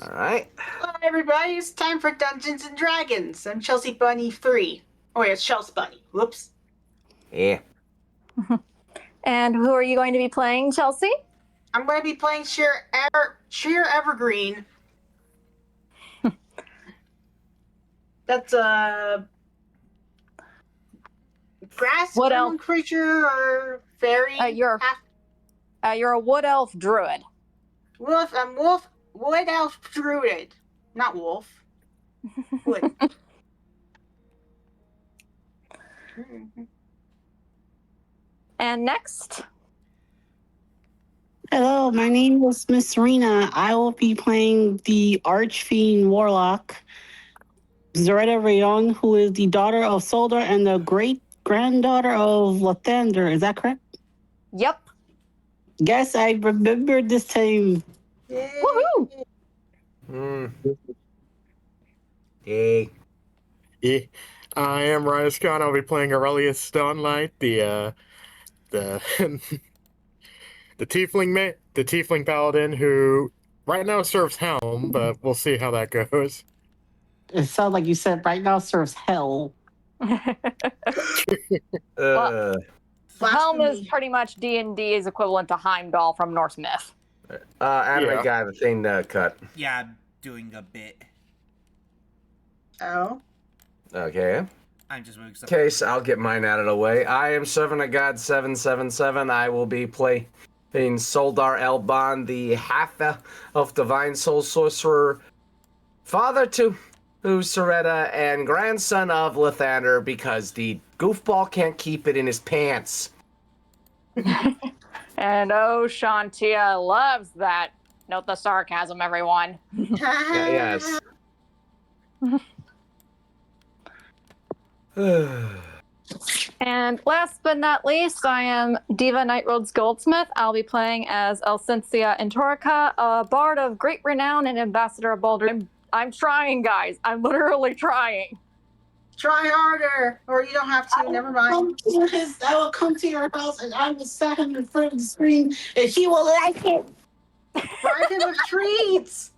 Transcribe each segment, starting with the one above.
All right. Hello, everybody. It's time for Dungeons and Dragons. I'm Chelsea Bunny 3. Oh, yeah, it's Chelsea Bunny. Whoops. Yeah. And who are you going to be playing, Chelsea? I'm going to be playing Sheer Evergreen. That's a grass What animal elf? creature or fairy. You're a wood elf druid. Wolf. I'm wood elf druid, not wolf. Wood. And next, Hello, my name is Miss Serena. I will be playing the Archfiend Warlock, Ceretta Rayon, who is the daughter of Solder and the great granddaughter of Lathander. Is that correct? yep. Yes, I remembered this time. Yay. Woohoo! Yay. Yeah. I am Ryan Scott. I'll be playing Aurelius Stonelight, the the tiefling paladin who right now serves Helm, but we'll see how that goes. It sounds like you said right now serves hell. Helm is pretty much D&D's equivalent to Heimdall from Norse myth. Anime Yeah. guy, the thing cut. Yeah, I'm doing a bit. Oh. Okay. I'm just moving stuff. Case, I'll get mine out of the way. I am Servant of God 777. I will be playing Soldar Elbon, the half of Divine Soul Sorcerer, father to Ceretta, and grandson of Lathander, because the goofball can't keep it in his pants. And oh, Shantia loves that. Note the sarcasm, everyone. Yes. And last but not least, I am Diva Nightroads Goldsmith. I'll be playing as Elcynthia Entorica, a bard of great renown and ambassador of Baldr. I'm trying, guys. I'm literally trying. Try harder, or you don't have to. Never mind. I will come to your house and I will sat him in front of the screen and he will like it. Bribe him with treats.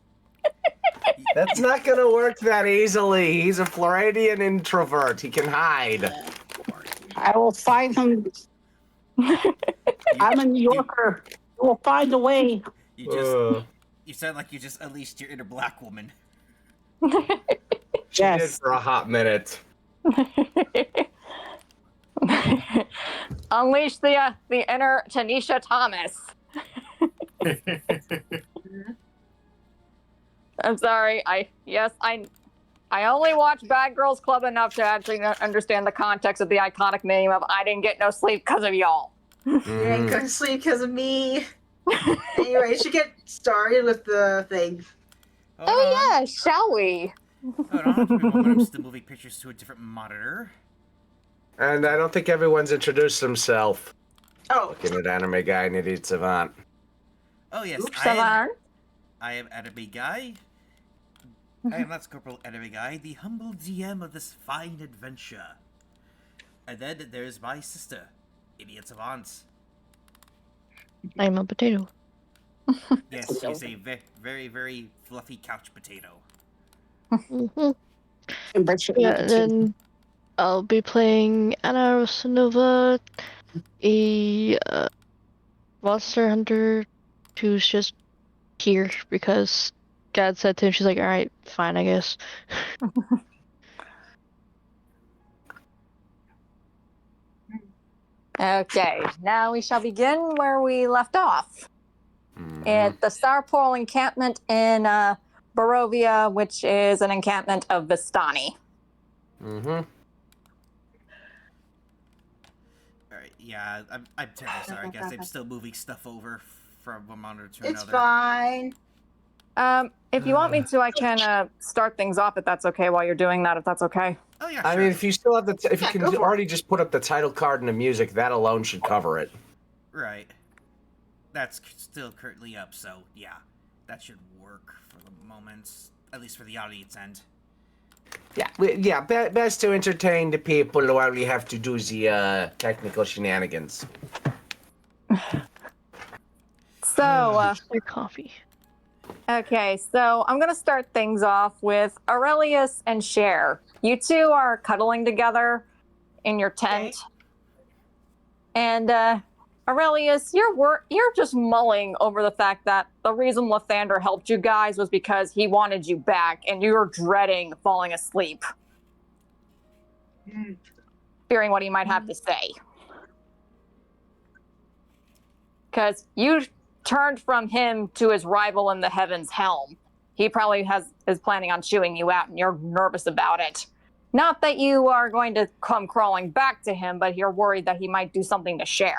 That's not gonna work that easily. He's a Floridian introvert. He can hide. I will find him. I'm a New Yorker. We'll find a way. You sound like you just unleashed your inner black woman. She did Yes. for a hot minute. Unleash the inner Tanisha Thomas. I'm sorry. I only watch Bad Girls Club enough to actually understand the context of the iconic name of "I didn't get no sleep because of y'all." You ain't gonna sleep because of me. Anyway, you should get started with the thing. Yeah, shall we? Hold on, give me a moment. I'm still moving pictures to a different monitor. And I don't think everyone's introduced themselves. Oh. Looking at Anime Guy and Idiot Savant. Oh yes, Oops, I am Enemy Guy. I am not Corporal Enemy Guy, the humble GM of this fine adventure. And then there's my sister, Idiot Savant. I'm a potato. Yes, she's a very, very fluffy couch potato. Yeah, then I'll be playing Anna Rosanova, a monster hunter who's just here because God said to him. She's like, all right, fine, I guess. Okay, now we shall begin where we left off. At the Starpool encampment in Barovia, which is an encampment of Vistani. Alright, yeah, I'm terribly sorry, I guess I'm still moving stuff over from one monitor to another. It's fine. If you want me to, I can start things off if that's okay while you're doing that, if that's okay. Oh yeah, I sure. mean, if you still have if you Yeah, can go for it. already just put up the title card and the music, that alone should cover it. Right. That's still currently up, so yeah. That should work for the moment, at least for the audience end. Yeah, best to entertain the people while we have to do the technical shenanigans. So, Their coffee. Okay, so I'm gonna start things off with Aurelius and Cher. You two are cuddling together in your tent, and Aurelius, you're just mulling over the fact that the reason Lathander helped you guys was because he wanted you back, and you're dreading falling asleep, fearing what he might have to say. Because you turned from him to his rival in the Heaven's Helm. He probably is planning on chewing you out, and you're nervous about it. Not that you are going to come crawling back to him, but you're worried that he might do something to Cher.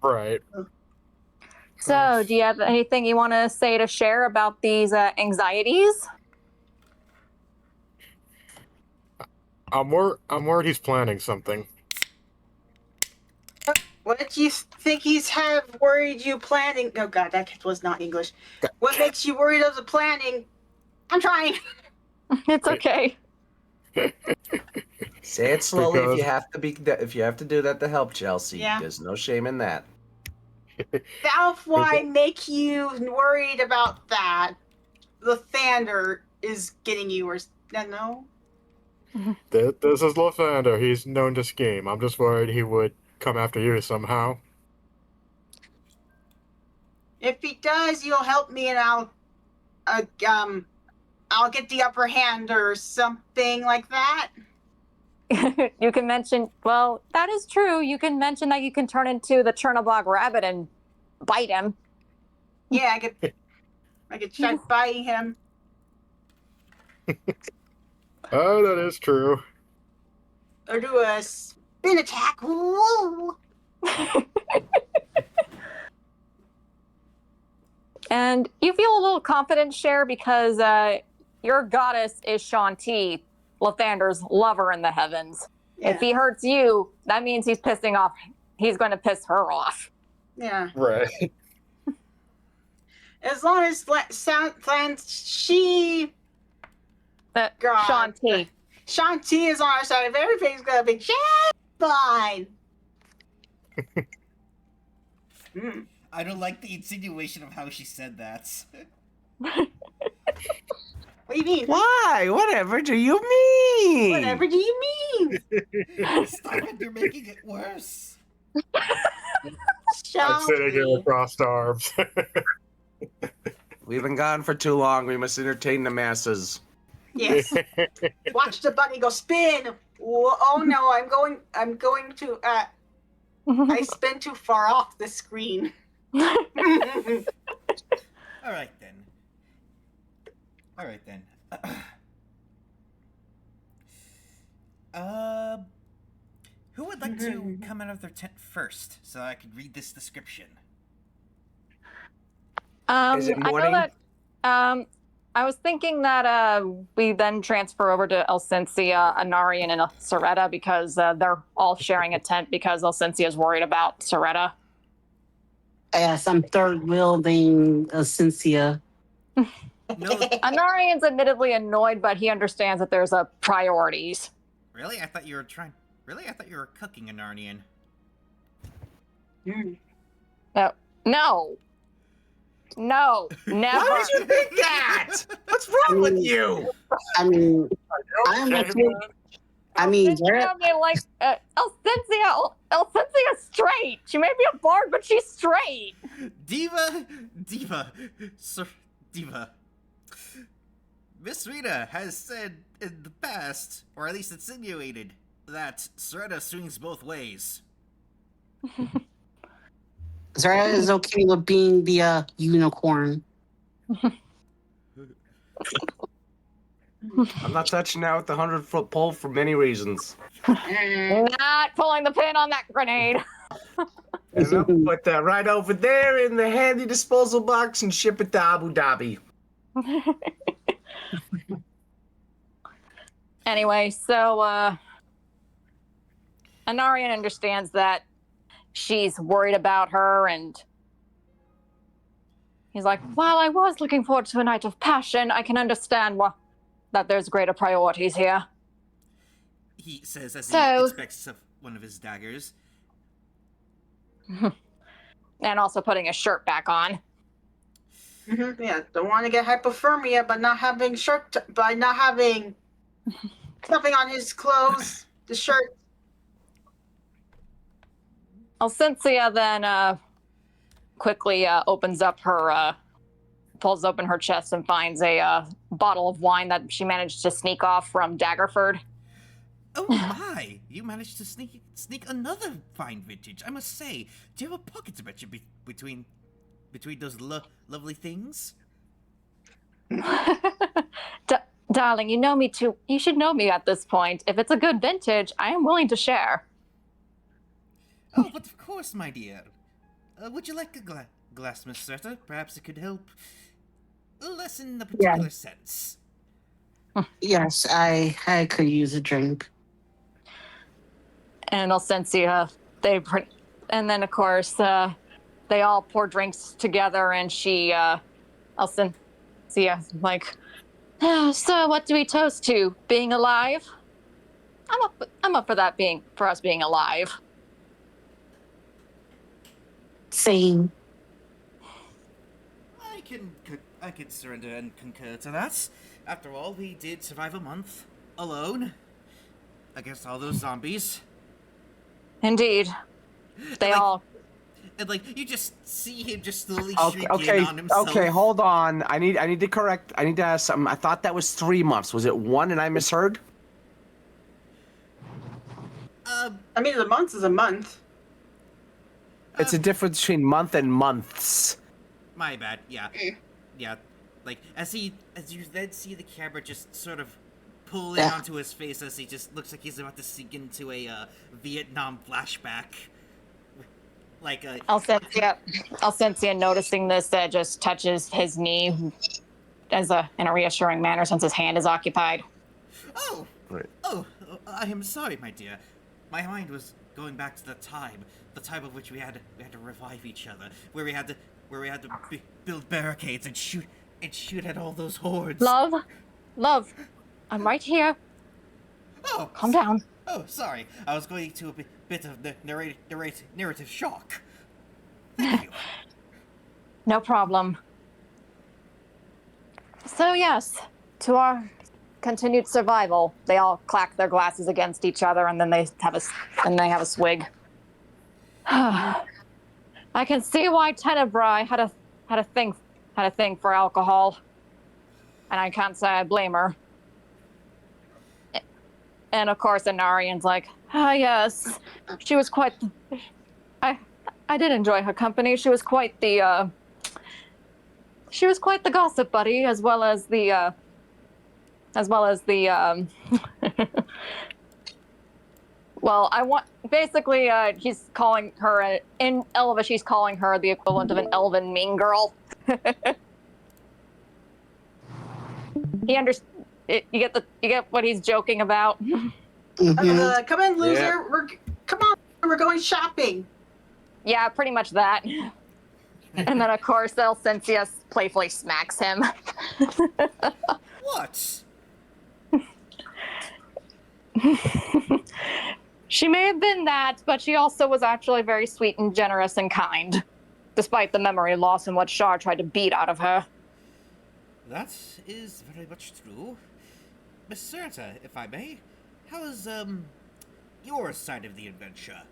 Right. So, do you have anything you want to say to Cher about these anxieties? I'm worried he's planning something. What do you think he's worried you planning? Oh god, that was not English. What makes you worried of the planning? I'm trying. It's okay. Say it slowly Because- if you have to do that to help Chelsea. Yeah. There's no shame in that. That's why make you worried about that. The Lathander is getting you, or no? This is Lathander. He's known to scheme. I'm just worried he would come after you somehow. If he does, you'll help me, and I'll get the upper hand or something like that. You can mention, well, that is true. You can mention that you can turn into the Chernobog rabbit and bite him. Yeah, I could try biting him. Oh, that is true. Or do a spin attack. Woo! And you feel a little confident, Cher, because your goddess is Shanti, Lathander's lover in the heavens. Yeah. If he hurts you, that means he's going to piss her off. Yeah. Right. As long as Shanti is on our side, if everything's gonna be just fine. I don't like the insinuation of how she said that. What do you mean? Why? Whatever do you mean? Whatever do you mean? Stop it, you're making it worse. I'm sitting here with crossed arms. We've been gone for too long. We must entertain the masses. Yes. Watch the bunny go spin. Oh no, I'm going to. I spin too far off the screen. All right then. Who would like to come out of their tent first, so I could read this description? Is it morning? I know that. I was thinking that we then transfer over to Elsensia, Anarian, and Ceretta because they're all sharing a tent because Elsensia is worried about Ceretta. Yes, I'm third wielding Cynthia. No, Anarian's admittedly annoyed, but he understands that there's priorities. really? I thought you were cooking a Narnian. No, never. Why would you think that? What's wrong with you? I mean, Elsensia's straight. She may be a bard, but she's straight. Diva. Miss Rita has said in the past, or at least insinuated, that Ceretta swings both ways. Zara is okay with being the unicorn. I'm not touching that with the 100-foot pole for many reasons. Not pulling the pin on that grenade. And I'll put that right over there in the handy disposal box and ship it to Abu Dhabi. Anyway, so Anarian understands that she's worried about her, and he's like, while I was looking forward to a night of passion, I can understand that there's greater priorities here. He says as he So- inspects one of his daggers. And also putting his shirt back on. Yeah, don't want to get hypothermia, but not having by not having something on his clothes, the shirt. Cynthia then quickly opens up her, pulls open her chest and finds a bottle of wine that she managed to sneak off from Daggerford. Oh my! You managed to sneak another fine vintage. I must say, do you have a pocket dimension between those lovely things? Darling, you know me too. You should know me at this point. If it's a good vintage, I am willing to share. Oh, but of course, my dear. Would you like a glass, Miss Ceretta? Perhaps it could help lessen the particular sense. Yes, I could use a drink. And Alcensia, and then of course they all pour drinks together, and Alcencia, like, so what do we toast to? Being alive? I'm up for that. For us being alive. Same. I can surrender and concur to that. After all, we did survive a month alone against all those zombies. Indeed. And you just see him just slowly shrinking Okay, on himself. okay, hold on. I need to ask something. I thought that was 3 months. Was it 1 and I misheard? I mean, a month is a month. It's a difference between month and months. My bad. Yeah, yeah. As you then see the camera just sort of pull in onto his face as he just looks like he's about to sink into a Vietnam flashback. Alcencia, noticing this, just touches his knee in a reassuring manner since his hand is occupied. Oh, right. Oh, I am sorry, my dear. My mind was going back to the time of which we had to revive each other, where we had to build barricades and shoot at all those hordes. Love, I'm right here. Oh, calm down. Oh, sorry. I was going to a bit of the narrative shock. Thank you. No problem. So yes, to our continued survival, they all clack their glasses against each other, and then they have a swig. I can see why Tenebrae had a thing for alcohol, and I can't say I blame her. And of course, Anarian's like, yes, she was quite. I did enjoy her company. She was quite the gossip buddy, as well as the. Well, he's calling her in Elvish. He's calling her the equivalent of an elven mean girl. You get what he's joking about. Mm-hmm. Come in, loser. Yeah. We're going shopping. Yeah, pretty much that. And then, of course, Alcencia playfully smacks him. What? She may have been that, but she also was actually very sweet and generous and kind, despite the memory loss and what Shar tried to beat out of her. That is very much true. Miss Ceretta, if I may, how is, your side of the adventure?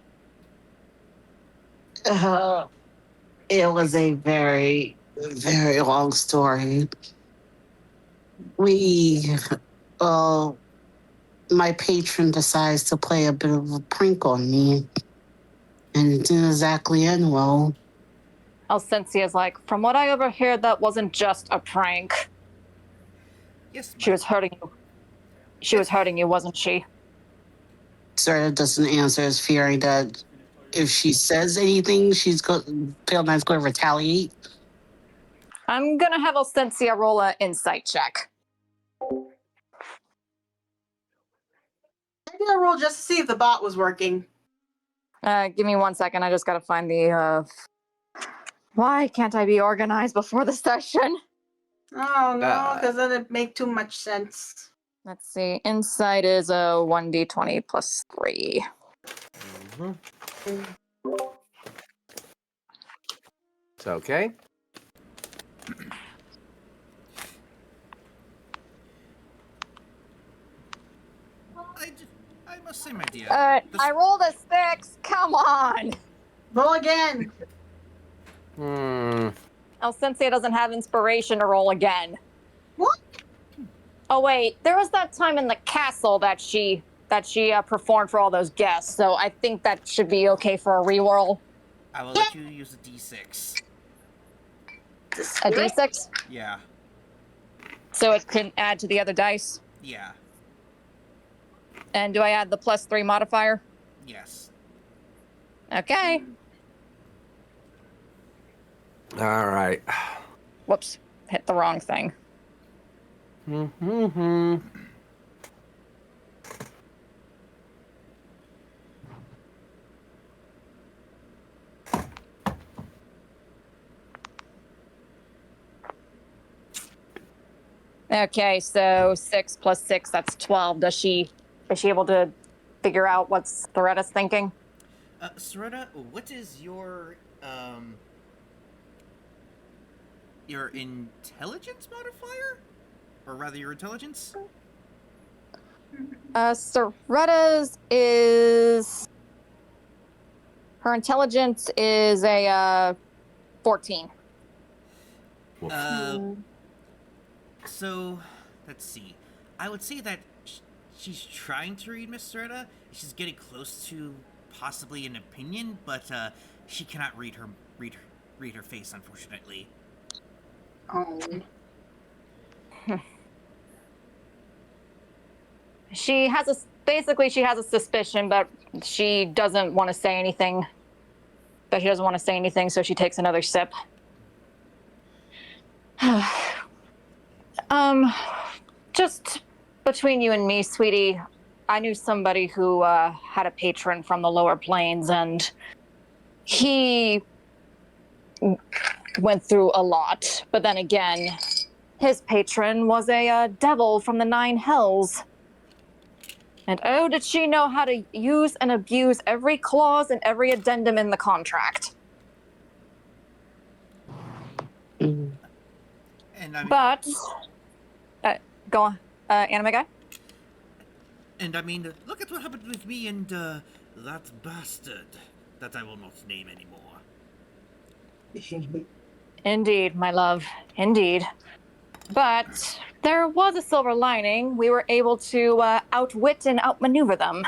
It was a very, very long story. My patron decides to play a bit of a prank on me, and it didn't exactly end well. Alcencia's like, from what I overheard, that wasn't just a prank. Yes, She was hurting you. She was hurting you, wasn't she? Ceretta doesn't answer, is fearing that if she says anything, Pale Knight's going to retaliate. I'm gonna have Alcencia roll an insight check. I did a roll just to see if the bot was working. Give me 1 second. I just gotta find the. Why can't I be organized before the session? Oh no, because then it'd make too much sense. Let's see. Insight is a 1d20 plus 3. It's okay. I must say, my dear. I rolled a 6. Come on. Roll again. Alcensia doesn't have inspiration to roll again. What? Oh wait, there was that time in the castle that she performed for all those guests. So I think that should be okay for a reroll. I will let you use a d6. A d6. Yeah. So it can add to the other dice. Yeah. And do I add the +3 modifier? Yes. Okay. All right. Whoops, hit the wrong thing. Okay, so 6 + 6, that's 12. Is she able to figure out what Ceretta's thinking? Ceretta, what is your intelligence modifier? Or rather, your intelligence? Ceretta's is... Her intelligence is a 14. So, let's see. I would say that she's trying to read Miss Ceretta. She's getting close to possibly an opinion, but she cannot read her face, unfortunately. Oh. She has a suspicion, but she doesn't want to say anything. So she takes another sip. Just between you and me, sweetie, I knew somebody who had a patron from the lower planes, and he went through a lot. But then again, his patron was a devil from the 9 hells. And oh, did she know how to use and abuse every clause and every addendum in the contract. And I mean, But, go on, anime guy? And I mean, look at what happened with me and that bastard that I will not name anymore. Indeed, my love, indeed. But there was a silver lining. We were able to outwit and outmaneuver them.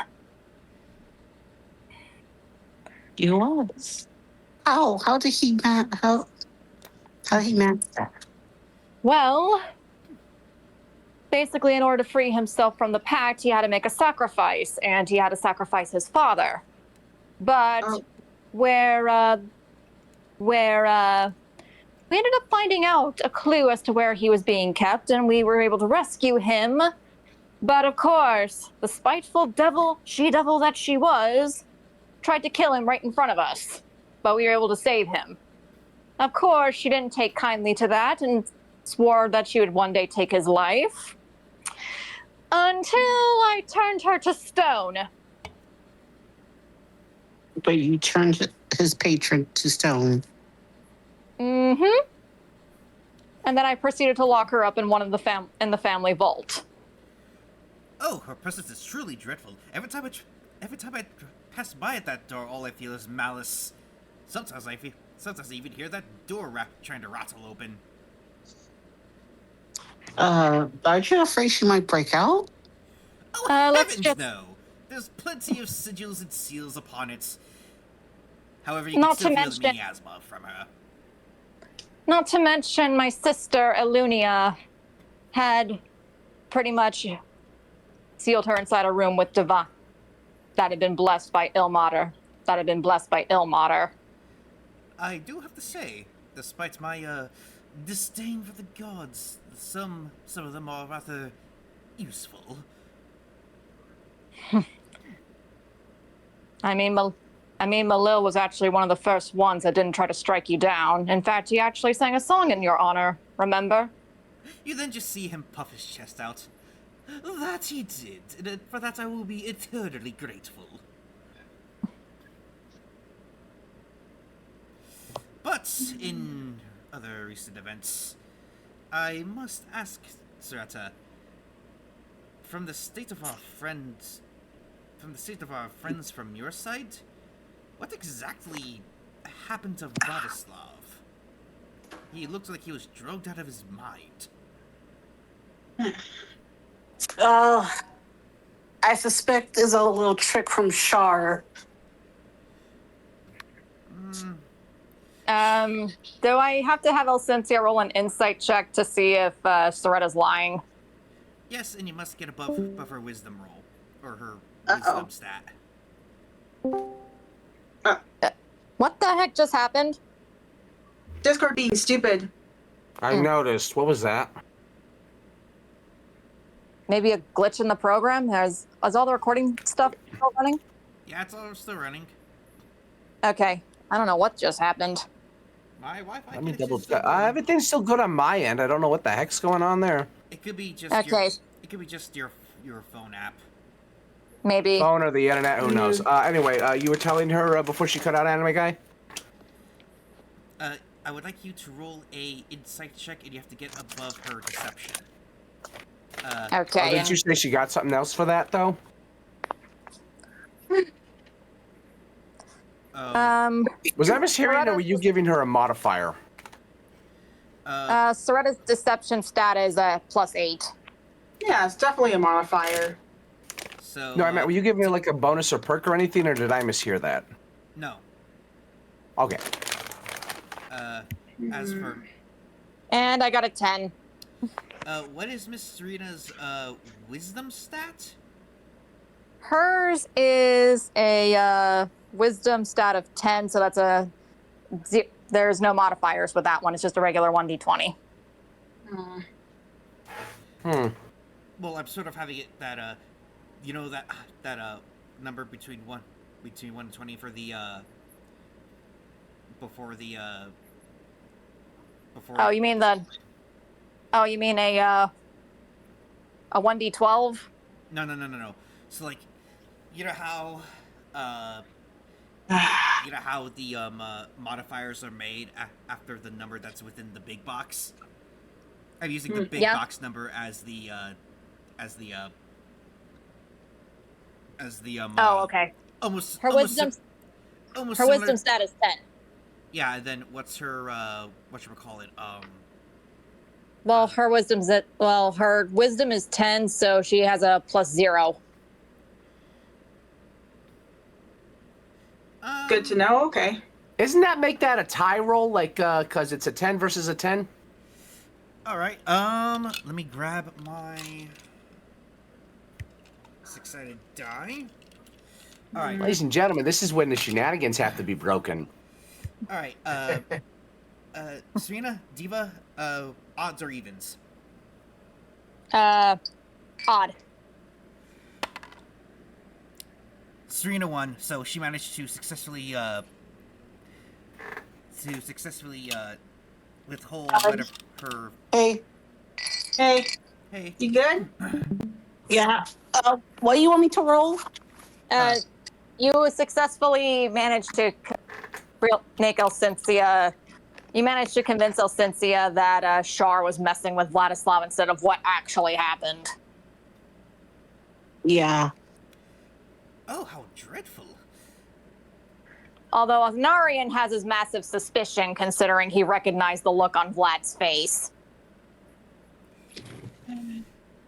You was. How did he how he manage that? Well, basically, in order to free himself from the pact, he had to make a sacrifice, and he had to sacrifice his father. But where we ended up finding out a clue as to where he was being kept, and we were able to rescue him. But of course, the spiteful she-devil that she was, tried to kill him right in front of us. But we were able to save him. Of course, she didn't take kindly to that and swore that she would one day take his life. Until I turned her to stone. But you turned his patron to stone. Mm-hmm. And then I proceeded to lock her up in one of the family vault. Oh, her presence is truly dreadful. Every time I pass by at that door, all I feel is malice. Sometimes I even hear that door trying to rattle open. Aren't you afraid she might break out? Oh, let's heavens just... no! There's plenty of sigils and seals upon it. However, you can still feel the miasma from her. Not to mention my sister, Elunia, had pretty much sealed her inside a room with Diva that had been blessed by Ilmater. I do have to say, despite my disdain for the gods, some of them are rather useful. I mean, Malil was actually one of the first ones that didn't try to strike you down. In fact, he actually sang a song in your honor, remember? You then just see him puff his chest out. That he did, and for that I will be eternally grateful. But, in other recent events, I must ask, Ceretta, from the state of our friend from the state of our friends from your side, what exactly happened to Vladislav? He looked like he was drugged out of his mind. I suspect is a little trick from Shar. Do I have to have Elsentia roll an insight check to see if Ceretta's lying? Yes, and you must get above her wisdom roll. Or her wisdom stat. What the heck just happened? Discord being stupid. I noticed. What was that? Maybe a glitch in the program? Is all the recording stuff still running? Yeah, it's all still running. Okay. I don't know what just happened. My Wi-Fi Let me connection double is still check. going. Everything's still good on my end. I don't know what the heck's going on there. It could be just Okay. it could be just your phone app. Maybe. Phone or the internet, who knows? Anyway, you were telling her before she cut out Anime Guy? I would like you to roll a insight check, and you have to get above her deception. Okay. Did you say she got something else for that, though? Was I mishearing, or were you giving her a modifier? Ceretta's deception stat is +8. Yeah, it's definitely a modifier. So No, I meant, were you giving her like a bonus or perk or anything, or did I mishear that? no. Okay. As for And I got a 10. what is Miss Serena's wisdom stat? Hers is a wisdom stat of 10, so that's there's no modifiers with that one. It's just a regular 1d20. Well, I'm sort of having it that you know that number between 1 and 20 for the before Oh, you mean a 1d12? No. So like, you know how the modifiers are made after the number that's within the big box. I'm using the big box number as the Oh, okay. Almost Her wisdom stat is 10. Yeah, then what's her whatchamacallit? Well, her wisdom is 10, so she has a +0. Good to know. Okay. Isn't that make that a tie roll, like, because it's a 10 versus a 10? All right. Let me grab my six-sided die. All right. Ladies and gentlemen, this is when the shenanigans have to be broken. All right. Serena, Diva, odds or evens? Odd. Serena won, so she managed to successfully withhold one of her. Hey, Hey. you good? Yeah. What do you want me to roll? You successfully managed to make Elsentia. You managed to convince Elsentia that Shar was messing with Vladislav instead of what actually happened. Yeah. Oh, how dreadful! Although Narian has his massive suspicion, considering he recognized the look on Vlad's face.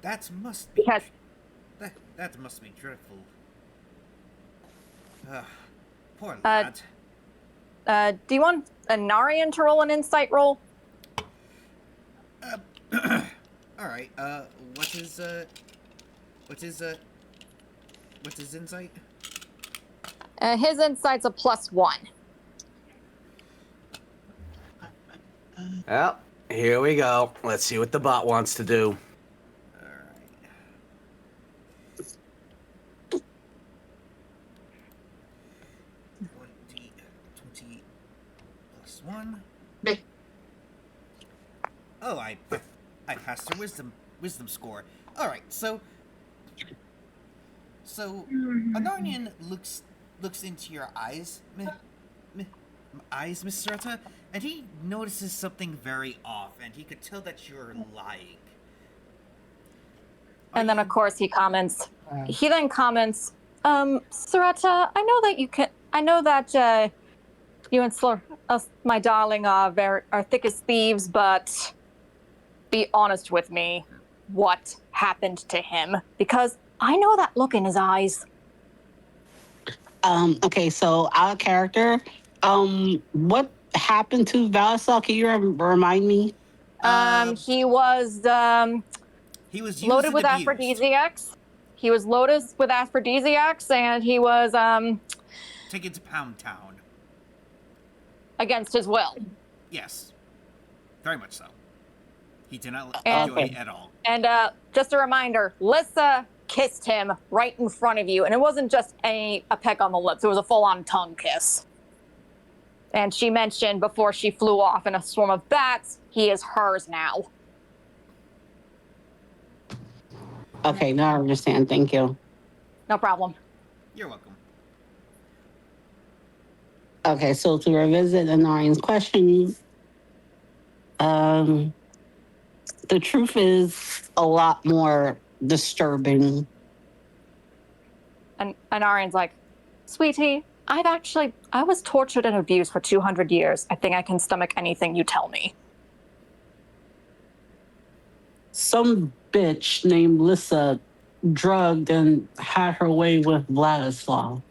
That must be Because that must be dreadful. Poor lad. do you want a Narian to roll an insight roll? All right. What's his insight? His insight's a +1. Well, here we go. Let's see what the bot wants to do. All right. 20 +1. Oh, I passed her wisdom score. All right, so Anarnian looks into your eyes, Miss Ceretta, and he notices something very off, and he could tell that you're lying. And then, of course, he comments. He then comments, Ceretta, I know that you and my darling, are thick as thieves, but be honest with me. What happened to him? Because I know that look in his eyes. Okay, so out of character, what happened to Valisol? Can you remind me? He was He was used loaded and with abused. aphrodisiacs. He was loaded with aphrodisiacs, and he was Taken to Pound Town. against his will. Yes. Very much so. He did not And- enjoy it at all. And just a reminder, Lissa kissed him right in front of you, and it wasn't just a peck on the lips, it was a full-on tongue kiss. And she mentioned before she flew off in a swarm of bats, he is hers now. Okay, now I understand. Thank you. No problem. You're welcome. Okay, so to revisit Anarian's question, the truth is a lot more disturbing. And Arian's like, sweetie, I was tortured and abused for 200 years. I think I can stomach anything you tell me. Some bitch named Lissa drugged and had her way with Vladislav.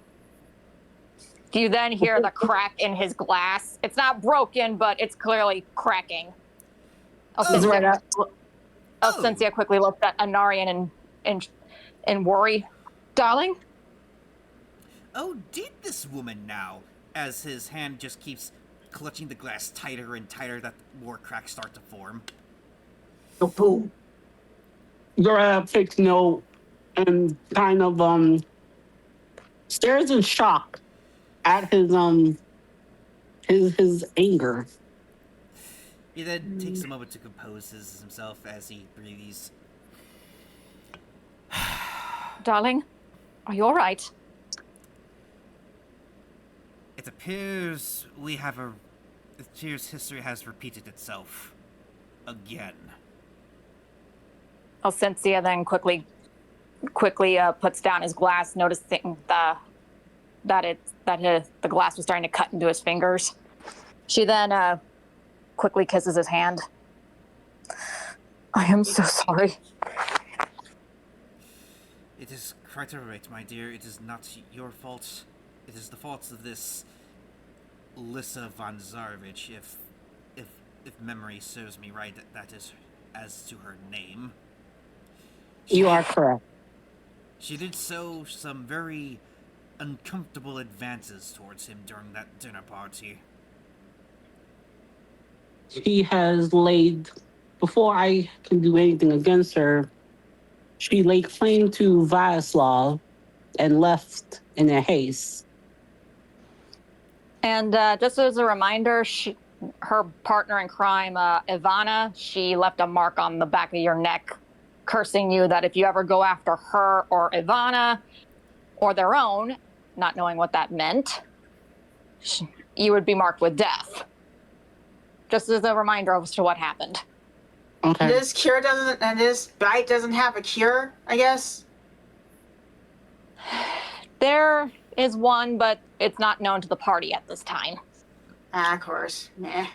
Do you then hear the crack in his glass? It's not broken, but it's clearly cracking. Cynthia quickly looked at Anarian in worry. Darling? Oh, did this woman now? As his hand just keeps clutching the glass tighter and tighter that more cracks start to form. Zora takes note and kind of stares in shock at his anger. He then takes a moment to compose himself as he breathes. Darling, are you all right? It appears history has repeated itself. Again. Cynthia then quickly puts down his glass, noticing the glass was starting to cut into his fingers. She then quickly kisses his hand. I am so sorry. It is quite all right, my dear. It is not your fault. It is the fault of this Lissa von Zarovich, if memory serves me right, that is as to her name. You are correct. She did show some very uncomfortable advances towards him during that dinner party. She has laid, before I can do anything against her, she laid claim to Vladislav and left in a haste. And just as a reminder, her partner in crime, Ivana, she left a mark on the back of your neck, cursing you that if you ever go after her or Ivana or their own, not knowing what that meant, you would be marked with death. Just as a reminder as to what happened. Okay. This bite doesn't have a cure, I guess? There is one, but it's not known to the party at this time. Of course. Meh.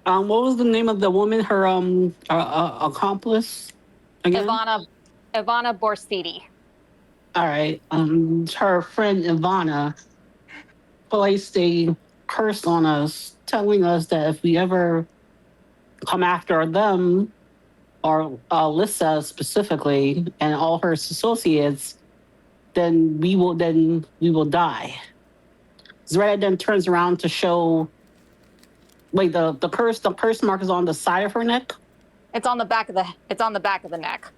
What was the name of the woman, her accomplice again? Ivana Borsidi. All right. Her friend Ivana placed a curse on us, telling us that if we ever come after them, or Lissa specifically, and all her associates, then we will die. Ceretta then turns around to show, like the curse mark is on the side of her neck. It's on the back of the neck.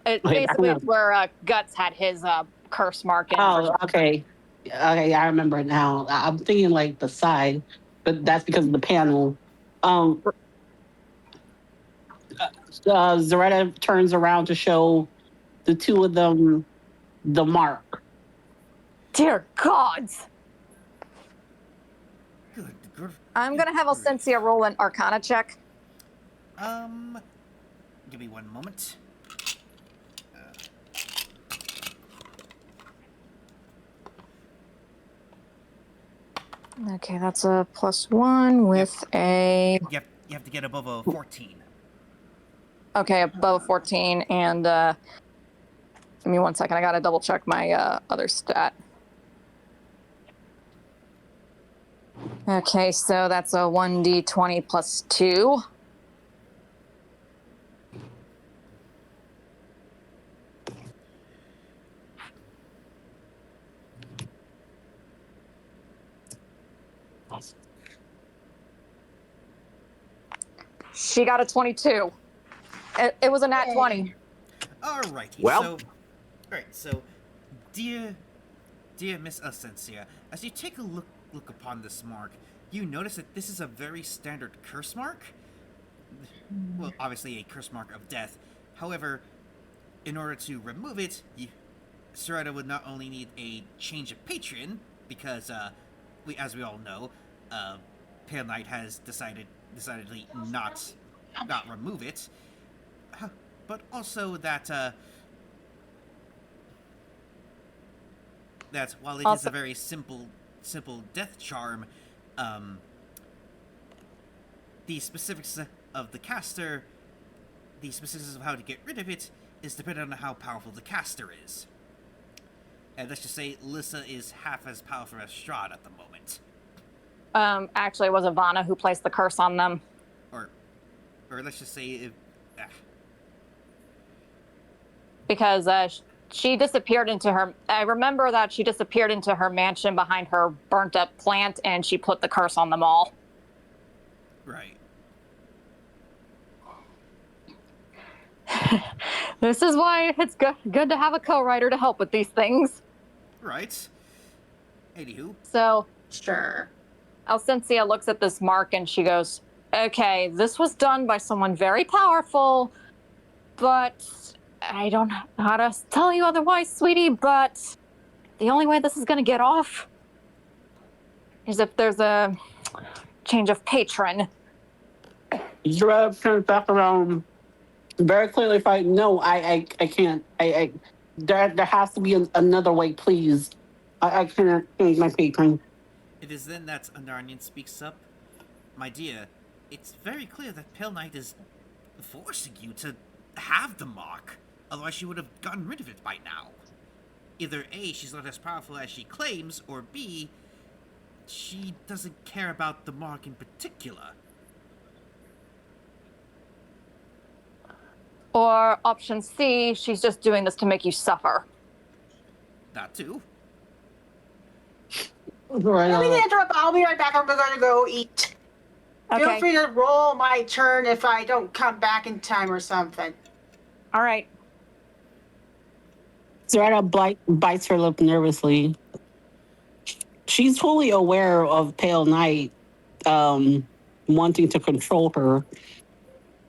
Basically, it's where Guts had his curse mark in. Oh, okay. Okay, I remember it now. I'm thinking like the side, but that's because of the panel. Ceretta turns around to show the two of them the mark. Dear gods! Good. I'm gonna have Cynthia roll an Arcana check. Give me one moment. Okay, that's a +1 with a... You have to get above a 14. Okay, above 14, and give me 1 second. I gotta double check my other stat. Okay, so that's a 1d20 +2. She got a 22. It was a nat 20. Alrighty, so, dear Miss Ascensia, as you take a look upon this mark, you notice that this is a very standard curse mark. Well, obviously a curse mark of death. However, in order to remove it, Ceretta would not only need a change of patron, because as we all know, Pale Knight has decidedly not remove it, but also that while it is a very simple death charm, the specifics of the caster, the specifics of how to get rid of it, is dependent on how powerful the caster is. And let's just say Lissa is half as powerful as Strahd at the moment. Actually, it was Ivana who placed the curse on them. Or let's just say... Because she disappeared into her... I remember that she disappeared into her mansion behind her burnt-up plant, and she put the curse on them all. Right. This is why it's good to have a co-writer to help with these things. Right. Anywho. So... Sure. Alcencia looks at this mark and she goes, okay, this was done by someone very powerful, but I don't know how to tell you otherwise, sweetie, but the only way this is going to get off is if there's a change of patron. Ceretta turns back around, very clearly fighting. No, I can't. There has to be another way, please. I can't change my patron. It is then that Anarnian speaks up. My dear, it's very clear that Pale Knight is forcing you to have the mark. Otherwise she would have gotten rid of it by now. Either A, she's not as powerful as she claims, or B, she doesn't care about the mark in particular. Or option C, she's just doing this to make you suffer. That too. Right. Let me interrupt. I'll be right back. I'm going to go eat. Okay. Feel free to roll my turn if I don't come back in time or something. All right. Ceretta bites her lip nervously. She's fully aware of Pale Knight wanting to control her,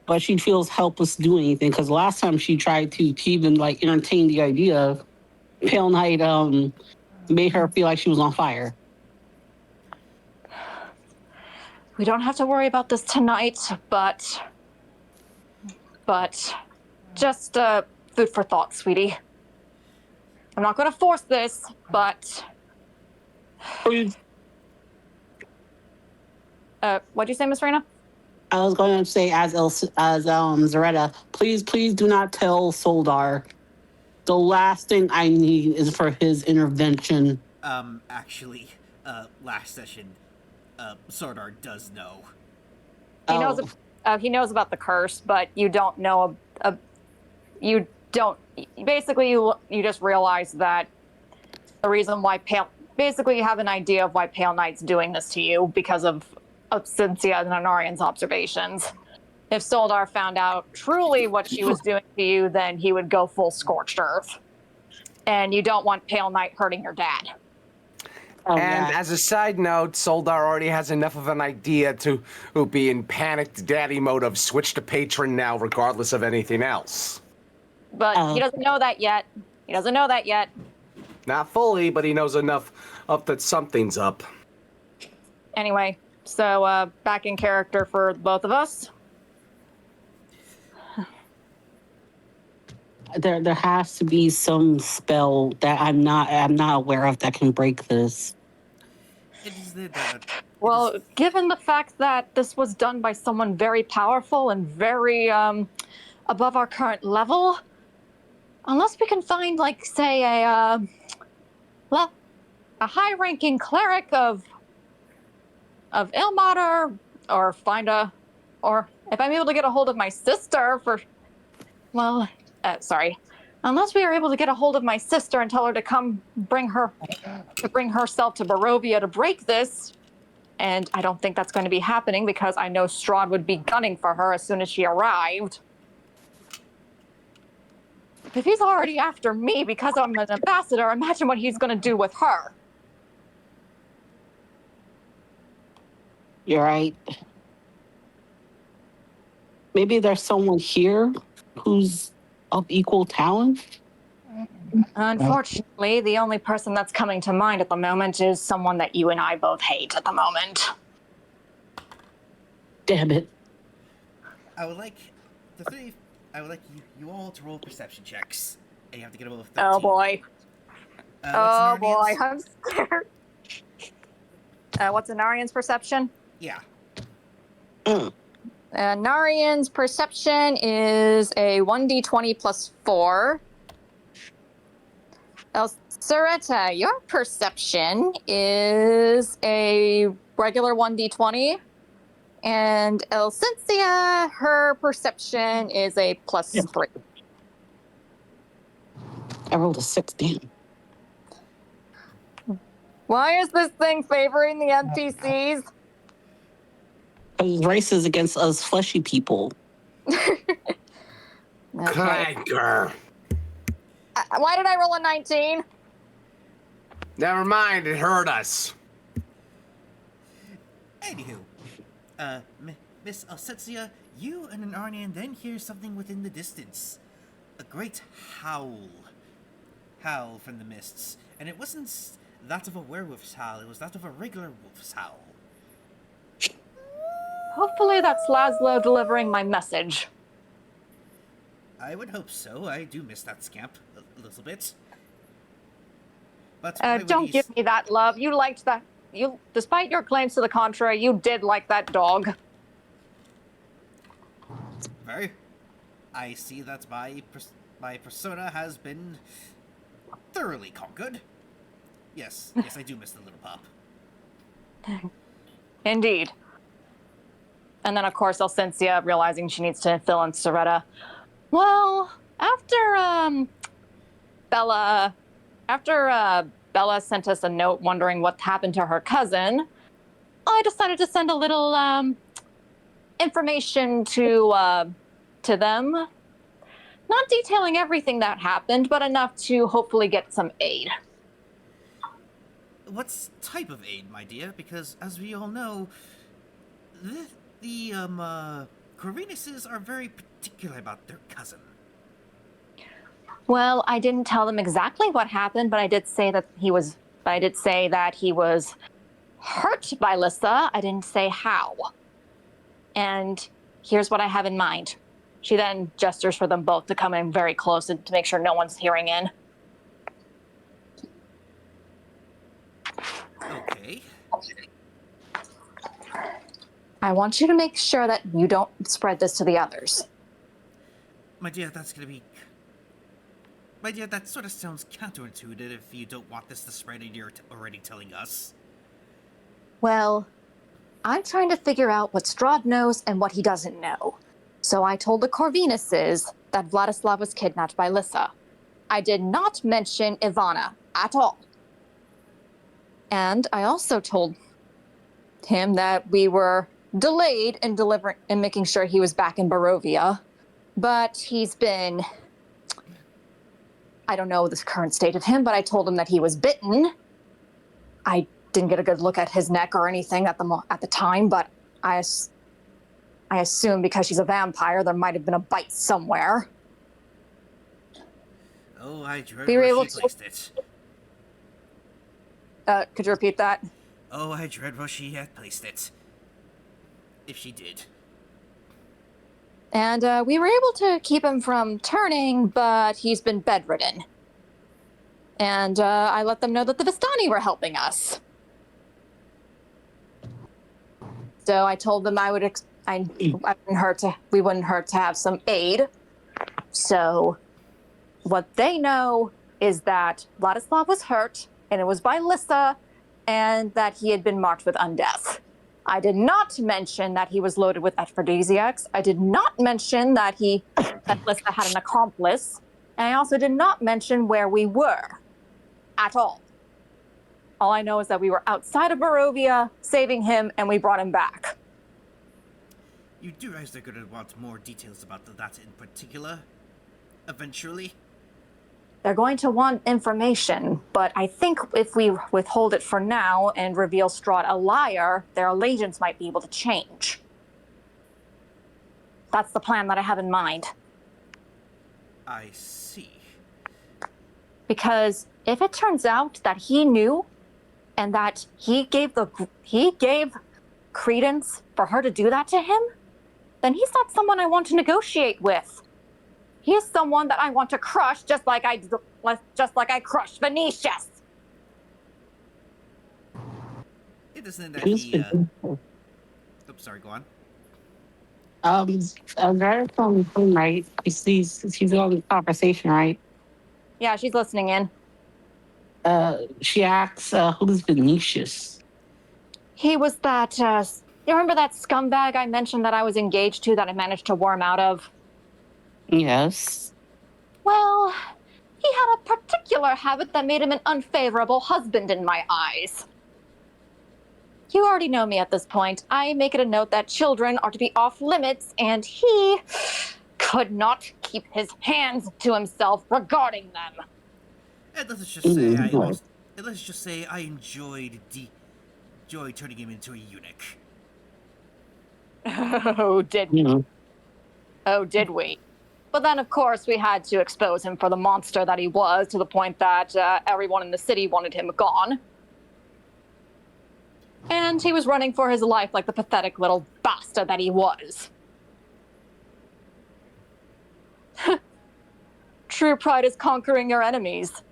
but she feels helpless to do anything because last time she tried to even entertain the idea, Pale Knight made her feel like she was on fire. We don't have to worry about this tonight, but just food for thought, sweetie. I'm not going to force this, but... Please. What'd you say, Miss Reyna? I was going to say, as Ceretta, please do not tell Soldar. The last thing I need is for his intervention. Actually, last session, Soldar does know. He knows about the curse, but you don't know. You don't. Basically, you just realize that the reason why basically you have an idea of why Pale Knight's doing this to you because of Cynthia and Anarian's observations. If Soldar found out truly what she was doing to you, then he would go full scorched earth. And you don't want Pale Knight hurting your dad. And as a side note, Soldar already has enough of an idea to be in panicked daddy mode of switch to patron now, regardless of anything else. But he doesn't know that yet. Not fully, but he knows enough up that something's up. Anyway, so back in character for both of us. There has to be some spell that I'm not aware of that can break this. It is the Well, given the fact that this was done by someone very powerful and very above our current level, unless we can find, like, say, a high-ranking cleric of Ilmater, or or if I'm able to get a hold of my sister unless we are able to get a hold of my sister and tell her to come bring herself to Barovia to break this. And I don't think that's going to be happening because I know Strahd would be gunning for her as soon as she arrived. If he's already after me because I'm an ambassador, imagine what he's going to do with her. You're right. Maybe there's someone here who's of equal talent. Unfortunately, the only person that's coming to mind at the moment is someone that you and I both hate at the moment. Damn it. I would like you all to roll perception checks. And you have to get above 13. Oh boy. What's an Arnian's? I'm scared. What's an Narian's perception? Yeah. Narian's perception is a 1d20 plus 4. Ceretta, your perception is a regular 1d20. And Elsensia, her perception is a plus 3. I rolled a 6, damn. Why is this thing favoring the NPCs? Races against us fleshy people. Okay. Girl. Why did I roll a 19? Never mind, it hurt us. Anywho, Miss Alsetsia, you and an Arnian then hear something within the distance. A great howl from the mists. And it wasn't that of a werewolf's howl, it was that of a regular wolf's howl. Hopefully that's Laszlo delivering my message. I would hope so. I do miss that scamp a little bit. But don't give me that, love. You liked that. Despite your claims to the contrary, you did like that dog. Very. I see that my persona has been thoroughly conquered. Yes, I do miss the little pup. Indeed. And then, of course, Elsensia, realizing she needs to fill in Ceretta. Well, after Bella sent us a note wondering what happened to her cousin, I decided to send a little information to them. Not detailing everything that happened, but enough to hopefully get some aid. What type of aid, my dear? Because, as we all know, the Corvinuses are very particular about their cousin. Well, I didn't tell them exactly what happened, but I did say that he was hurt by Lissa. I didn't say how. And here's what I have in mind. She then gestures for them both to come in very close and to make sure no one's hearing in. Okay. I want you to make sure that you don't spread this to the others. My dear, that sort of sounds counterintuitive if you don't want this to spread and you're already telling us. Well, I'm trying to figure out what Strahd knows and what he doesn't know. So I told the Corvinuses that Vladislav was kidnapped by Lissa. I did not mention Ivana at all. And I also told him that we were delayed in making sure he was back in Barovia. But he's been... I don't know the current state of him, but I told him that he was bitten. I didn't get a good look at his neck or anything at the time, but I assume because she's a vampire, there might have been a bite somewhere. Oh, I dread where she placed it. Could you repeat that? Oh, I dread where she had placed it. If she did. And we were able to keep him from turning, but he's been bedridden. And I let them know that the Vistani were helping us. So I told them we wouldn't hurt to have some aid. So what they know is that Vladislav was hurt, and it was by Lissa, and that he had been marked with undeath. I did not mention that he was loaded with aphrodisiacs. I did not mention that Lissa had an accomplice. And I also did not mention where we were at all. All I know is that we were outside of Barovia, saving him, and we brought him back. You do realize they're going to want more details about that in particular, eventually? They're going to want information, but I think if we withhold it for now and reveal Strahd a liar, their allegiance might be able to change. That's the plan that I have in mind. I see. Because if it turns out that he knew and that he gave credence for her to do that to him, then he's not someone I want to negotiate with. He is someone that I want to crush, just like I crushed Venetius. It isn't that he. Oops, sorry. Go on. Very from Moonlight. She's on the conversation, right? Yeah, she's listening in. She asks, who's Venetius? He was that. You remember that scumbag I mentioned that I was engaged to that I managed to worm out of? Yes. Well, he had a particular habit that made him an unfavorable husband in my eyes. You already know me at this point. I make it a note that children are to be off limits, and he could not keep his hands to himself regarding them. And let's just say I enjoyed turning him into a eunuch. Oh, did we? Oh, did we? But then, of course, we had to expose him for the monster that he was, to the point that everyone in the city wanted him gone. And he was running for his life like the pathetic little bastard that he was. True pride is conquering your enemies.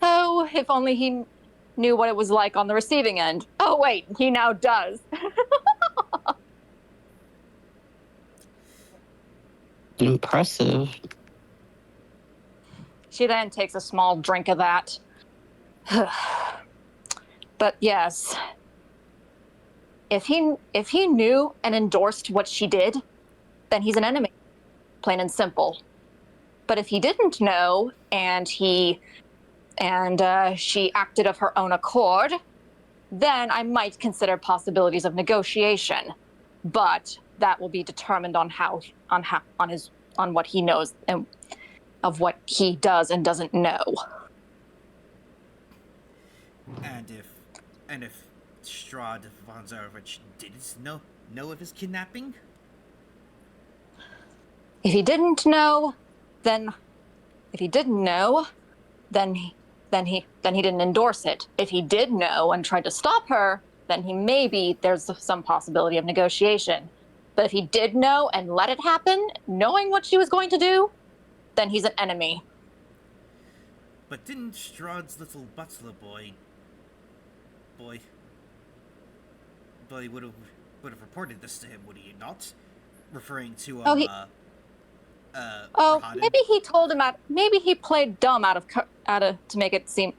Oh, if only he knew what it was like on the receiving end. Oh, wait, he now does. Impressive. She then takes a small drink of that. But yes, if he knew and endorsed what she did, then he's an enemy, plain and simple. But if he didn't know and she acted of her own accord, then I might consider possibilities of negotiation. But that will be determined on what he knows and of what he does and doesn't know. And if Strahd von Zarovich didn't know of his kidnapping? If he didn't know, then he didn't endorse it. If he did know and tried to stop her, then there's some possibility of negotiation. But if he did know and let it happen, knowing what she was going to do, then he's an enemy. But didn't Strahd's little butler boy would have reported this to him, would he not? Referring to maybe he told him maybe he played dumb to make it seem,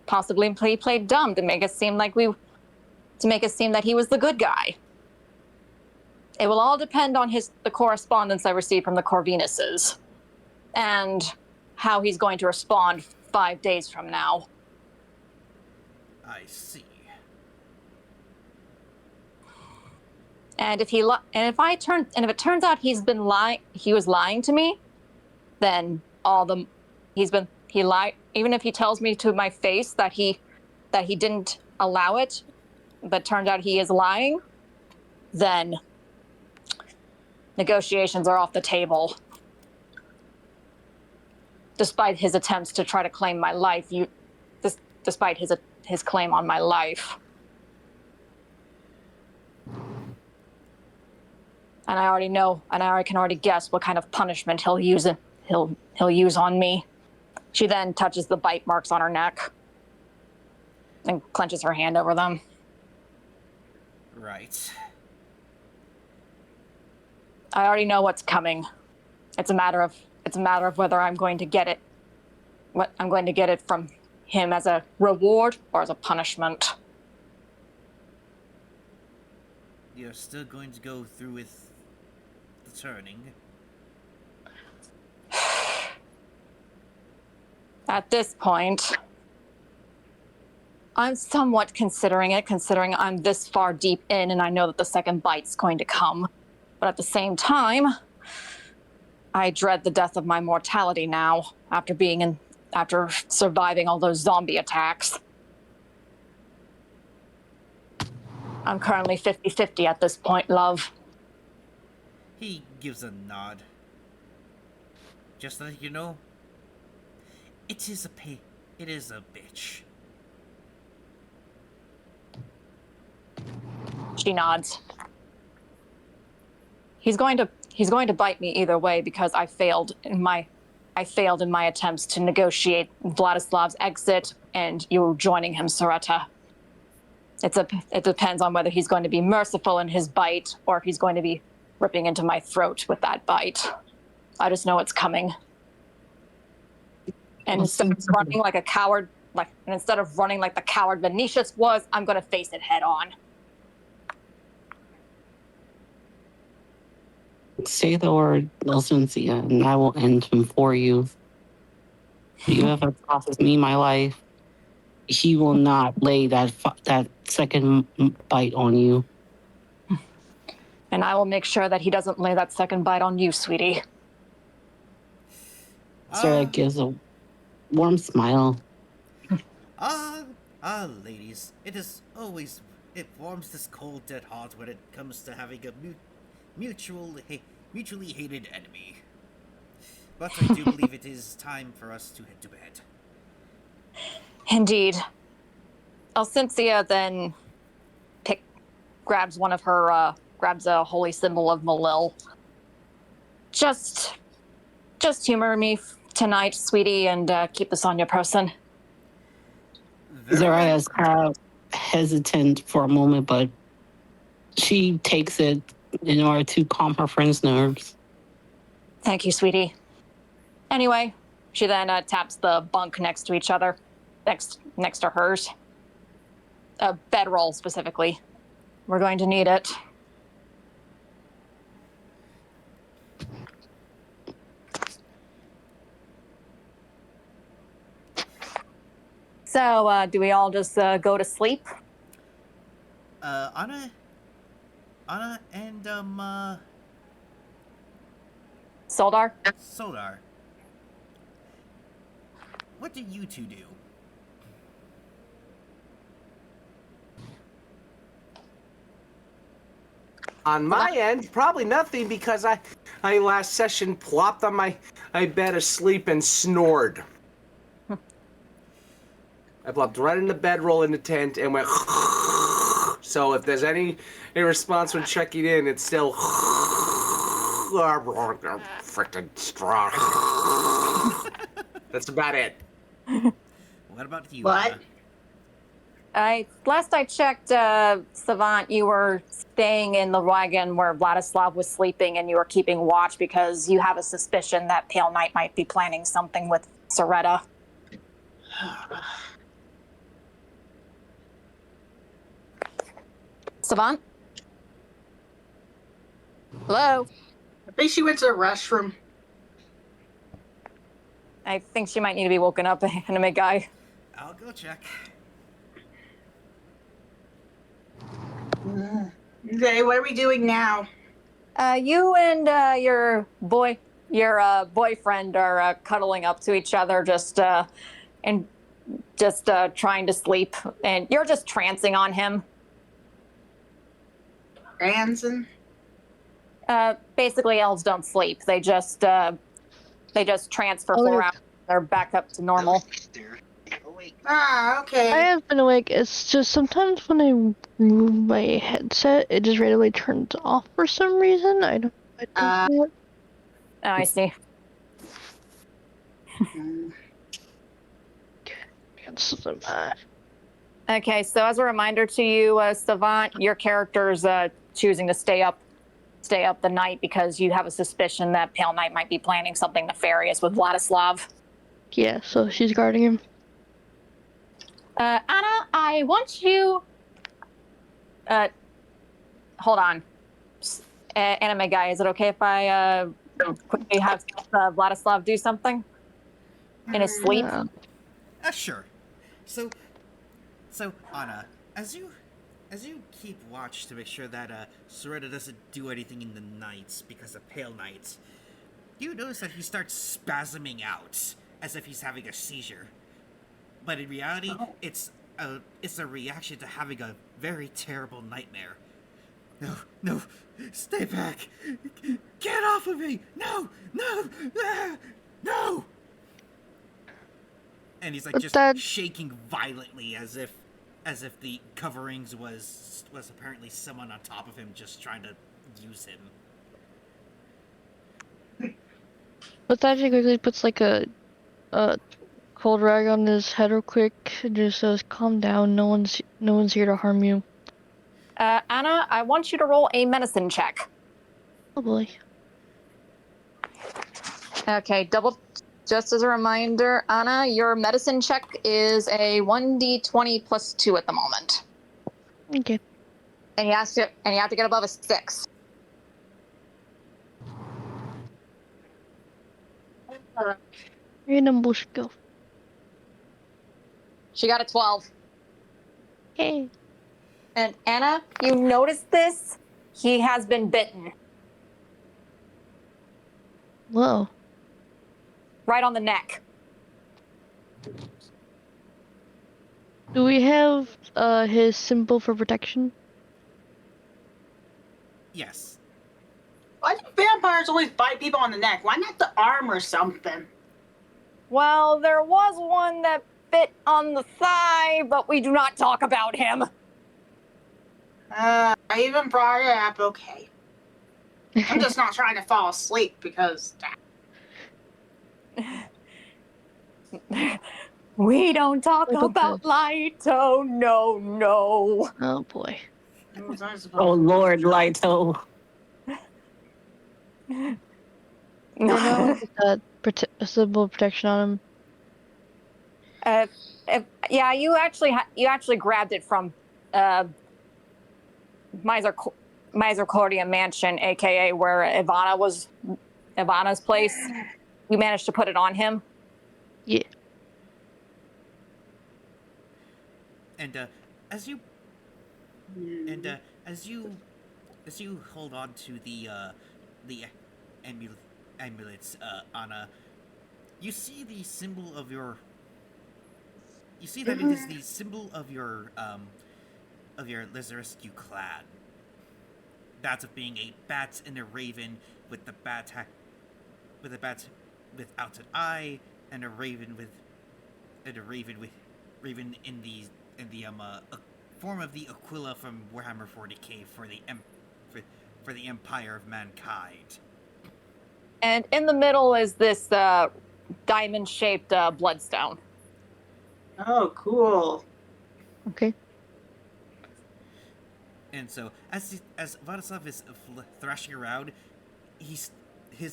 possibly he played dumb to make it seem that he was the good guy. It will all depend on the correspondence I receive from the Corvinuses and how he's going to respond 5 days from now. I see. And if it turns out he was lying to me, then he lied. Even if he tells me to my face that he didn't allow it, but turned out he is lying, then negotiations are off the table. Despite his attempts to try to claim my life, despite his claim on my life. And I already know, and I can already guess what kind of punishment he'll use on me. She then touches the bite marks on her neck and clenches her hand over them. Right. I already know what's coming. It's a matter of whether I'm going to get it. What I'm going to get it from him as a reward or as a punishment. You're still going to go through with the turning. At this point, I'm somewhat considering it, considering I'm this far deep in and I know that the second bite's going to come. But at the same time, I dread the death of my mortality now, after surviving all those zombie attacks. I'm currently 50-50 at this point, love. He gives a nod. Just to let you know, it is a bitch. She nods. He's going to bite me either way because I failed in my attempts to negotiate Vladislav's exit and you joining him, Ceretta. It depends on whether he's going to be merciful in his bite or if he's going to be ripping into my throat with that bite. I just know it's coming. And instead of running like a coward, instead of running like the coward Venetius was, I'm going to face it head on. Say the word Licencia, and I will end him for you. If you ever crosses me, my life, he will not lay that second bite on you. And I will make sure that he doesn't lay that second bite on you, sweetie. Sarah gives a warm smile. Ladies, it warms this cold, dead heart when it comes to having a mutually hated enemy. But I do believe it is time for us to head to bed. Indeed. Alcincia then grabs grabs a holy symbol of Malil. Just humor me tonight, sweetie, and keep this on your person. Zara is kind of hesitant for a moment, but she takes it in order to calm her friend's nerves. Thank you, sweetie. Anyway, she then taps the bunk next to each other, next to hers. A bedroll, specifically. We're going to need it. So, do we all just go to sleep? Anna and, Soldar? Soldar. What do you two do? On my end, probably nothing because I last session plopped on my bed asleep and snored. I plopped right in the bedroll in the tent and went. So if there's any response when checking in, it's still freaking Strahd. That's about it. What about you? What? Last I checked, Savant, you were staying in the wagon where Vladislav was sleeping and you were keeping watch because you have a suspicion that Pale Knight might be planning something with Ceretta. Savant? Hello? I think she went to the restroom. I think she might need to be woken up, anime guy. I'll go check. Okay, what are we doing now? You and your boyfriend are cuddling up to each other, just trying to sleep, and you're just trancing on him. Ranson? Basically, elves don't sleep. They just trance for 4 hours. They're back up to normal. Ah, okay. I have been awake. It's just sometimes when I move my headset, it just randomly turns off for some reason. I don't know. Oh, I see. Okay, so as a reminder to you, Savant, your character's choosing to stay up stay up the night because you have a suspicion that Pale Knight might be planning something nefarious with Vladislav. Yeah, so she's guarding him. Anna, I want you. Hold on. Anime guy, is it okay if I quickly have Vladislav do something in his sleep? Sure. So Anna, as you keep watch to make sure that Ceretta doesn't do anything in the nights because of Pale Knight, you notice that he starts spasming out as if he's having a seizure. But in reality, it's a reaction to having a very terrible nightmare. No, stay back! Get off of me! No! And he's like just shaking violently as if the coverings was apparently someone on top of him just trying to use him. But that she quickly puts like a cold rag on his head real quick and just says, "Calm down. No one's here to harm you." Anna, I want you to roll a medicine check. Oh boy. Okay, just as a reminder, Anna, your medicine check is a 1d20 plus 2 at the moment. Okay. And you have to get above a 6. Random bullshit go. She got a 12. Hey. And Anna, you notice this? He has been bitten. Whoa. Right on the neck. Do we have his symbol for protection? Yes. Why do vampires always bite people on the neck? Why not the arm or something? Well, there was one that bit on the thigh, but we do not talk about him. I even brought it up, okay. I'm just not trying to fall asleep because... We don't talk about light. Oh, no. Oh boy. Oh Lord, Lito. Yeah, no, that symbol of protection on him. Yeah, you actually grabbed it from Misercordia Mansion, aka where Ivana's place. You managed to put it on him. Yeah. And as you hold on to the amulets, Anna, you see the symbol of your. You see that it is the symbol of your Lazarescu clan. That of being a bat and a raven with the bat without an eye, and a raven in the form of the Aquila from Warhammer 40k for the Empire of Mankind. And in the middle is this diamond-shaped bloodstone. Oh, cool. Okay. And so, as Vladislav is thrashing around, his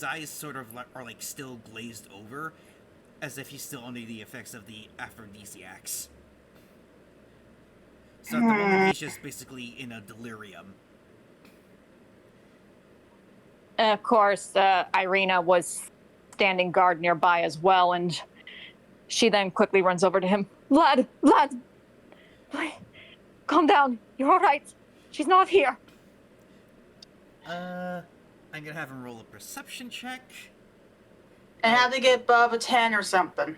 eyes sort of are like still glazed over, as if he's still under the effects of the aphrodisiacs. So at the moment, he's just basically in a delirium. And of course, Irina was standing guard nearby as well, and she then quickly runs over to him. Vlad, calm down. You're all right. She's not here. I'm gonna have him roll a perception check. And have to get above a 10 or something.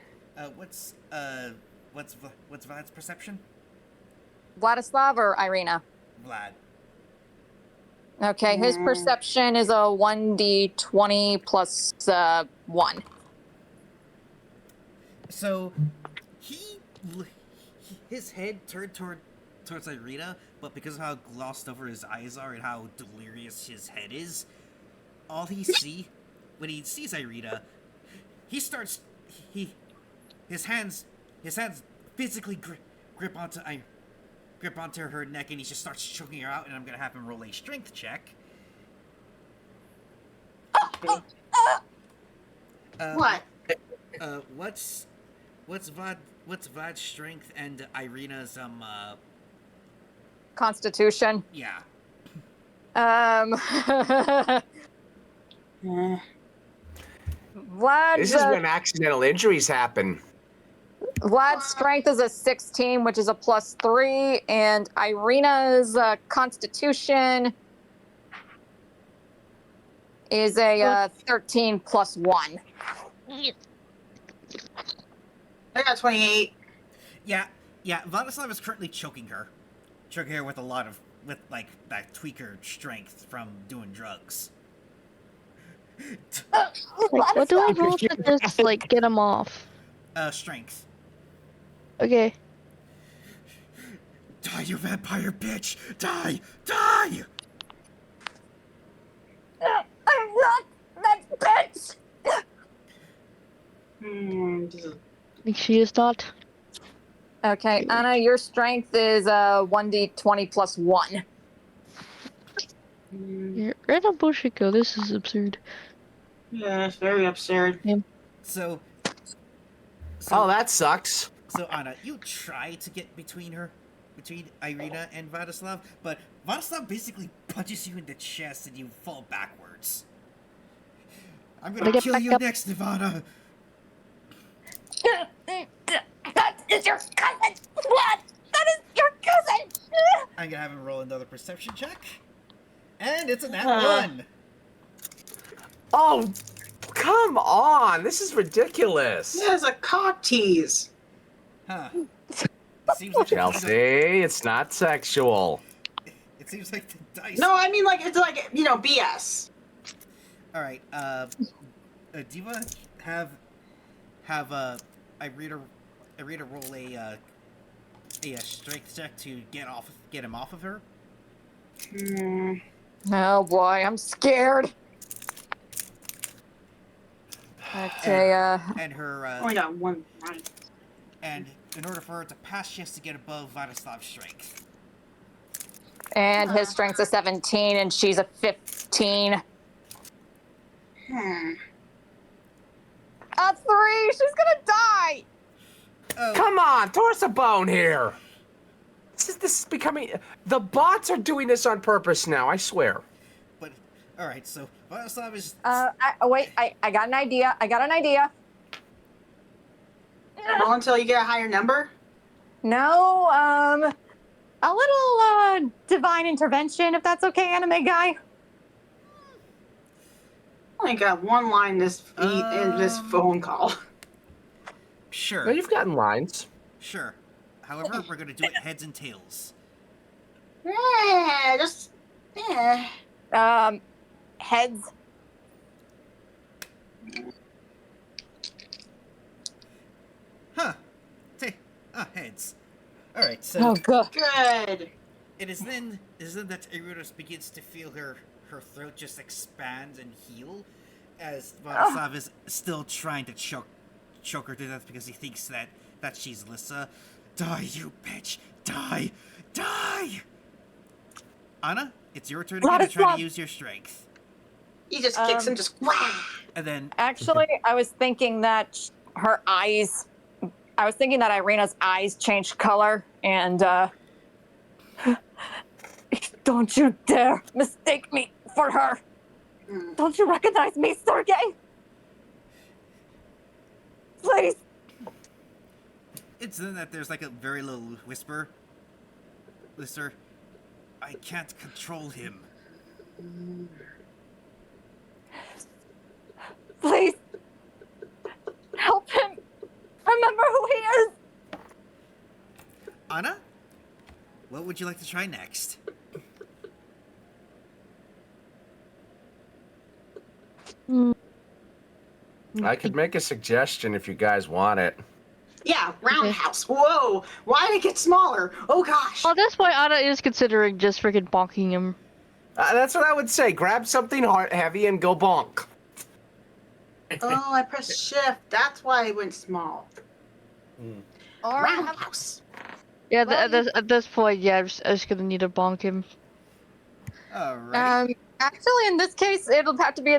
What's Vlad's perception? Vladislav or Irina? Vlad. Okay, his perception is a 1d20 plus 1. So, his head turned towards Irina, but because of how glossed over his eyes are and how delirious his head is, all when he sees Irina, his hands physically grip onto her neck, and he just starts choking her out. And I'm gonna have him roll a strength check. What? What's Vad's strength and Irina's Constitution. yeah. This Vlad's, is when accidental injuries happen. Vlad's strength is a 16, which is a +3, and Irina's constitution is a 13 +1. I got 28. Yeah. Vladislav is currently choking her with a lot of like that tweaker strength from doing drugs. Like, what do I roll to just like get him off? Strength. Okay. Die, you vampire bitch! Die! Die! I'm not that bitch! I think she is not. Okay, Anna, your strength is 1d20 +1. You're right on bullshit go. This is absurd. Yeah, it's very absurd. So Oh, that sucks. So Anna, you try to get between Irina and Vladislav, but Vladislav basically punches you in the chest and you fall backwards. I'm gonna kill you next, Ivana. That is your cousin! What? That is your cousin! I'm gonna have him roll another perception check. And it's a nat 1! Oh, come on. This is ridiculous. Yeah, it's a cock tease. Huh. Seems like Chelsea, it's not sexual. It seems like the dice... No, I mean, like, it's like, you know, BS. Alright, Diva, have Irina roll a strength check to get him off of her. Oh boy, I'm scared. Okay, And her Only got one right. and in order for her to pass, she has to get above Vladislav's strength. and his strength's a 17, and she's a 15. A 3! She's gonna die! Oh. Come on, throw us a bone here. This is becoming... The bots are doing this on purpose now, I swear. But, alright, so Vladislav is... Wait, I got an idea. Roll until you get a higher number? No, a little, divine intervention, if that's okay, anime guy. I only got one line in this phone call. Sure. No, you've gotten lines. Sure. However, we're gonna do it heads and tails. Yeah, just... Yeah. Heads. Huh. Heads. Alright, so... Oh, God. Good. It is then that Erudos begins to feel her throat just expand and heal, as Vladislav is still trying to choke her to death because he thinks that she's Lissa. Die, you bitch! Die! Die! Anna, it's your turn again to try to use your strength. He just kicks him, just wah! And then... Actually, I was thinking that her eyes... I was thinking that Irina's eyes changed color, and, don't you dare mistake me for her! Don't you recognize me, Sergei? Please! It's then that there's like a very little whisper. Lister, I can't control him. Please! Help him! Remember who he is! Anna? What would you like to try next? I could make a suggestion if you guys want it. Yeah, roundhouse. Whoa! Why did it get smaller? Oh gosh! Oh, that's why Anna is considering just freaking bonking him. That's what I would say. Grab something heavy and go bonk. Oh, I pressed shift. That's why it went small. Or Roundhouse. Yeah, at this point, yeah, I'm just gonna need to bonk him. Alright. actually, in this case, it'll have to be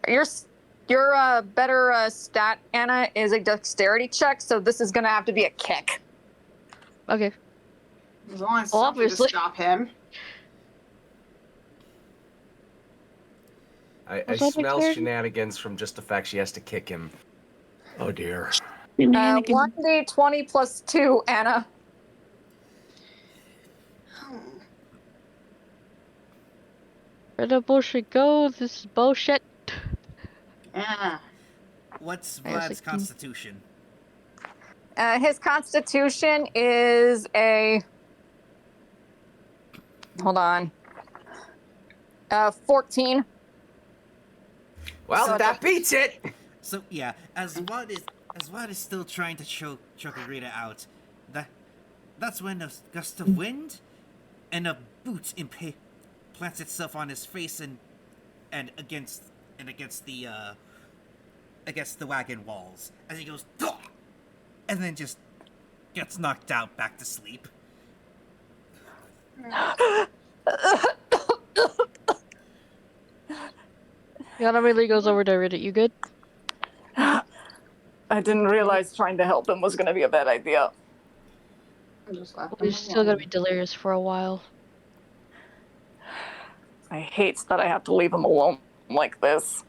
Your better stat, Anna, is a dexterity check, so this is going to have to be a kick. Okay. As long as Well, something to obviously. stop him. I Was that smell dexterity? shenanigans from just the fact she has to kick him. Oh dear. 1d20 plus 2, Anna. Where the bullshit go? This is bullshit. Yeah. What's I was Vlad's like, constitution? His constitution is a... Hold on. 14. Well, So that beats it. So yeah, as Vlad is still trying to choke Agrita out, that's when a gust of wind and a boot plants itself on his face and against the wagon walls as he goes, "Gah!" and then just gets knocked out back to sleep. Yana really goes over to Reddit. You good? I didn't realize trying to help him was going to be a bad idea. I'm just laughing. We're still gonna be delirious for a while. I hate that I have to leave him alone like this.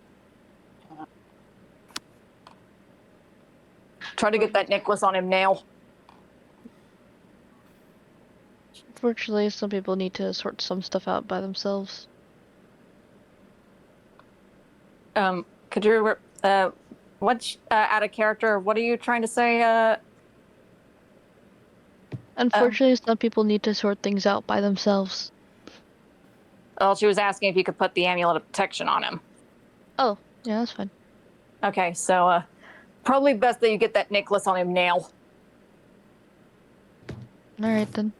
Try to get that necklace on him now. Unfortunately, some people need to sort some stuff out by themselves. Could you, what's out of character? What are you trying to say? Unfortunately, some people need to sort things out by themselves. Well, she was asking if you could put the amulet of protection on him. Oh, yeah, that's fine. Okay, so probably best that you get that necklace on him now. Alright then.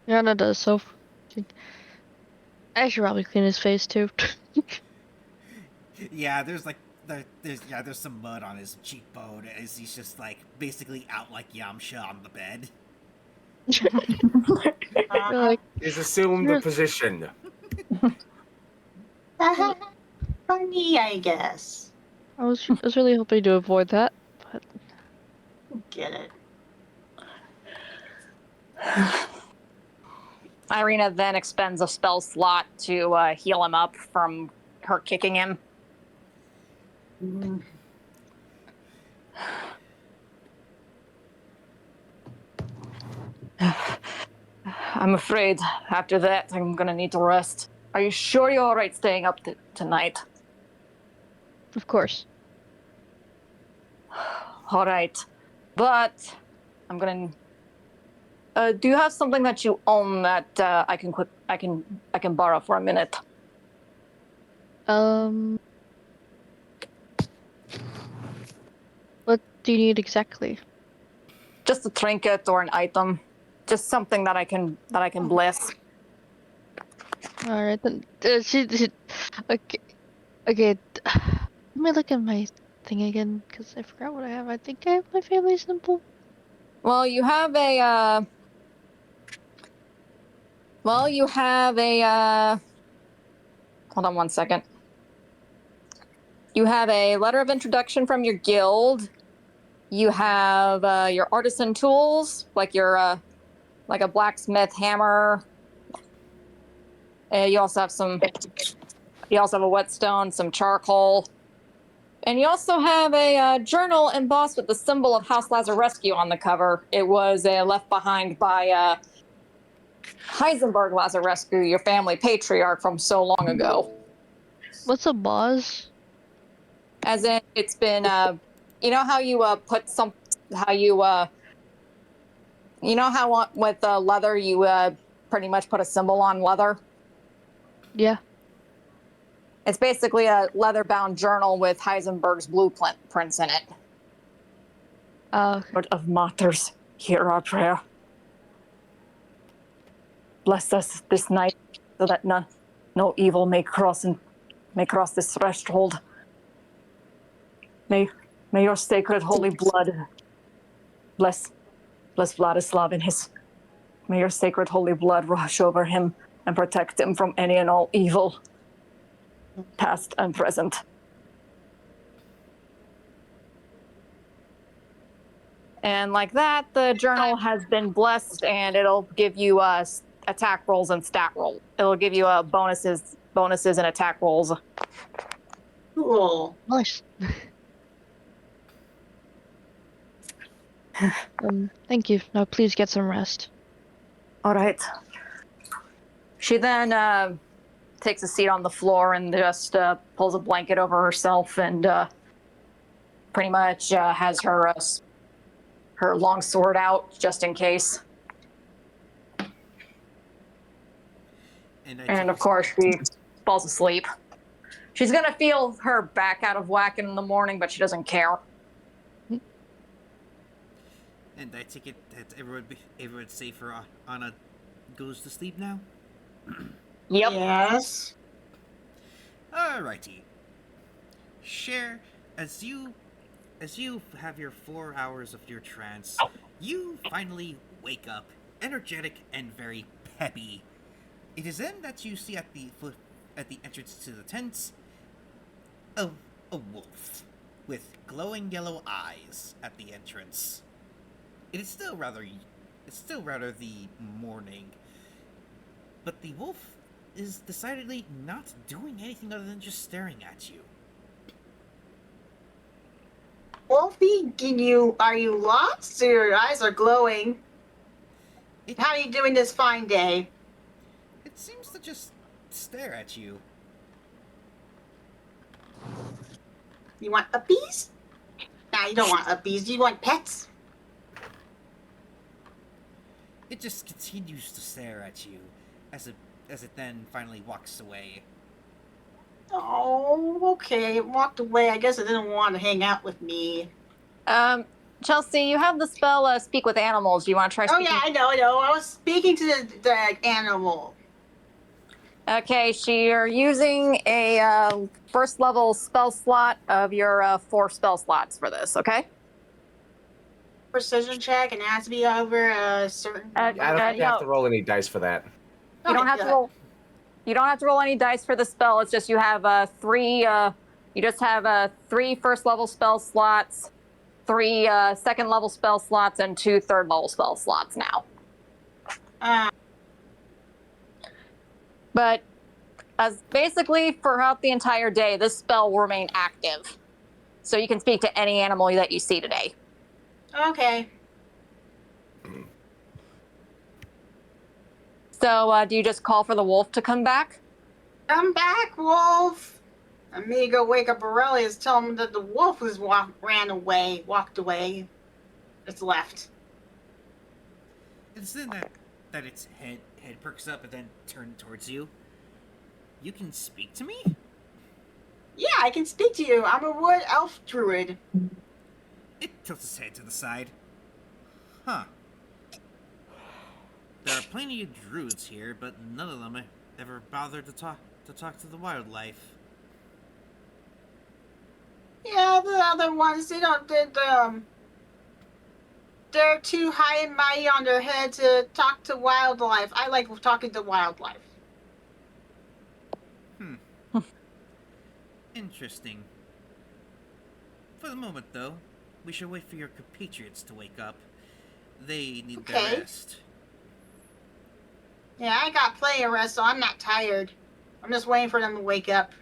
Yana does so. I should probably clean his face too. Yeah, there's some mud on his cheekbone as he's just like basically out like Yamcha on the bed. You're like, He's assumed the position. Funny, I guess. I was really hoping to avoid that, but Get it. Irina then expends a spell slot to heal him up from her kicking him. I'm afraid after that I'm gonna need to rest. Are you sure you're alright staying up tonight? of course. Alright. But I'm gonna... do you have something that you own that I can borrow for a minute? What do you need exactly? Just a trinket or an item. Just something that I can bless. Alright then. Okay. Okay. Let me look at my thing again, because I forgot what I have. I think I have my family symbol. Well, you have a hold on one second. You have a letter of introduction from your guild. You have your artisan tools, like your like a blacksmith hammer. You also have a whetstone, some charcoal. And you also have a journal embossed with the symbol of House Lazarescu on the cover. It was left behind by Heisenberg Lazarescu, your family patriarch from so long ago. What's a boss? As in, it's been, you know how you put some, how you, you know how with leather you pretty much put a symbol on leather? Yeah. It's basically a leather-bound journal with Heisenberg's blueprints in it. Lord of Martyrs, hear our prayer. Bless us this night, so that no evil may cross this threshold. May your sacred holy blood bless Vladislav and his. May your sacred holy blood rush over him and protect him from any and all evil. past and present. And like that, the journal has been blessed, and it'll give you attack rolls and stat roll. It'll give you bonuses and attack rolls. Cool. Nice. Thank you. Now please get some rest. All right. She then takes a seat on the floor and just pulls a blanket over herself and pretty much has her long sword out just in case. And of course, she falls asleep. She's gonna feel her back out of whack in the morning, but she doesn't care. And I take it that everyone's safer. Anna goes to sleep now. Yep. Yes. Alrighty. Cher, as you have your 4 hours of your trance, you finally wake up, energetic and very peppy. It is then that you see at the entrance to the tents a wolf with glowing yellow eyes at the entrance. It's still rather the morning, but the wolf is decidedly not doing anything other than just staring at you. Wolfie, are you lost? Your eyes are glowing. How are you doing this fine day? It seems to just stare at you. You want puppies? Nah, you don't want puppies. Do you want pets? It just continues to stare at you, as it then finally walks away. Oh, okay. It walked away. I guess it didn't want to hang out with me. Chelsea, you have the spell Speak with Animals. Do you want to try Oh, speaking? yeah, I know. I was speaking to the animal. Okay, you're using a first level spell slot of your 4 spell slots for this, okay? Precision check, and it has to be over a certain. I don't think you have to roll any dice for that. You don't have to roll. You don't have to roll any dice for the spell. It's just you have 3. You just have 3 first level spell slots, 3 second level spell slots, and 2 third level spell slots now. But as basically throughout the entire day, this spell will remain active, so you can speak to any animal that you see today. Okay. So, do you just call for the wolf to come back? Come back, wolf. And me go wake up Aurelius, tell him that the wolf walked away. It's left. It's then that its head perks up and then turns towards you. You can speak to me? Yeah, I can speak to you. I'm a wood elf druid. It tilts its head to the side. Huh. There are plenty of druids here, but none of them ever bothered to talk to the wildlife. Yeah, the other ones, they're too high and mighty on their head to talk to wildlife. I like talking to wildlife. Interesting. For the moment, though, we shall wait for your compatriots to wake up. They need their rest. Yeah, I got plenty of rest, so I'm not tired. I'm just waiting for them to wake up.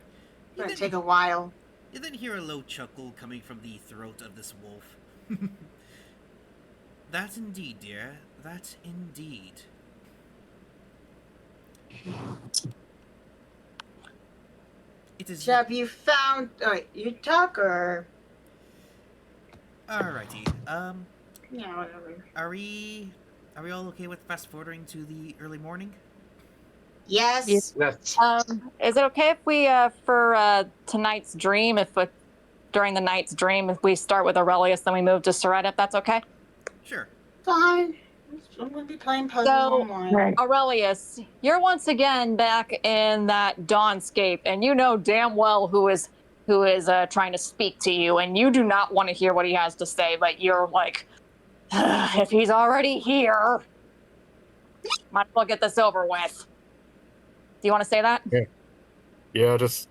It's gonna take a while. You then hear a low chuckle coming from the throat of this wolf. That indeed, dear. That indeed. It is. Have you found? You talk or? Alrighty. Yeah, whatever. Are we all okay with fast forwarding to the early morning? Yes. Is it okay if we, for tonight's dream, during the night's dream, if we start with Aurelius, then we move to Ceretta, if that's okay? Sure. Fine. I'm gonna be playing puzzles online. Aurelius, you're once again back in that dawnscape, and you know damn well who is trying to speak to you, and you do not want to hear what he has to say, but you're like, if he's already here, might as well get this over with. Do you want to say that? Yeah, just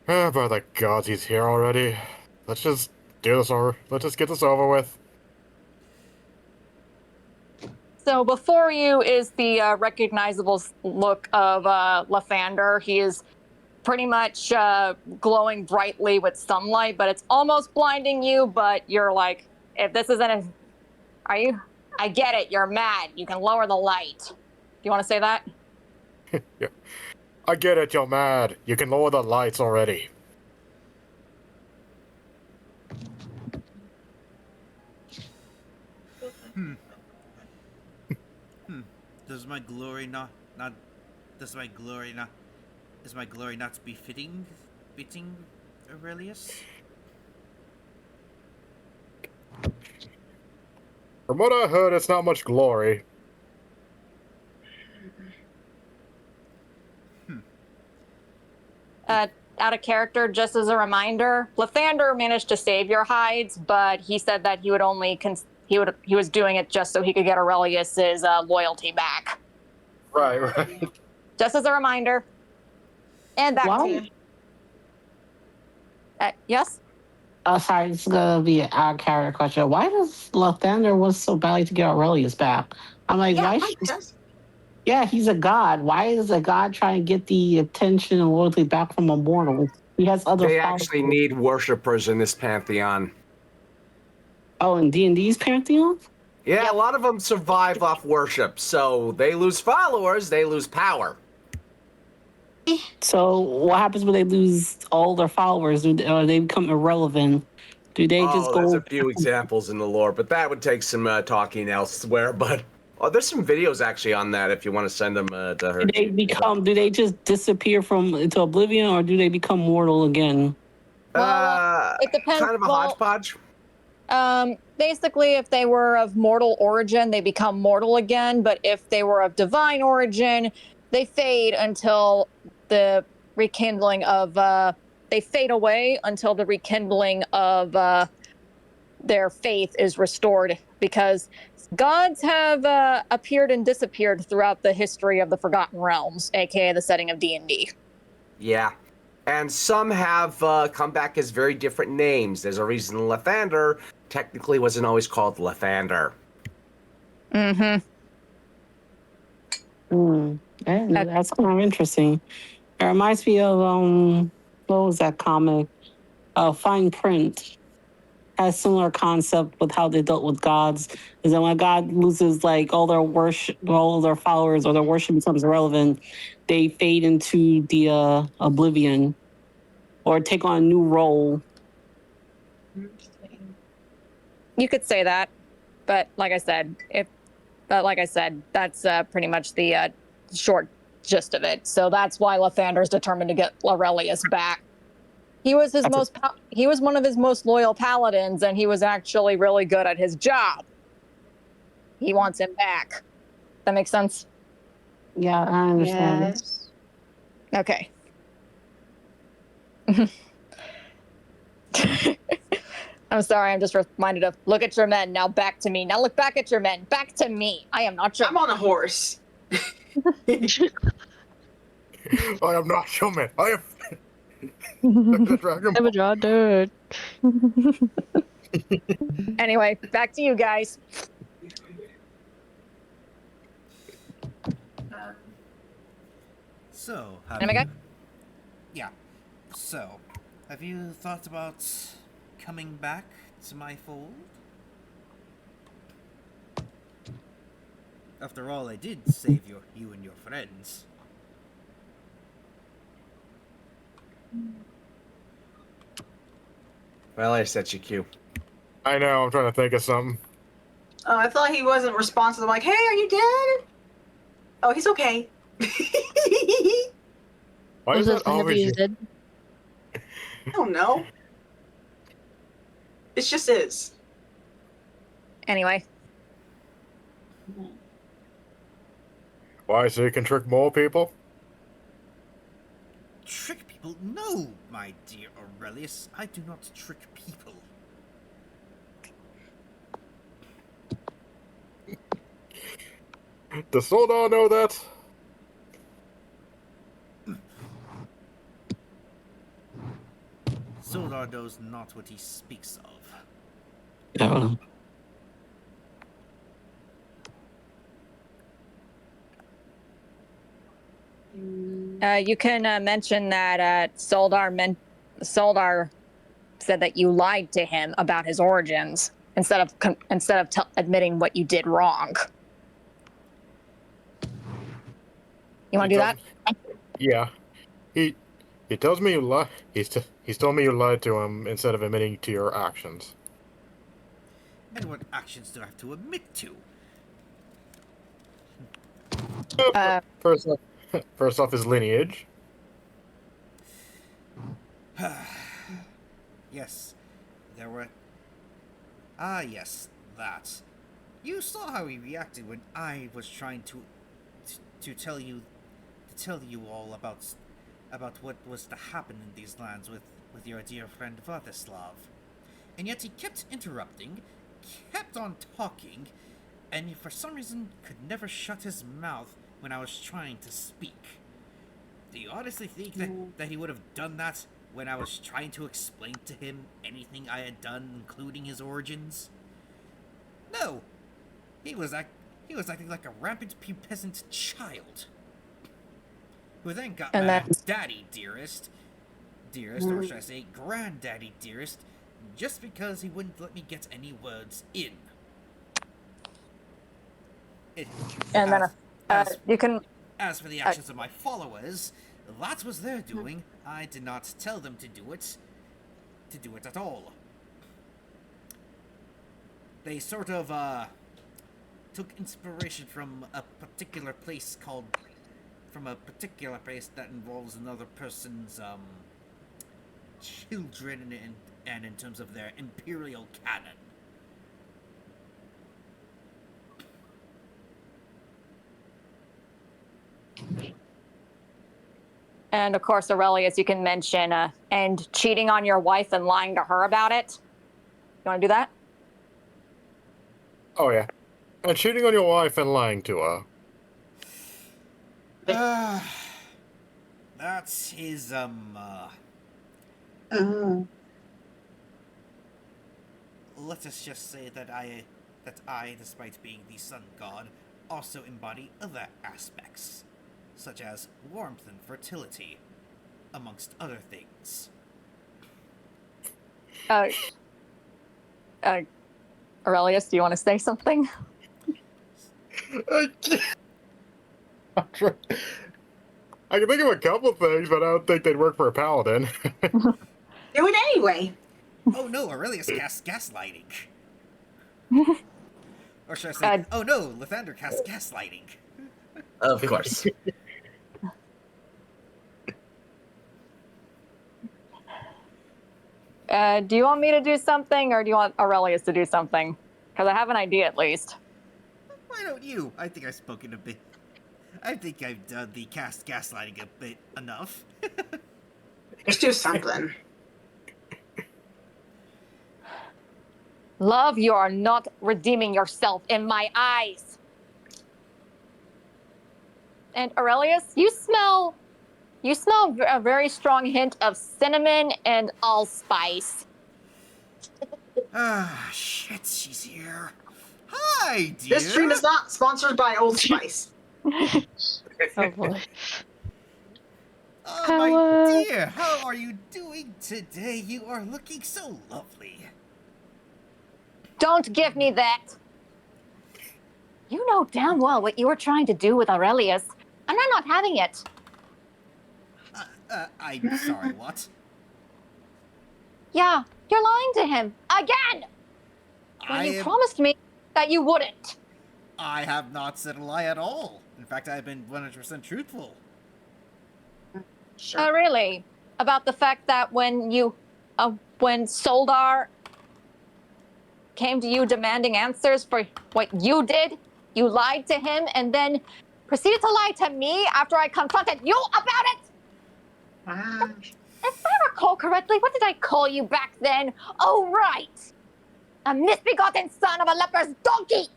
By the gods, he's here already. Let's just do this over. Let's just get this over with. So before you is the recognizable look of Lathander. He is pretty much glowing brightly with sunlight, but it's almost blinding you. But you're like, if this isn't a, are you? I get it. You're mad. You can lower the light. Do you want to say that? Yeah. I get it, you're mad. You can lower the lights already. Does my glory not does my glory not is my glory not befitting Aurelius? From what I heard, it's not much glory. Out of character, just as a reminder, Lathander managed to save your hides, but he said that he would only he was doing it just so he could get Aurelius's loyalty back. Right. Just as a reminder. And back to you. Yes? Sorry, this is gonna be an out character question. Why does Lathander want so badly to get Aurelius back? I'm like, Yeah, why? Mike does. Yeah, he's a god. Why is a god trying to get the attention and loyalty back from a mortal? He has other. They followers. actually need worshippers in this pantheon. Oh, in D&D's pantheon. Yeah, a lot of them survive off worship, so they lose followers, they lose power. So what happens when they lose all their followers? Or they become irrelevant? Do they just go? There's a few examples in the lore, but that would take some talking elsewhere. But there's some videos actually on that if you want to send them to her. Do they become? Do they just disappear into oblivion, or do they become mortal again? Well, it depends. Kind of a hodgepodge. Basically, if they were of mortal origin, they become mortal again. But if they were of divine origin, they fade until the rekindling of. They fade away until the rekindling of their faith is restored, because gods have appeared and disappeared throughout the history of the Forgotten Realms, aka the setting of D&D. Yeah. And some have come back as very different names. There's a reason Lathander technically wasn't always called Lathander. Mm-hmm. That's kind of interesting. It reminds me of what was that comic? Fine Print has similar concept with how they dealt with gods. Is that when God loses like all their worship, all their followers, or their worship becomes irrelevant, they fade into the oblivion, or take on a new role. You could say that, but like I said, that's pretty much the short gist of it. So that's why Lathander's determined to get Aurelius back. He was he was one of his most loyal paladins, and he was actually really good at his job. He wants him back. That makes sense? Yeah, I understand. Yes. Okay. I'm sorry, I'm just reminded of, look at your men, now back to me. Now look back at your men, back to me. I am not your... I'm on a horse. I am not human. I am the Dragon I'm Ball. a draw dude. Anyway, back to you guys. So, yeah. So, have you thought about coming back to my fold? After all, I did save you and your friends. Well, I set you Q. I know, I'm trying to think of something. Oh, I thought he wasn't responsive. I'm like, hey, are you dead? Oh, he's okay. Why is Was that that the heavy always you did? I don't know. It just is. Anyway. Why, so you can trick more people? Trick people? No, my dear Aurelius. I do not trick people. Does Soldar know that? knows not what he speaks of. Yeah. You can mention that Soldar said that you lied to him about his origins instead of admitting what you did wrong. You want to do that? Yeah. He tells me you lie. He's told me you lied to him instead of admitting to your actions. And what actions do I have to admit to? First off, his lineage. Yes, there were... Ah, yes, that. You saw how he reacted when I was trying to tell you all about what was to happen in these lands with your dear friend Vladislav. And yet he kept interrupting, kept on talking, and for some reason could never shut his mouth when I was trying to speak. Do you honestly think that he would have done that when I was trying to explain to him anything I had done, including his origins? No! He was acting like a rampant pubescent child. Who then got And mad that's- at Daddy Dearest, or should I say Granddaddy Dearest, just because he wouldn't let me get any words in. And then you can. As for the actions of my followers, that was their doing. I did not tell them to do it at all. They sort of took inspiration from a particular place that involves another person's children and in terms of their imperial canon. And of course, Aurelius, you can mention and cheating on your wife and lying to her about it. You want to do that? Oh yeah. And cheating on your wife and lying to her. That's his let us just say that I, despite being the sun god, also embody other aspects, such as warmth and fertility, amongst other things. Aurelius, do you want to say something? I can think of a couple things, but I don't think they'd work for a paladin. Do it anyway. Oh no, Aurelius casts gaslighting. Or should I say, oh no, Lathander casts gaslighting. Of course. Do you want me to do something, or do you want Aurelius to do something? Because I have an idea, at least. Why don't you? I think I've spoken a bit. I think I've done the cast gaslighting a bit enough. Just do something. Love, you are not redeeming yourself in my eyes. And Aurelius, you smell a very strong hint of cinnamon and allspice. Ah, shit, she's here. Hi, dear. This stream is not sponsored by Old Spice. Oh boy. Oh, Hello. my dear, how are you doing today? You are looking so lovely. Don't give me that. You know damn well what you were trying to do with Aurelius, and I'm not having it. I'm sorry, what? Yeah, you're lying to him again. When you promised me that you wouldn't. I have not said a lie at all. In fact, I've been 100% truthful. Sure. Oh, really? About the fact that when Soldar came to you demanding answers for what you did, you lied to him and then proceeded to lie to me after I confronted you about it? If I recall correctly, what did I call you back then? Oh, right. A misbegotten son of a leper's donkey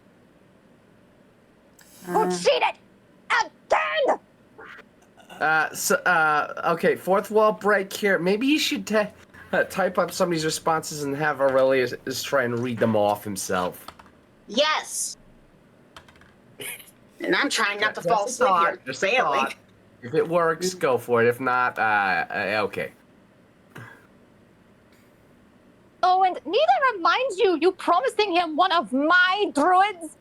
who cheated again! Okay, fourth wall break here. Maybe you should type up some of these responses and have Aurelius try and read them off himself. Yes. And I'm trying not to Just fall a asleep thought, here. just a Failing. thought. If it works, go for it. If not, okay. Oh, and neither reminds you promising him one of my druids?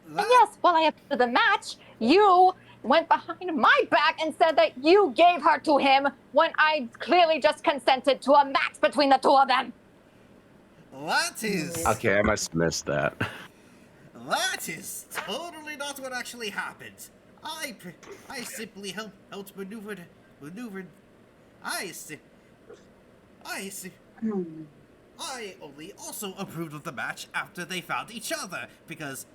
And yes, while I appeared the match, you went behind my back and said that you gave her to him when I clearly just consented to a match between the two of them. That is... Okay, I must have missed that. That is totally not what actually happened. I simply helped maneuver. I only also approved of the match after they found each other because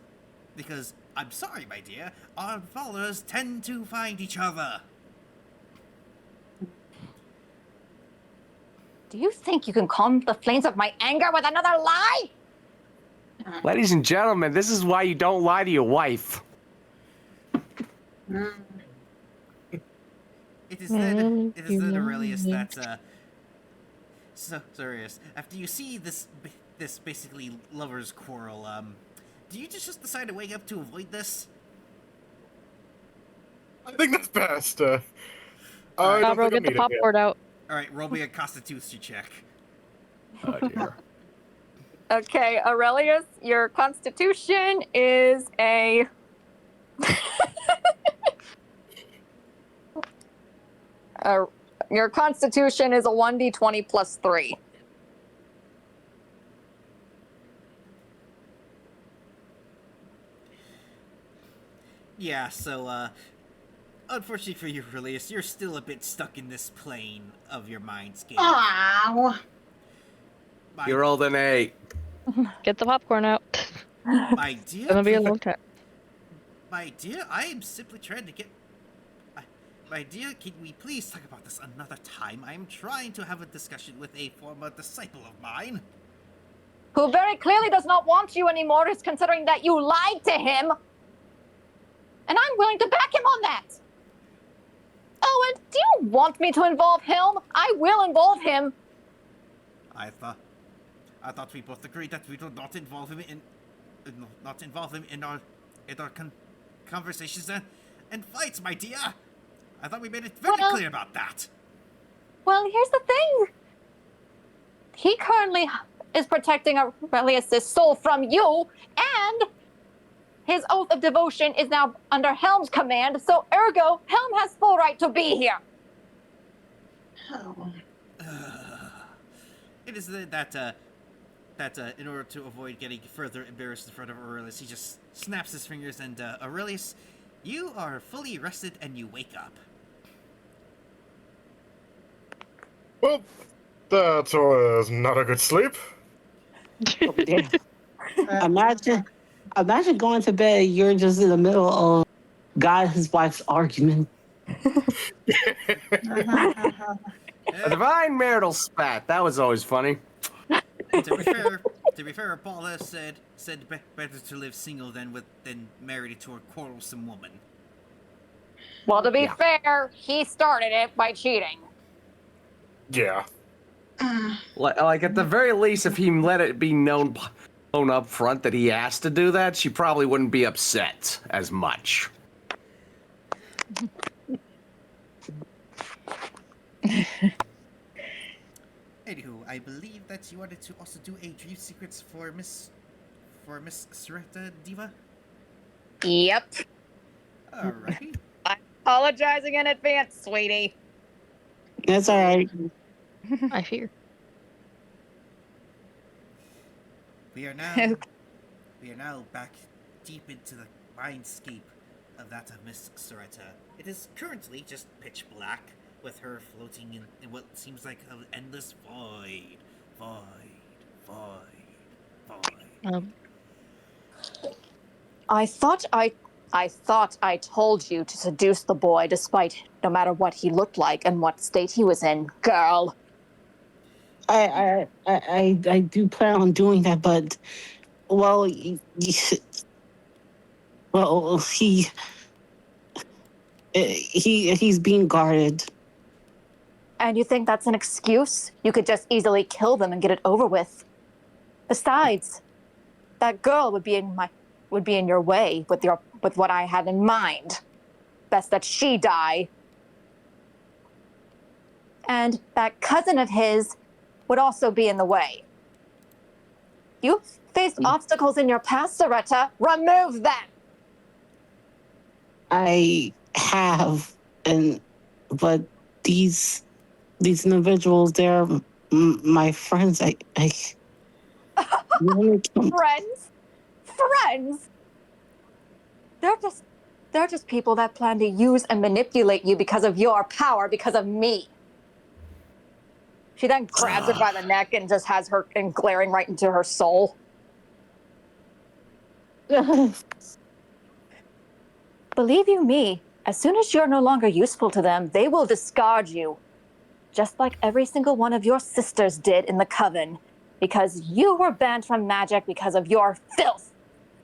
I'm sorry, my dear, our followers tend to find each other. Do you think you can calm the flames of my anger with another lie? Ladies and gentlemen, this is why you don't lie to your wife. It is then Aurelius that so serious. After you see this basically lovers quarrel, do you just decide to wake up to avoid this? I think that's best. Bro, get the popcorn out. Alright, roll me a constitution check. Oh dear. Okay, Aurelius, your constitution is a... your constitution is a 1d20 plus 3. Yeah, so, unfortunately for you, Aurelius, you're still a bit stuck in this plane of your mindscape. Ow. You're old and 8. Get the popcorn out. My dear, It's gonna be a long time. my dear, I am simply trying to get... My dear, can we please talk about this another time? I am trying to have a discussion with a former disciple of mine. Who very clearly does not want you anymore, is considering that you lied to him. And I'm willing to back him on that. Oh, and do you want me to involve him? I will involve him. I thought we both agreed that we would not involve him in our conversations and fights, my dear. I thought we made it very clear about that. Well, here's the thing. He currently is protecting Aurelius' soul from you, and his oath of devotion is now under Helm's command, so ergo, Helm has full right to be here. Oh. It is that in order to avoid getting further embarrassed in front of Aurelius, he just snaps his fingers and, Aurelius, you are fully rested and you wake up. Well, that was not a good sleep. Imagine going to bed. You're just in the middle of God and his wife's argument. A divine marital spat. That was always funny. To be fair, Paula said better to live single than married to a quarrelsome woman. Well, to be fair, he started it by cheating. Yeah. Like at the very least, if he let it be known up front that he asked to do that, she probably wouldn't be upset as much. Anywho, I believe that you wanted to also do a Dream Secrets for Miss Ceretta, Diva? Yep. Alrighty. I'm apologizing in advance, sweetie. That's all right. I fear. We are now back deep into the mindscape of that of Miss Ceretta. It is currently just pitch black, with her floating in what seems like an endless void. I thought I told you to seduce the boy, despite no matter what he looked like and what state he was in, girl. I do plan on doing that, but he's being guarded. And you think that's an excuse? You could just easily kill them and get it over with. Besides, that girl would be in your way with what I had in mind. Best that she die. And that cousin of his would also be in the way. You've faced obstacles in your past, Ceretta. Remove them! I have, but these individuals, they're my friends. Friends? Friends? They're just people that plan to use and manipulate you because of your power, because of me. She then grabs her by the neck and just has her glaring right into her soul. Believe you me, as soon as you're no longer useful to them, they will discard you. Just like every single one of your sisters did in the Coven. Because you were banned from magic because of your filth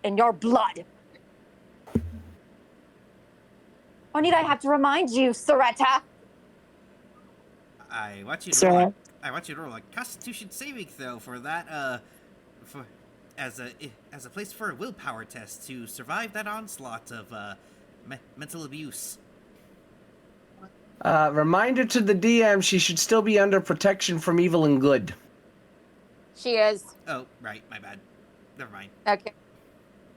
and your blood. Or need I have to remind you, Ceretta? I want you to roll a Constitution saving throw for that. As a place for a willpower test to survive that onslaught of mental abuse. Reminder to the DM: she should still be under protection from evil and good. She is. Oh, right, my bad. Never mind. Okay.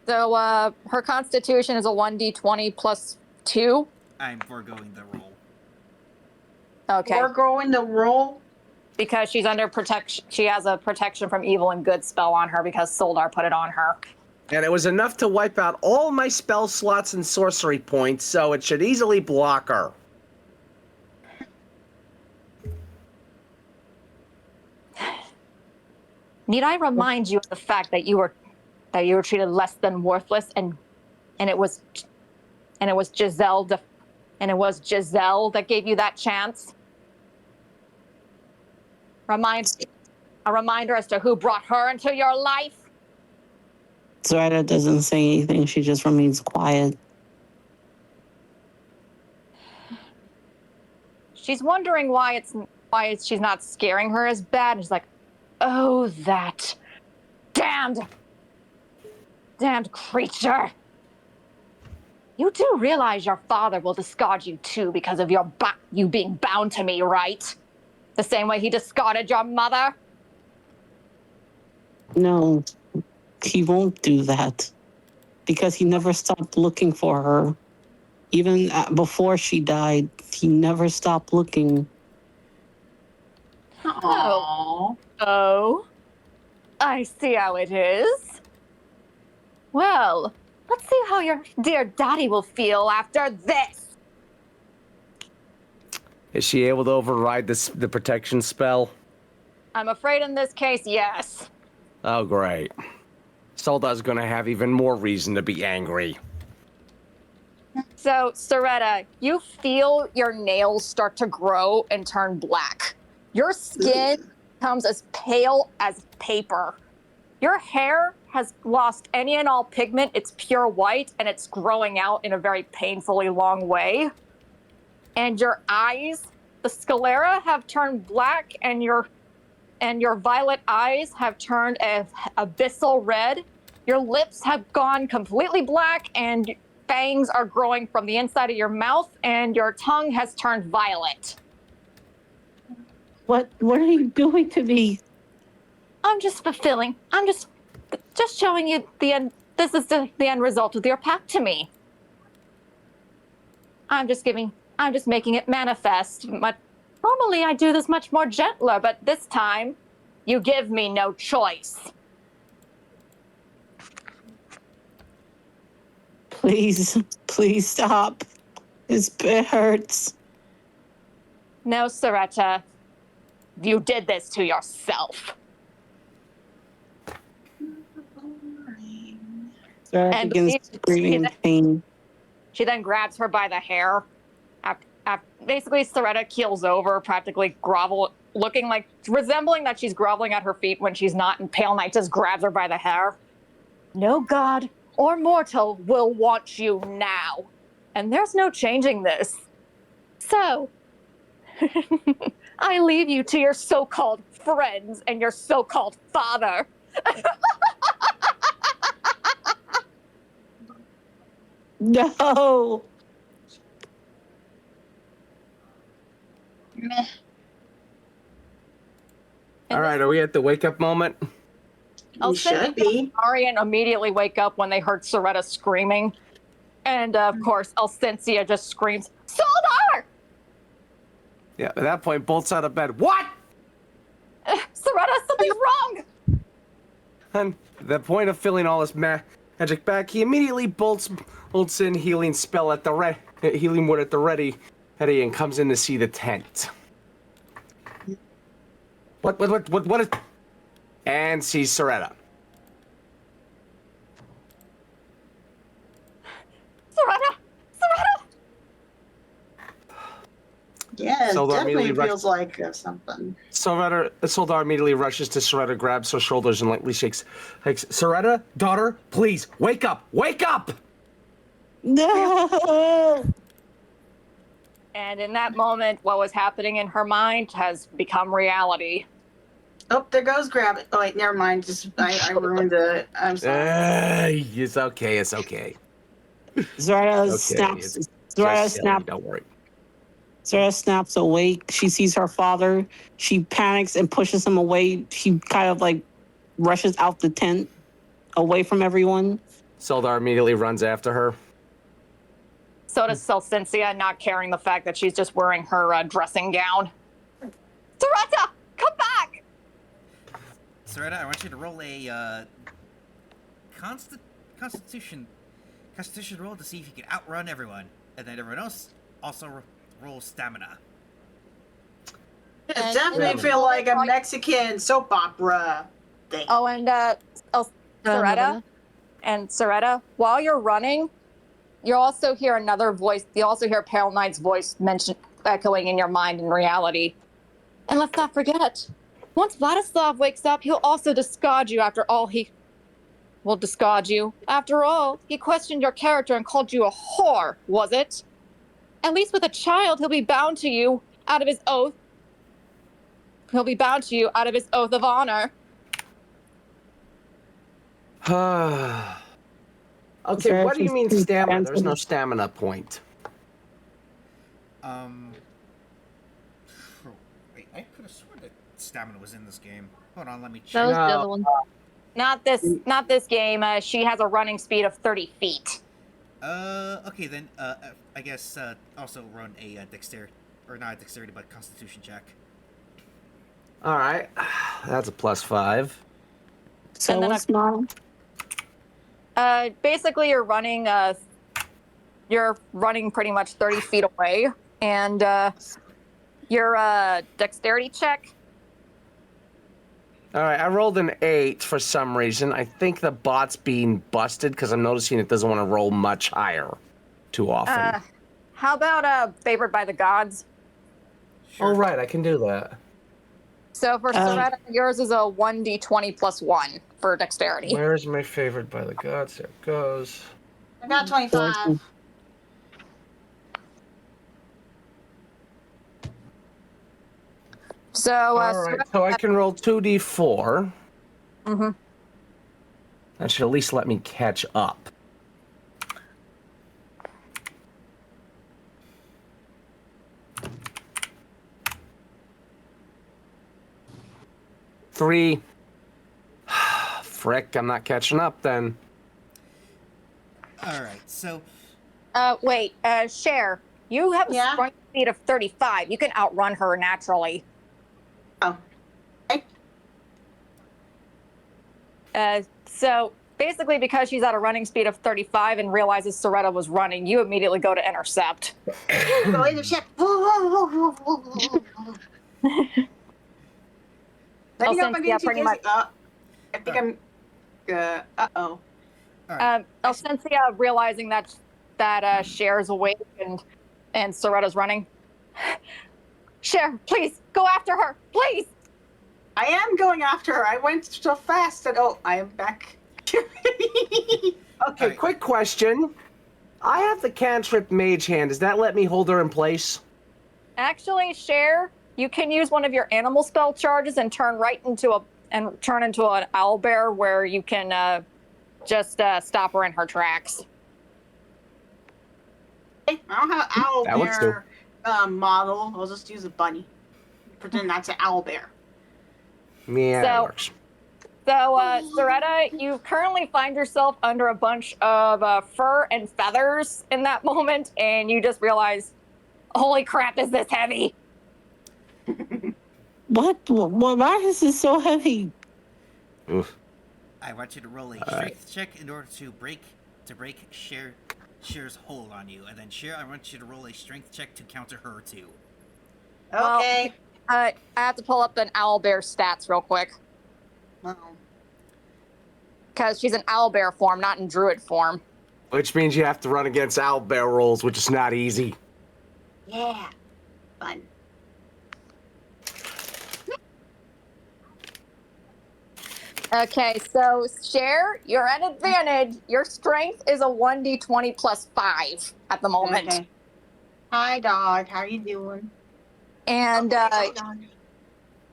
So, her Constitution is a 1d20 plus 2. I'm foregoing the roll. Okay. We're going to roll. Because she's under protection. She has a protection from evil and good spell on her because Soldar put it on her. And it was enough to wipe out all my spell slots and sorcery points, so it should easily block her. Need I remind you of the fact that you were treated less than worthless, and it was Giselle that gave you that chance? A reminder as to who brought her into your life? Ceretta doesn't say anything. She just remains quiet. She's wondering why she's not scaring her as bad. And she's like, oh, that damned creature. You do realize your father will discard you too because of you being bound to me, right? The same way he discarded your mother? No, he won't do that. Because he never stopped looking for her. Even before she died, he never stopped looking. Aww. Oh, I see how it is. Well, let's see how your dear daddy will feel after this. Is she able to override the protection spell? I'm afraid in this case, yes. Oh, great. Soldar's gonna have even more reason to be angry. So, Ceretta, you feel your nails start to grow and turn black. Your skin becomes as pale as paper. Your hair has lost any and all pigment. It's pure white, and it's growing out in a very painfully long way. And your eyes, the sclera have turned black, and your violet eyes have turned abyssal red. Your lips have gone completely black, and fangs are growing from the inside of your mouth, and your tongue has turned violet. What are you doing to me? I'm just showing you the end. This is the end result of your pact to me. I'm just making it manifest. Normally I do this much more gentler, but this time you give me no choice. Please stop. It hurts. No, Ceretta. You did this to yourself. Ceretta begins screaming in pain. She then grabs her by the hair. Basically, Ceretta keels over, practically resembling that she's groveling at her feet when she's not, and Pale Knight just grabs her by the hair. No god or mortal will want you now. And there's no changing this. So, I leave you to your so-called friends and your so-called father. No. Meh. All right, are we at the wake up moment? I'll You send should be. Arian immediately wake up when they heard Ceretta screaming. And of course, Alcencia just screams, Soldar! Yeah, at that point, bolts out of bed. What? Ceretta, something's wrong! And at the point of feeling all this magic back, he immediately bolts in healing spell at the healing wood at the ready, and comes in to see the tent. What is... And sees Ceretta. Ceretta! Yeah, it Soldar definitely immediately feels like something. Soldar immediately rushes to Ceretta, grabs her shoulders, and lightly shakes. Ceretta, daughter, please, wake up! Wake up! No. And in that moment, what was happening in her mind has become reality. Oh, there goes grab it. Oh wait, never mind. Just I ruined it. I'm sorry. It's okay, it's okay. Zora Okay, snaps. it's Zora just silly, snaps. don't worry. Zora snaps awake. She sees her father. She panics and pushes him away. She kind of like rushes out the tent, away from everyone. Soldar immediately runs after her. So does Celcincia, not caring the fact that she's just wearing her dressing gown. Ceretta, come back! Ceretta, I want you to roll a constitution roll to see if you can outrun everyone, and then everyone else also roll stamina. It definitely feel like a Mexican soap opera thing. Oh, and Ceretta, while you're running, you also hear another voice. You also hear Pale Knight's voice echoing in your mind in reality. And let's not forget, once Vladislav wakes up, he'll also discard you after all he will discard you. After all, he questioned your character and called you a whore, was it? At least with a child, he'll be bound to you out of his oath. He'll be bound to you out of his oath of honor. Okay, what do you mean stamina? There's no stamina point. Wait, I could have sworn that stamina was in this game. Hold on, let me check. That was the other one. Not this game. She has a running speed of 30 feet. Okay then, I guess, also run a dexterity, or not a dexterity, but constitution check. Alright, that's a +5. So And then what's mine? Basically, you're running pretty much 30 feet away, and your dexterity check. Alright, I rolled an 8 for some reason. I think the bot's being busted because I'm noticing it doesn't want to roll much higher too often. How about favored by the gods? Sure. Oh, right, I can do that. So for Ceretta, yours is a 1d20 plus 1 for dexterity. Where's my favorite by the gods? There it goes. I got 25. So, Alright, so I can roll 2d4. Mm-hmm. That should at least let me catch up. Three. Frick, I'm not catching up then. Alright, so... Wait, Cher, you have a sprint speed of 35. You can outrun her naturally. Oh. So basically, because she's at a running speed of 35 and realizes Ceretta was running, you immediately go to intercept. Go intercept. Let me know if I'm getting too pretty dizzy. much. I think I'm. Uh-oh. Alcencia, realizing that Cher's awake and Ceretta's running. Cher, please go after her, please. I am going after her. I went so fast that I am back. Okay, quick question. I have the cantrip Mage Hand. Does that let me hold her in place? Actually, Cher, you can use one of your animal spell charges and turn into an owlbear where you can just stop her in her tracks. I don't have owl That works too. bear model. I'll just use a bunny. Pretend that's an owl bear. Yeah, that works. So, Ceretta, you currently find yourself under a bunch of fur and feathers in that moment, and you just realize, holy crap, is this heavy? What? Why is this so heavy? Oof. I want you to roll a strength check in order to break Cher's hold on you, and then Cher, I want you to roll a strength check to counter her too. Okay. I have to pull up an owlbear stats real quick. Well, Because she's in owlbear form, not in druid form. Which means you have to run against owlbear rolls, which is not easy. yeah. Fun. Okay, so Cher, you're at advantage. Your strength is a 1d20 plus 5 at the moment. Okay. Hi, dog. How you doing? And Hi,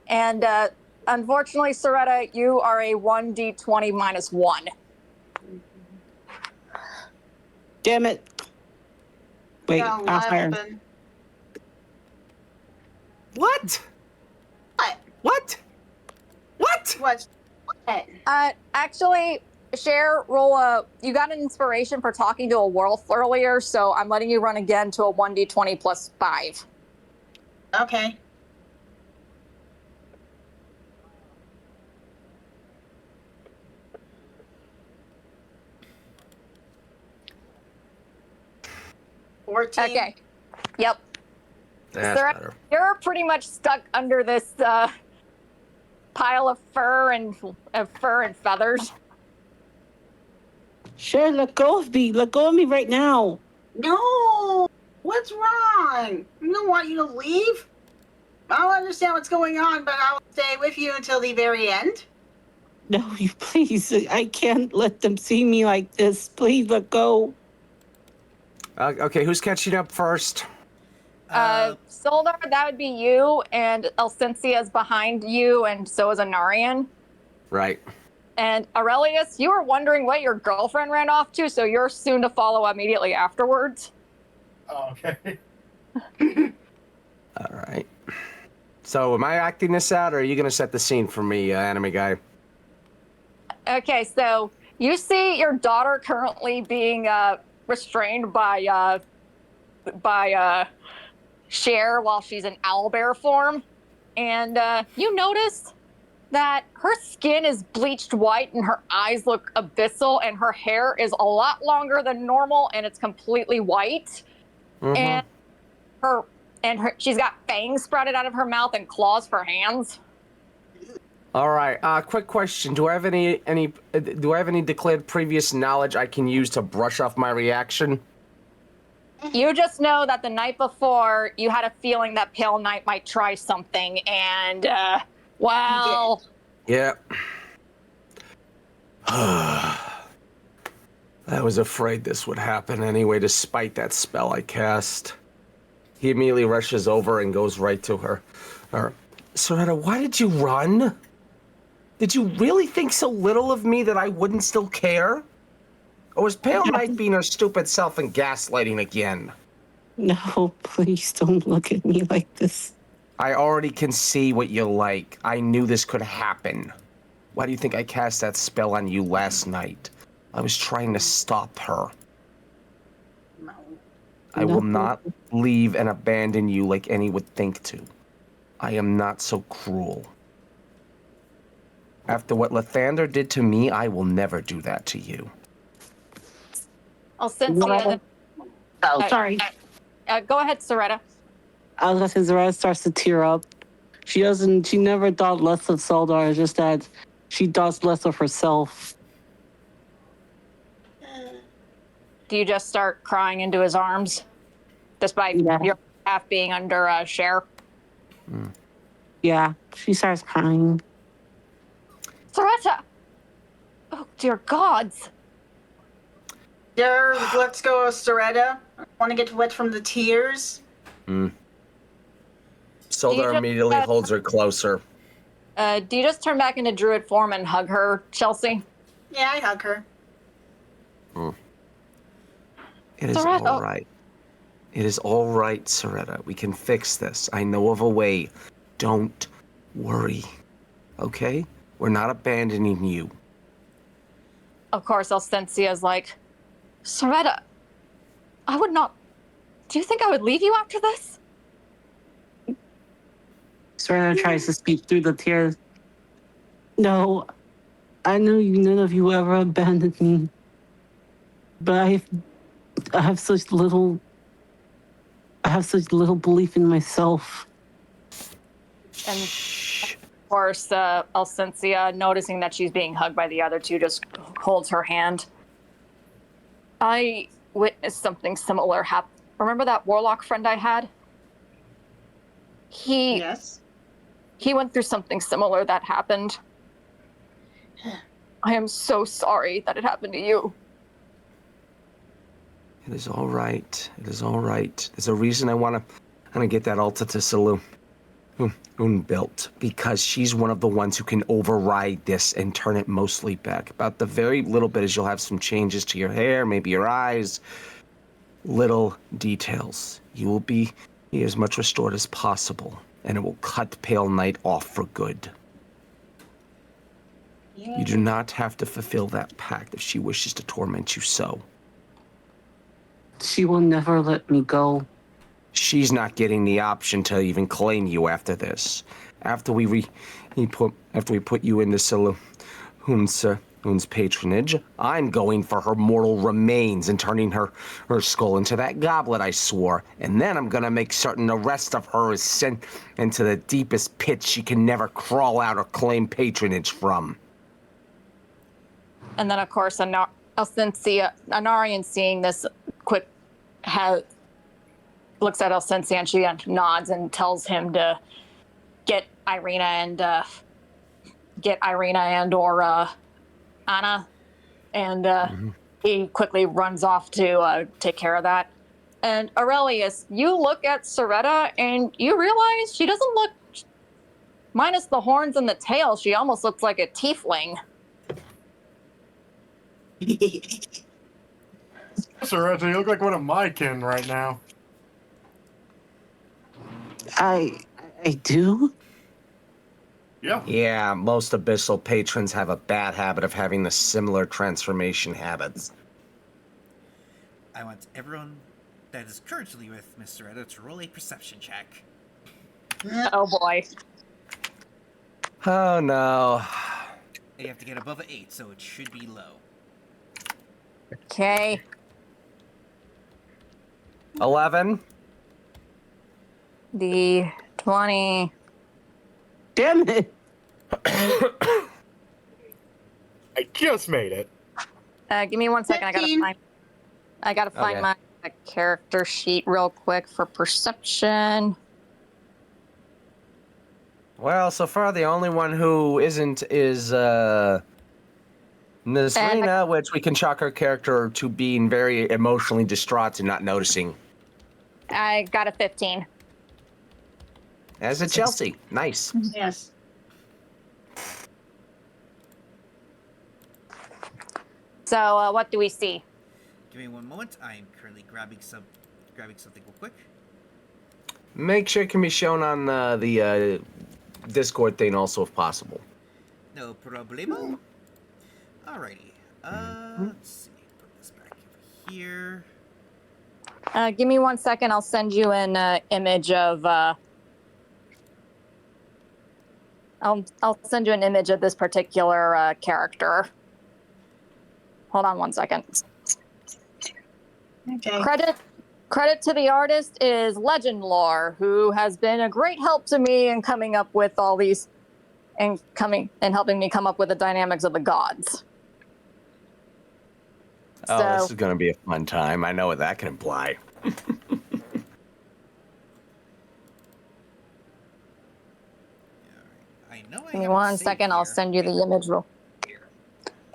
dog. unfortunately, Ceretta, you are a 1d20 minus 1. Damn it. Wait, No, I'll fire. What? What? What? What? What? Actually, Cher, you got an inspiration for talking to a wolf earlier, so I'm letting you run again to a 1d20 plus 5. Okay. Okay. Yep. That's Ceretta, better. you're pretty much stuck under this pile of fur and feathers. Sure, let go of me. Let go of me right now. No! What's wrong? I don't want you to leave. I don't understand what's going on, but I'll stay with you until the very end. No, you please. I can't let them see me like this. Please let go. Okay, who's catching up first? Soldar, that would be you, and Elsincia's behind you, and so is Anarian. Right. And Aurelius, you were wondering what your girlfriend ran off to, so you're soon to follow immediately afterwards. Oh, okay. All right. So, am I acting this out, or are you going to set the scene for me, anime guy? Okay, so you see your daughter currently being restrained by Cher while she's in owlbear form, and you notice that her skin is bleached white and her eyes look abyssal and her hair is a lot longer than normal and it's completely white. Mm-hmm. And she's got fangs sprouted out of her mouth and claws for hands. All right. Quick question: Do I have any declared previous knowledge I can use to brush off my reaction? You just know that the night before you had a feeling that Pale Knight might try something, and well. Yeah. I was afraid this would happen anyway, despite that spell I cast. He immediately rushes over and goes right to her. Ceretta, why did you run? Did you really think so little of me that I wouldn't still care? Or was Pale Knight being her stupid self and gaslighting again? No, please don't look at me like this. I already can see what you like. I knew this could happen. Why do you think I cast that spell on you last night? I was trying to stop her. No. I will not leave and abandon you like any would think to. I am not so cruel. After what Lathander did to me, I will never do that to you. Elsincia. Oh, sorry. Go ahead, Ceretta. I was gonna say Zara starts to tear up. She never thought less of Soldar, it's just that she thought less of herself. Do you just start crying into his arms? Despite your half being under Cher? Yeah, she starts crying. Ceretta! Oh, dear gods. Let's go, Strahd. I want to get wet from the tears. Soldar just immediately said- holds her closer. Do you just turn back into druid form and hug her, Chelsea? Yeah, I hug her. It is Ceretta. all right. It is all right, Ceretta. We can fix this. I know of a way. Don't worry. Okay? We're not abandoning you. Of course, Alcencia's like, Ceretta, I would not. Do you think I would leave you after this? Serena tries to speak through the tears. No, I know none of you ever abandoned me. But I have such little belief in myself. And of course, Alcencia, noticing that she's being hugged by the other two, just holds her hand. I witnessed something similar happen. Remember that warlock friend I had? Yes. He went through something similar that happened. I am so sorry that it happened to you. It is all right. It is all right. There's a reason I want to get that altar to Salu built, because she's one of the ones who can override this and turn it mostly back. About the very little bit as you'll have some changes to your hair, maybe your eyes, little details. You will be as much restored as possible, and it will cut Pale Knight off for good. Yeah. You do not have to fulfill that pact if she wishes to torment you so. She will never let me go. She's not getting the option to even claim you after this. After we put you into Saloon's patronage, I'm going for her mortal remains and turning her skull into that goblet I swore. And then I'm gonna make certain the rest of her is sent into the deepest pit she can never crawl out or claim patronage from. And then, of course, Anarian, seeing this, looks at Alcencia and she nods and tells him to get Irina and or Anna, and he quickly runs off to take care of that. And Aurelius, you look at Ceretta and you realize she doesn't look, minus the horns and the tail, she almost looks like a tiefling. Ceretta, you look like one of my kin right now. I do? Yeah. Yeah, most abyssal patrons have a bad habit of having the similar transformation habits. I want everyone that is currently with Miss Ceretta to roll a perception check. Oh boy. Oh no. You have to get above an 8, so it should be low. Okay. 11. The 20. Damn it! I just made it. Give me 1 second. 15. I gotta find Okay. my character sheet real quick for perception. Well, so far the only one who isn't is Nazrina, which we can chalk her character to being very emotionally distraught and not noticing. I got a 15. As a Chelsea. Nice. Yes. So, what do we see? Give me one moment. I am currently grabbing something real quick. Make sure it can be shown on the Discord thing also if possible. No problemo. Alrighty. Let's see. Put this back over here. Give me 1 second. I'll send you an image of. I'll send you an image of this particular character. Hold on 1 second. Okay. Credit to the artist is Legend Lore, who has been a great help to me in coming up with all these, and helping me come up with the dynamics of the gods. Oh, So- this is going to be a fun time. I know what that can imply. I know I Give me have it 1 saved second. I'll here. send you the image.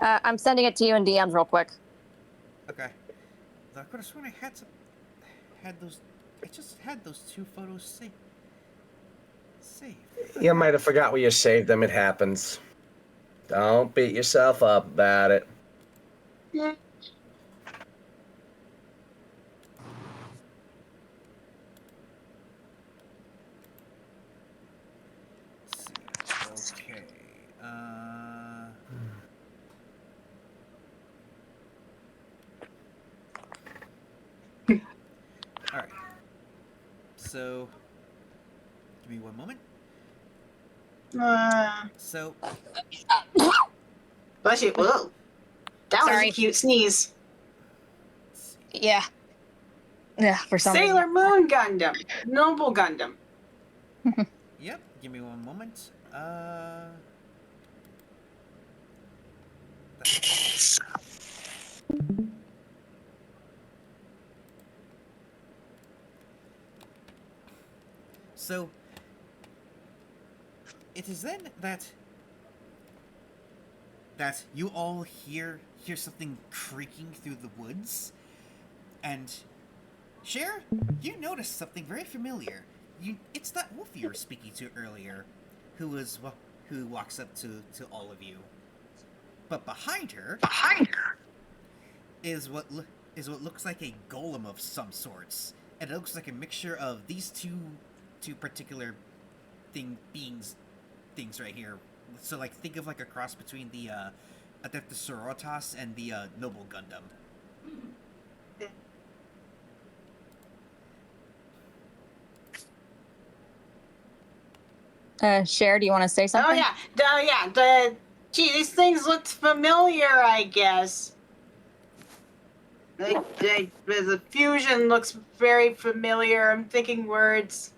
I'm sending it to you in DMs real quick. Okay. I could have sworn I had those. I just had those two photos saved. Save. You might have forgot where you saved them. It happens. Don't beat yourself up about it. Yeah. Let's see. Okay. All right. So, give me one moment. So, Bless you. Whoa. That was a Sorry. cute sneeze. let's see. Yeah. Yeah, for some Sailor reason. Moon Gundam. Noble Gundam. Yep. Give me one moment. So, it is then that you all hear something creaking through the woods, and Cher, you notice something very familiar. It's that wolf you were speaking to earlier, who walks up to all of you. But behind her is what looks like a golem of some sorts, and it looks like a mixture of these two particular things right here. So like think of like a cross between the Adeptus Sororitas and the Noble Gundam. Cher, do you want to say something? Oh yeah. Gee, these things look familiar, I guess. The fusion looks very familiar. I'm thinking words.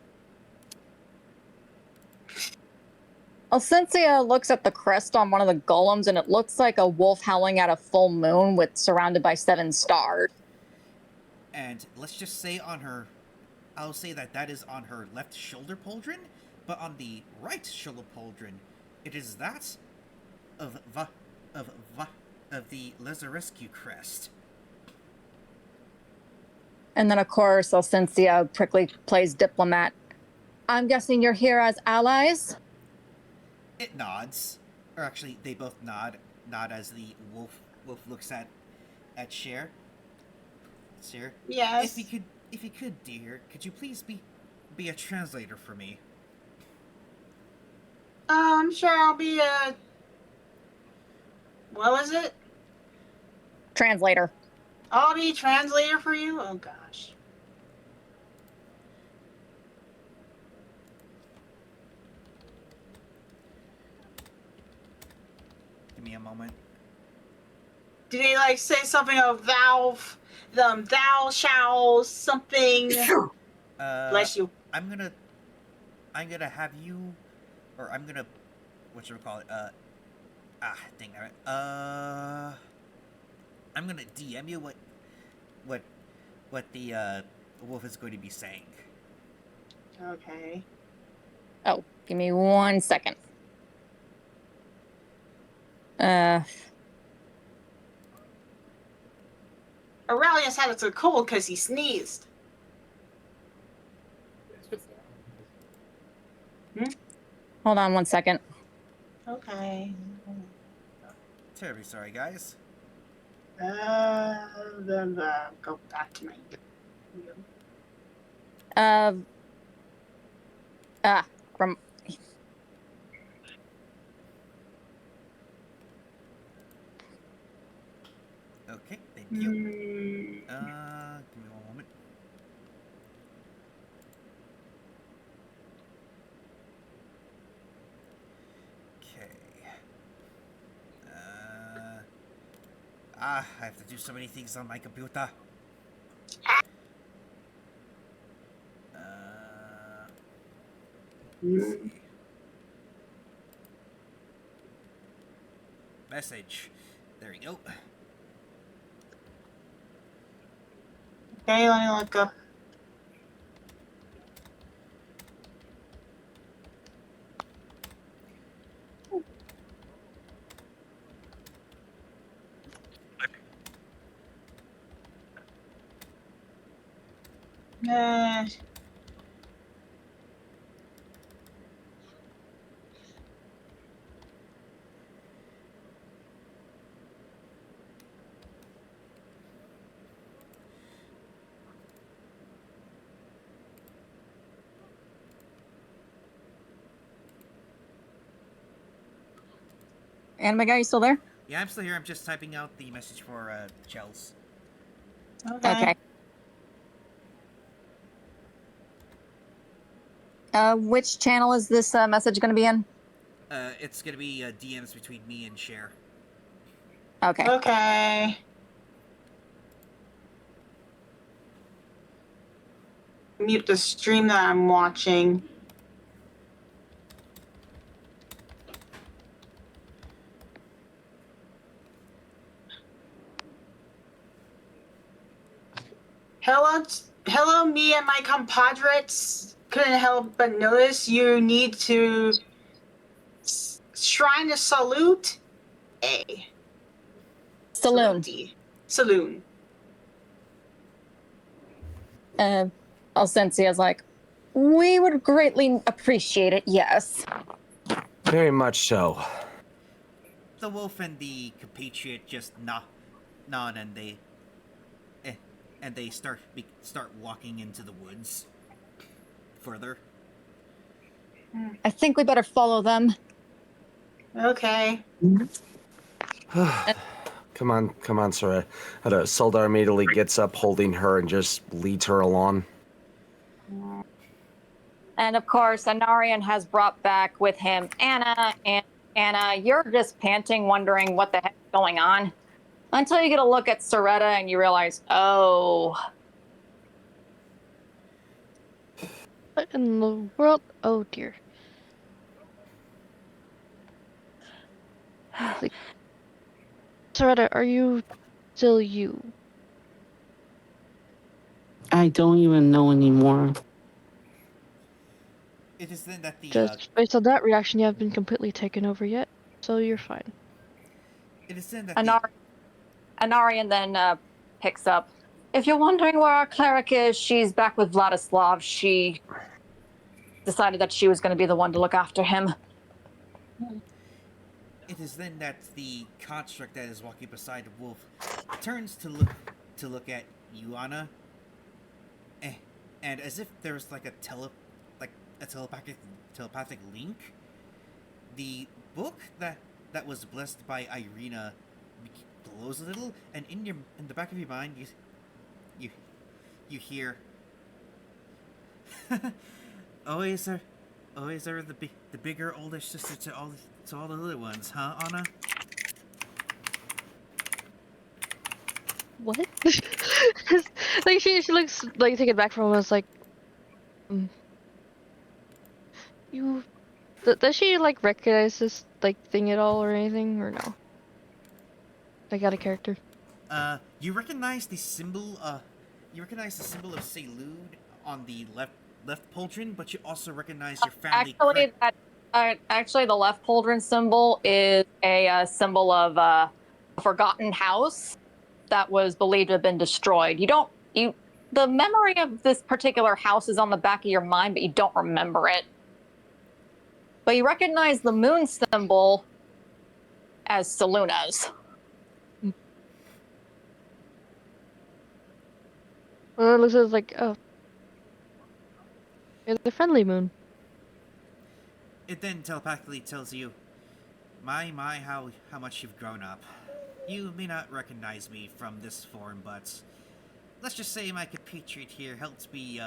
Alcencia looks at the crest on one of the golems, and it looks like a wolf howling at a full moon with surrounded by 7 stars. And let's just say I'll say that is on her left shoulder pauldron, but on the right shoulder pauldron, it is that of the Lazarescu crest. And then, of course, Alcencia prickly plays diplomat. I'm guessing you're here as allies? It nods, or actually, they both nod as the wolf looks at Cher. Cher, Yes. if you could, dear, could you please be a translator for me? I'm sure I'll be a. What was it? Translator. I'll be a translator for you? Oh gosh. Give me a moment. Did he like say something of thou shall something? Bless you. I'm gonna have you, or I'm gonna, what should we call it? Dang it. I'm gonna DM you what the wolf is going to be saying. Okay. Oh, give me 1 second. Aurelius had a cold because he sneezed. Hold on 1 second. Okay. Terribly sorry, guys. Then go back to my. From Okay, thank you. Give me one moment. Okay. I have to do so many things on my computer. Let's see. Message. There we go. Okay, let me look up. Anime guy, you still there? Yeah, I'm still here. I'm just typing out the message for Chels. Okay. Which channel is this message going to be in? It's gonna be DMs between me and Cher. Okay. Okay. Mute the stream that I'm watching. Hello, me and my compadres. Couldn't help but notice you need to shrine a salute. A. Saloon. Saloon. Alcencia's like, we would greatly appreciate it, yes. Very much so. The wolf and the compatriot just nod and they start walking into the woods further. I think we better follow them. Okay. Come on, Ceretta. Soldar immediately gets up, holding her, and just leads her along. And of course, Anarian has brought back with him Anna, and Anna, you're just panting, wondering what the heck's going on. Until you get a look at Ceretta and you realize, oh. What in the world? Oh dear. Like, Ceretta, are you still you? I don't even know anymore. It is then that the Just based on that reaction, you haven't been completely taken over yet, so you're fine. it is then that the Anarian then picks up. If you're wondering where our cleric is, she's back with Vladislav. She decided that she was going to be the one to look after him. it is then that the construct that is walking beside the wolf turns to look at you, Anna, and as if there's like a telepathic link, the book that was blessed by Irina glows a little, and in the back of your mind you hear always are the bigger older sister to all the little ones, huh, Anna? What? Like she looks like taken back from us, like, you. Does she like recognize this like thing at all or anything, or no? Like out of character. You recognize the symbol of Salud on the left pauldron, but you also recognize your family. Actually, the left pauldron symbol is a symbol of a forgotten house that was believed to have been destroyed. The memory of this particular house is on the back of your mind, but you don't remember it. But you recognize the moon symbol as Saluna's. Well, it looks like, oh, it's the friendly moon. It then telepathically tells you, my, how much you've grown up. You may not recognize me from this form, but let's just say my compatriot here helped me,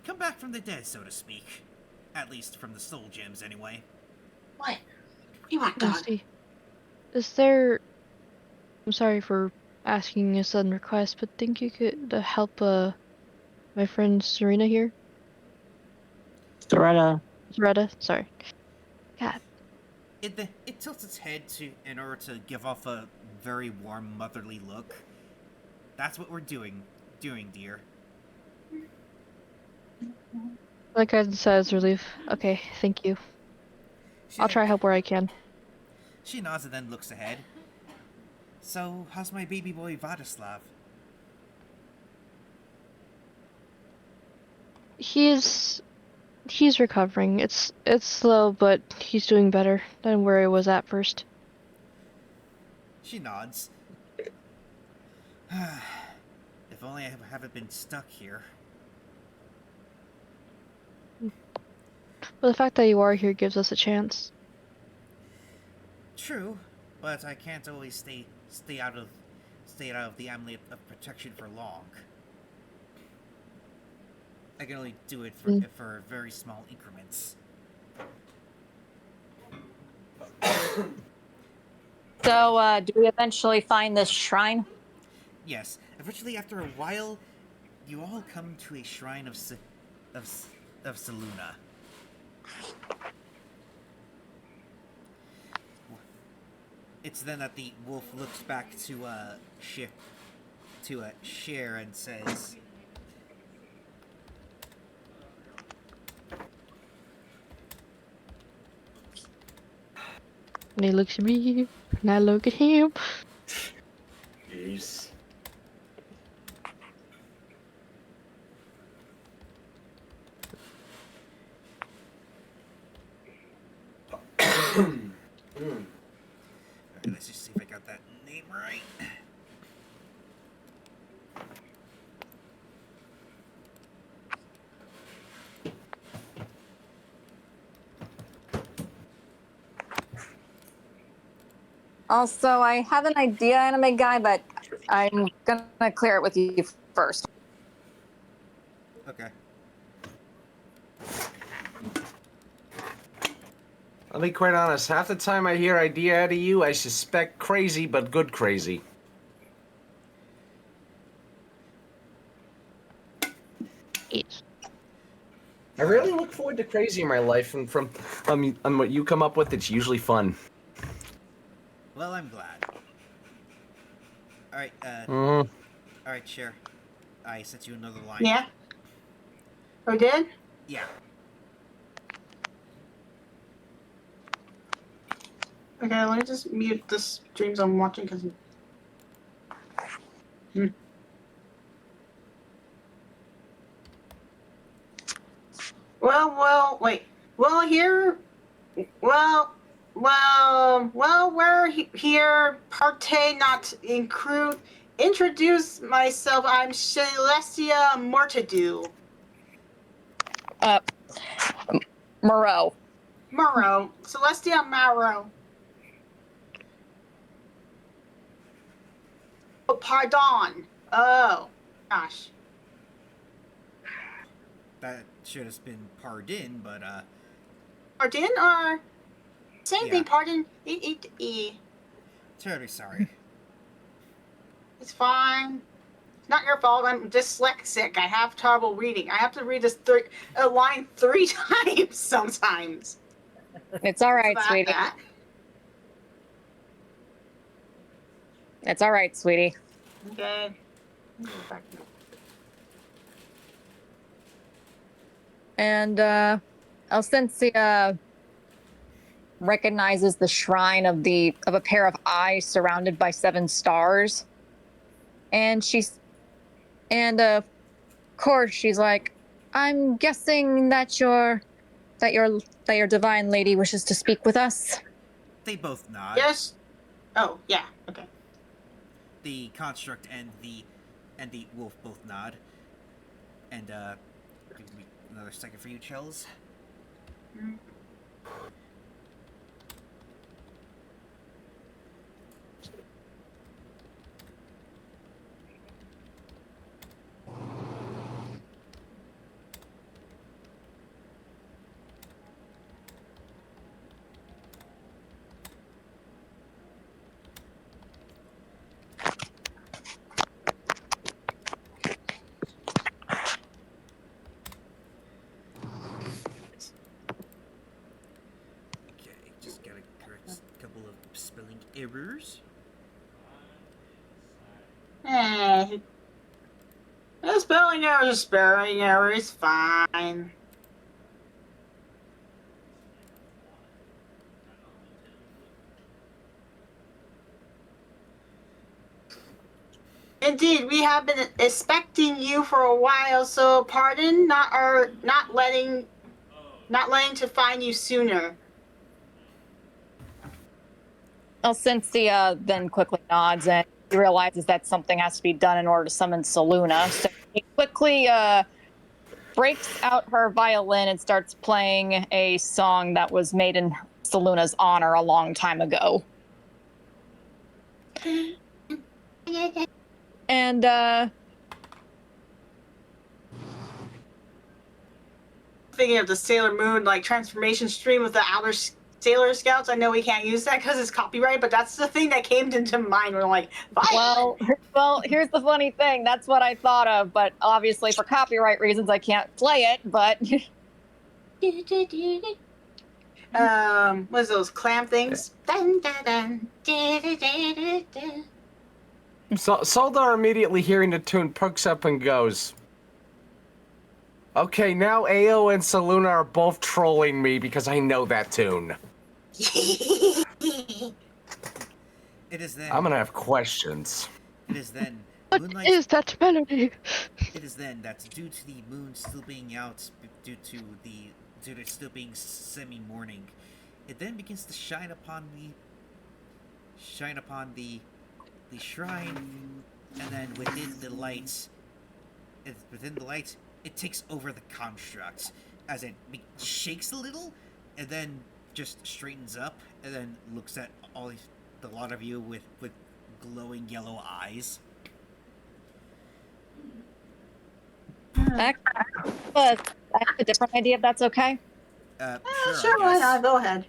come back from the dead, so to speak. At least from the soul gems, anyway. What? You want God? Is there... I'm sorry for asking a sudden request, but think you could help, my friend Serena here? Strahd. Ceretta, sorry. God. It tilts its head in order to give off a very warm, motherly look. That's what we're doing, dear. Like I said, as relief. Okay, thank you. I'll try help where I can. She nods and then looks ahead. So, how's my baby boy Vladislav? He's recovering. It's slow, but he's doing better than where he was at first. She nods. If only I haven't been stuck here. But the fact that you are here gives us a chance. True, but I can't always stay out of the amulet of protection for long. I can only do it for very small increments. So, do we eventually find this shrine? Yes, eventually, after a while, you all come to a shrine of Seluna. It's then that the wolf looks back to Cher and says, And he looks at me, and I look at him. Jeez. okay, let's just see if I got that name right. Also, I have an idea, anime guy, but I'm gonna clear it with you first. Okay. I'll be quite honest, half the time I hear idea out of you, I suspect crazy, but good crazy. Yes. I really look forward to crazy in my life, and from what you come up with, it's usually fun. Well, I'm glad. Alright, alright, Cher. I sent you another line. Yeah. I did? Yeah. Okay, let me just mute the streams I'm watching because. Wait. Well, here. We're here. Partay not include. Introduce myself. I'm Celestia Mortadu. Moreau. Celestia Marrow. Oh, pardon. Oh, gosh. That should have been pardon, but Pardon or same Yeah. thing? Pardon. terribly sorry. It's fine. It's not your fault. I'm dyslexic. I have trouble reading. I have to read this line 3 times sometimes. It's all right, About sweetie. that. It's all right, sweetie. Okay. And Alcensia recognizes the shrine of a pair of eyes surrounded by 7 stars, and of course she's like, I'm guessing that your divine lady wishes to speak with us. They both nod. Yes. Oh, yeah. Okay. The construct and the wolf both nod. And give me another second for you, Chills. Okay, just gotta correct a couple of spelling errors. A spelling error is a spelling error. It's fine. Indeed, we have been expecting you for a while, so pardon not letting to find you sooner. Alcensia then quickly nods and realizes that something has to be done in order to summon Seluna. So she quickly breaks out her violin and starts playing a song that was made in Seluna's honor a long time ago. And Thinking of the Sailor Moon like transformation stream with the outer Sailor Scouts. I know we can't use that because it's copyright, but that's the thing that came into mind. We're like, fine. well, here's the funny thing. That's what I thought of, but obviously for copyright reasons, I can't play it. But What is those clam things? Dun, dun, dun, dun, dun, dun, dun. So Soldar, immediately hearing the tune, perks up and goes, okay, now Ao and Saluna are both trolling me because I know that tune. It is then. I'm gonna have questions. It is then. What Moonlight. is that melody? It is then that due to the moon still being out, due to it still being semi-morning, it then begins to shine upon the shrine, and then within the light, it takes over the construct as it shakes a little, and then just straightens up, and then looks at the lot of you with glowing yellow eyes. I have a different idea if that's okay. Sure, why not? Go ahead.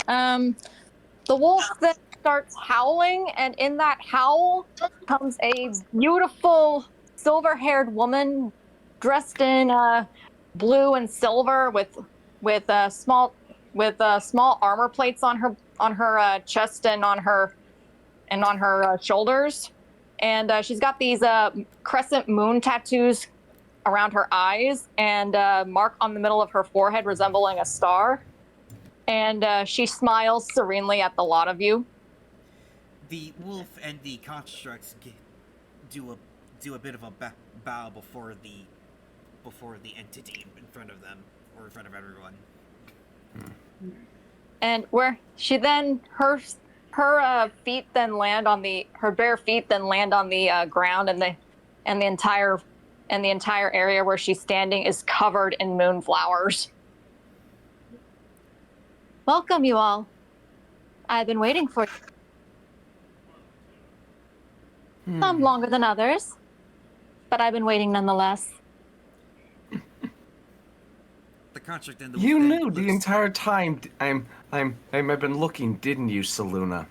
The wolf then starts howling, and in that howl comes a beautiful silver-haired woman dressed in blue and silver with small armor plates on her chest and on her shoulders, and she's got these crescent moon tattoos around her eyes and mark on the middle of her forehead resembling a star. And she smiles serenely at the lot of you. The wolf and the constructs do a bit of a bow before the entity in front of them, or in front of everyone. And where she then her feet then land on her bare feet then land on the ground, and the entire area where she's standing is covered in moonflowers. Welcome, you all. I've been waiting for you. Some longer than others, but I've been waiting nonetheless. The construct and the You wolf knew then the looks- entire time I've been looking, didn't you, Saluna?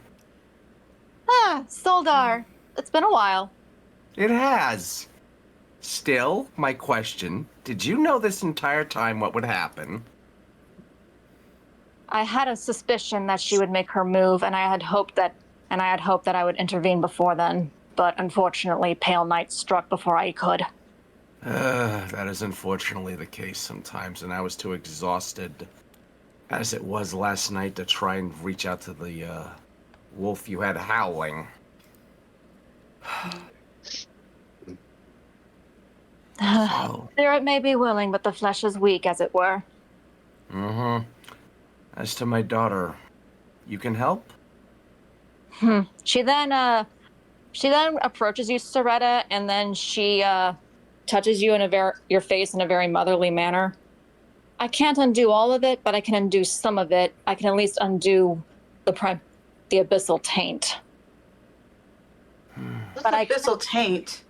Soldar, it's been a while. It has. Still, my question, did you know this entire time what would happen? I had a suspicion that she would make her move, and I had hoped that I would intervene before then. But unfortunately, Pale Night struck before I could. That is unfortunately the case sometimes, and I was too exhausted, as it was last night, to try and reach out to the wolf you had howling. So, Spirit may be willing, but the flesh is weak, as it were. As to my daughter, you can help? She then approaches you, Ceretta, and then she touches you in your face in a very motherly manner. I can't undo all of it, but I can undo some of it. I can at least undo the abyssal taint. What's But I abyssal taint?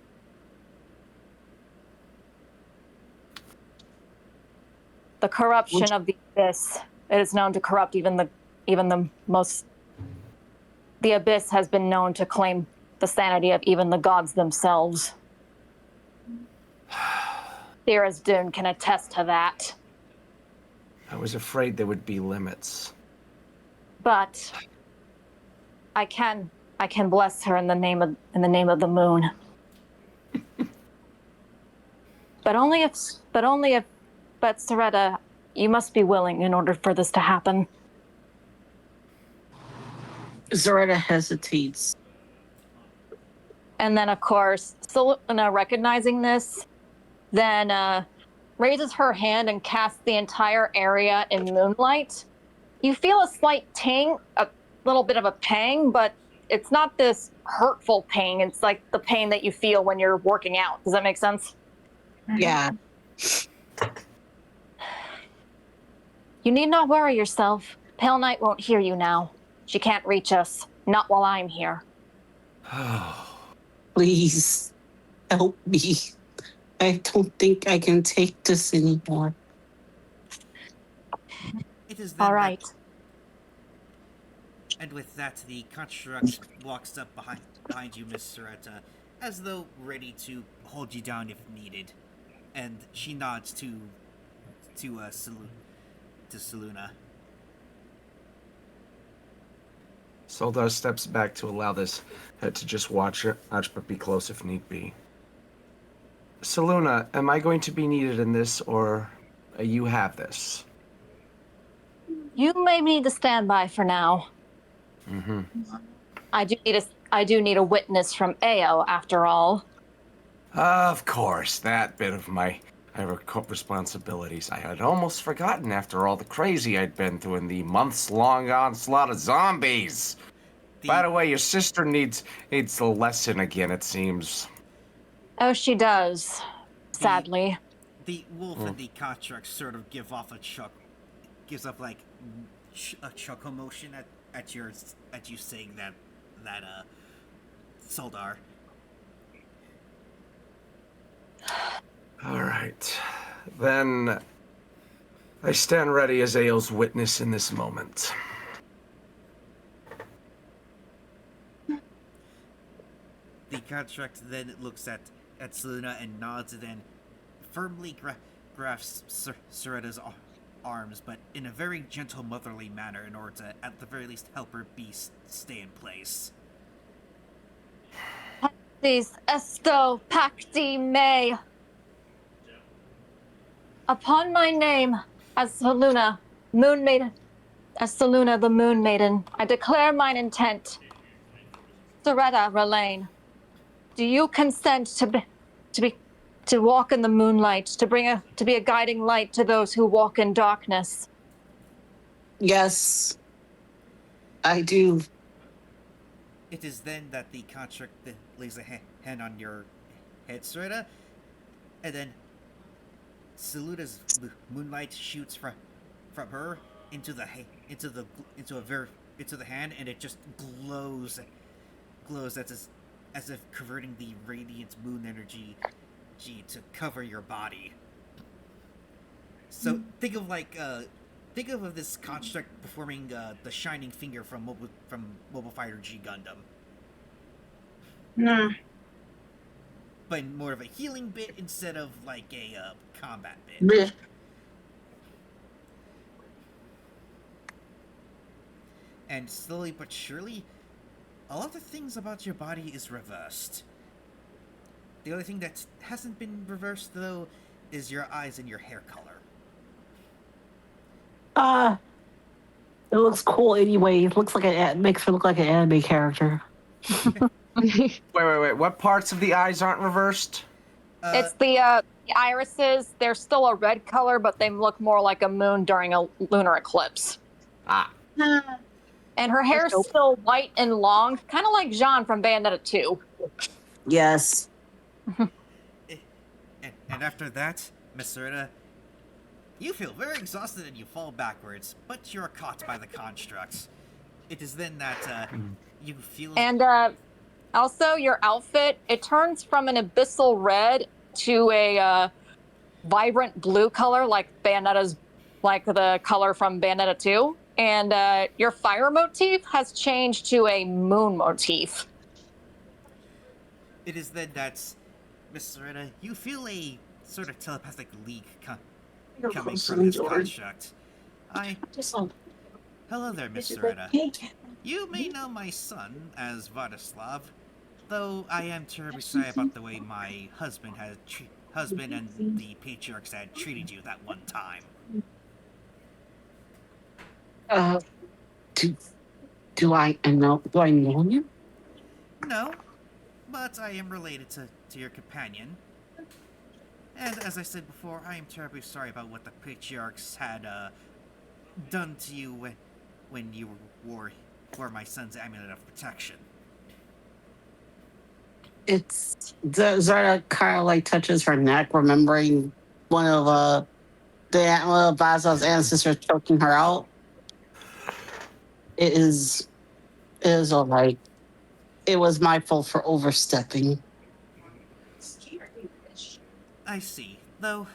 The corruption of the abyss. It is known to corrupt even the most. The abyss has been known to claim the sanity of even the gods themselves. Thera's Dune can attest to that. I was afraid there would be limits. But I can bless her in the name of the moon. But Ceretta, you must be willing in order for this to happen. Ceretta hesitates. And then, of course, Saluna, recognizing this, then raises her hand and casts the entire area in Moonlight. You feel a slight ting, a little bit of a pang, but it's not this hurtful pain. It's like the pain that you feel when you're working out. Does that make sense? Yeah. You need not worry yourself. Pale Night won't hear you now. She can't reach us. Not while I'm here. Please help me. I don't think I can take this anymore. It is then All right. And with that, the construct walks up behind you, Miss Ceretta, as though ready to hold you down if needed. And she nods to Seluna. Soldar steps back to allow this to just watch but be close if need be. Seluna, am I going to be needed in this, or you have this? You may need to stand by for now. Mm-hmm. I do need a witness from AO, after all. Of course, that bit of my responsibilities I had almost forgotten after all the crazy I'd been through in the months-long onslaught of zombies. By the way, your sister needs a lesson again, it seems. Oh, she does. Sadly. The wolf and the construct sort of give off a like a chuckle motion at you saying that Soldar. All right, then I stand ready as Ao's witness in this moment. The construct then looks at Seluna and nods, and then firmly grasps Ceretta's arms, but in a very gentle, motherly manner, in order to, at the very least, help her stay in place. Paxis esto pacti me. Upon my name as Seluna, Moon Maiden, as Seluna the Moon Maiden, I declare mine intent. Ceretta Relaine, do you consent to walk in the moonlight, to be a guiding light to those who walk in darkness? Yes, I do. It is then that the construct lays a hand on your head, Ceretta, and then Seluna's moonlight shoots from her into the hand, and it just glows as if converting the radiant moon energy to cover your body. So think of this construct performing the shining finger from Mobile Fighter G Gundam. Nah. But more of a healing bit instead of like a combat bit. Blech. And slowly but surely, a lot of things about your body is reversed. The only thing that hasn't been reversed, though, is your eyes and your hair color. It looks cool anyway. It looks like makes her look like an anime character. Wait. What parts of the eyes aren't reversed? It's the irises. They're still a red color, but they look more like a moon during a lunar eclipse. And her hair's still white and long, kind of like Jean from Bayonetta 2. Yes. And after that, Miss Ceretta, you feel very exhausted and you fall backwards, but you're caught by the constructs. It is then that you feel... And also, your outfit, it turns from an abyssal red to a vibrant blue color, like the color from Bayonetta 2. And your fire motif has changed to a moon motif. It is then that, Miss Ceretta, you feel a sort of telepathic leak coming from this construct. Hello there, Miss Ceretta. You may know my son as Vladislav, though I am terribly sorry about the way my husband and the patriarchs had treated you that one time. Do I know him? No, but I am related to your companion. And as I said before, I am terribly sorry about what the patriarchs had done to you when you wore my son's amulet of protection. It's Zarda kind of like touches her neck, remembering one of Basil's ancestors choking her out. It is It is all right. It was my fault for overstepping. I see. Though,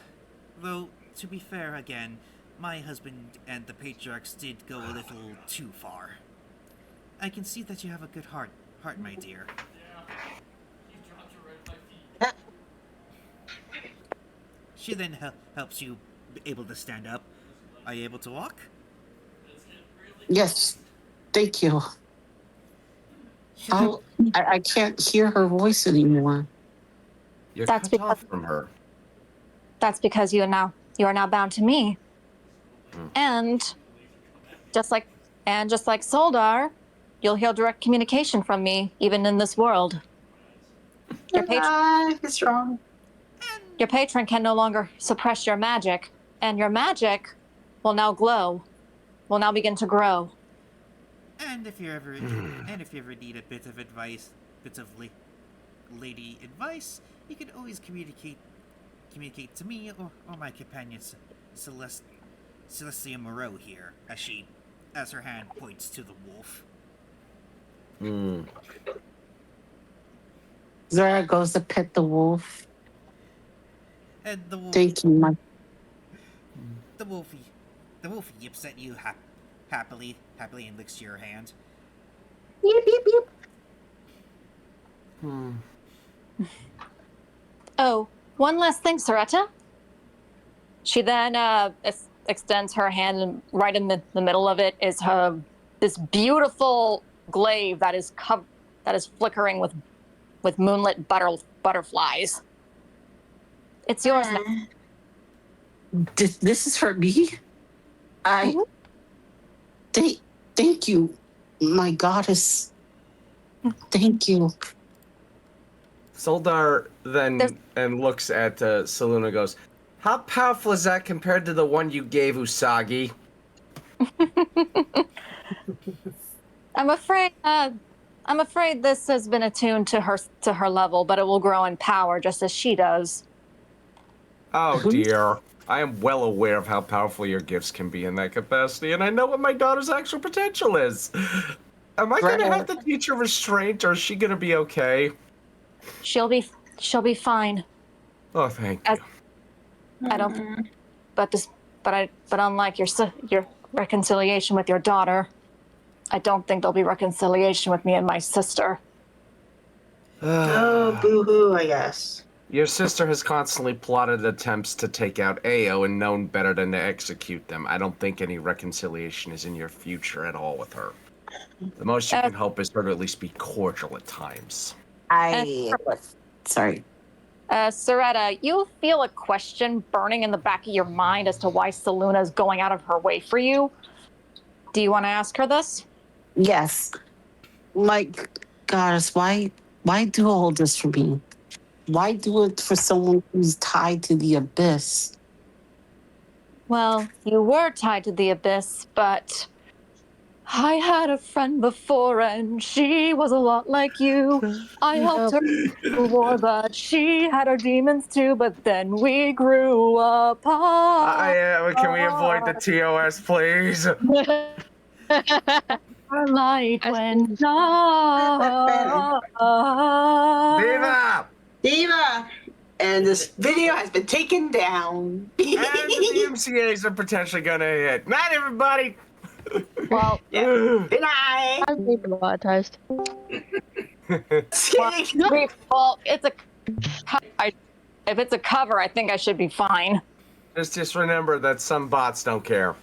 to be fair again, my husband and the patriarchs did go a little too far. I can see that you have a good heart, my dear. She then helps you be able to stand up. Are you able to walk? Yes, thank you. She then, I can't hear her voice anymore. You're That's cut off from her. That's because you are now bound to me. And just like Soldar, you'll hear direct communication from me, even in this world. It's wrong. Your patron can no longer suppress your magic, and your magic will now glow, will now begin to grow. and if you ever need a bit of advice, lady advice, you can always communicate to me or my companion Celestia Moreau here, as her hand points to the wolf. Zara goes to pet the wolf. And the wolf, Thank you, the wolf yips at you happily and licks your hand. Beep, beep, beep. Oh, one last thing, Ceretta. She then extends her hand, and right in the middle of it is this beautiful glaive that is flickering with moonlit butterflies. It's yours now. This is for me. Thank you, my goddess. Thank you. Soldar then and looks at Saluna and goes, how powerful is that compared to the one you gave Usagi? I'm afraid this has been attuned to her level, but it will grow in power just as she does. Oh dear. I am well aware of how powerful your gifts can be in that capacity, and I know what my daughter's actual potential is. Am I gonna have to teach her restraint, or is she gonna be okay? She'll be fine. Oh, thank you. I don't. But unlike your reconciliation with your daughter, I don't think there'll be reconciliation with me and my sister. Oh, boo-hoo, I guess. Your sister has constantly plotted attempts to take out Ao and known better than to execute them. I don't think any reconciliation is in your future at all with her. The most you can hope is her to at least be cordial at times. Sorry. Ceretta, you feel a question burning in the back of your mind as to why Saluna's going out of her way for you. Do you want to ask her this? Yes. My goddess, why do all this for me? Why do it for someone who's tied to the abyss? Well, you were tied to the abyss, but I had a friend before and she was a lot like you. I helped her through war, but she had her demons too, but then we grew apart. Can we avoid the TOS, please? Our light went dark. Diva! And this video has been taken down. And the MCAs are potentially gonna hit. Night, everybody! Well, Good night. I'm demonetized. well, it's a. If it's a cover, I think I should be fine. Just remember that some bots don't care.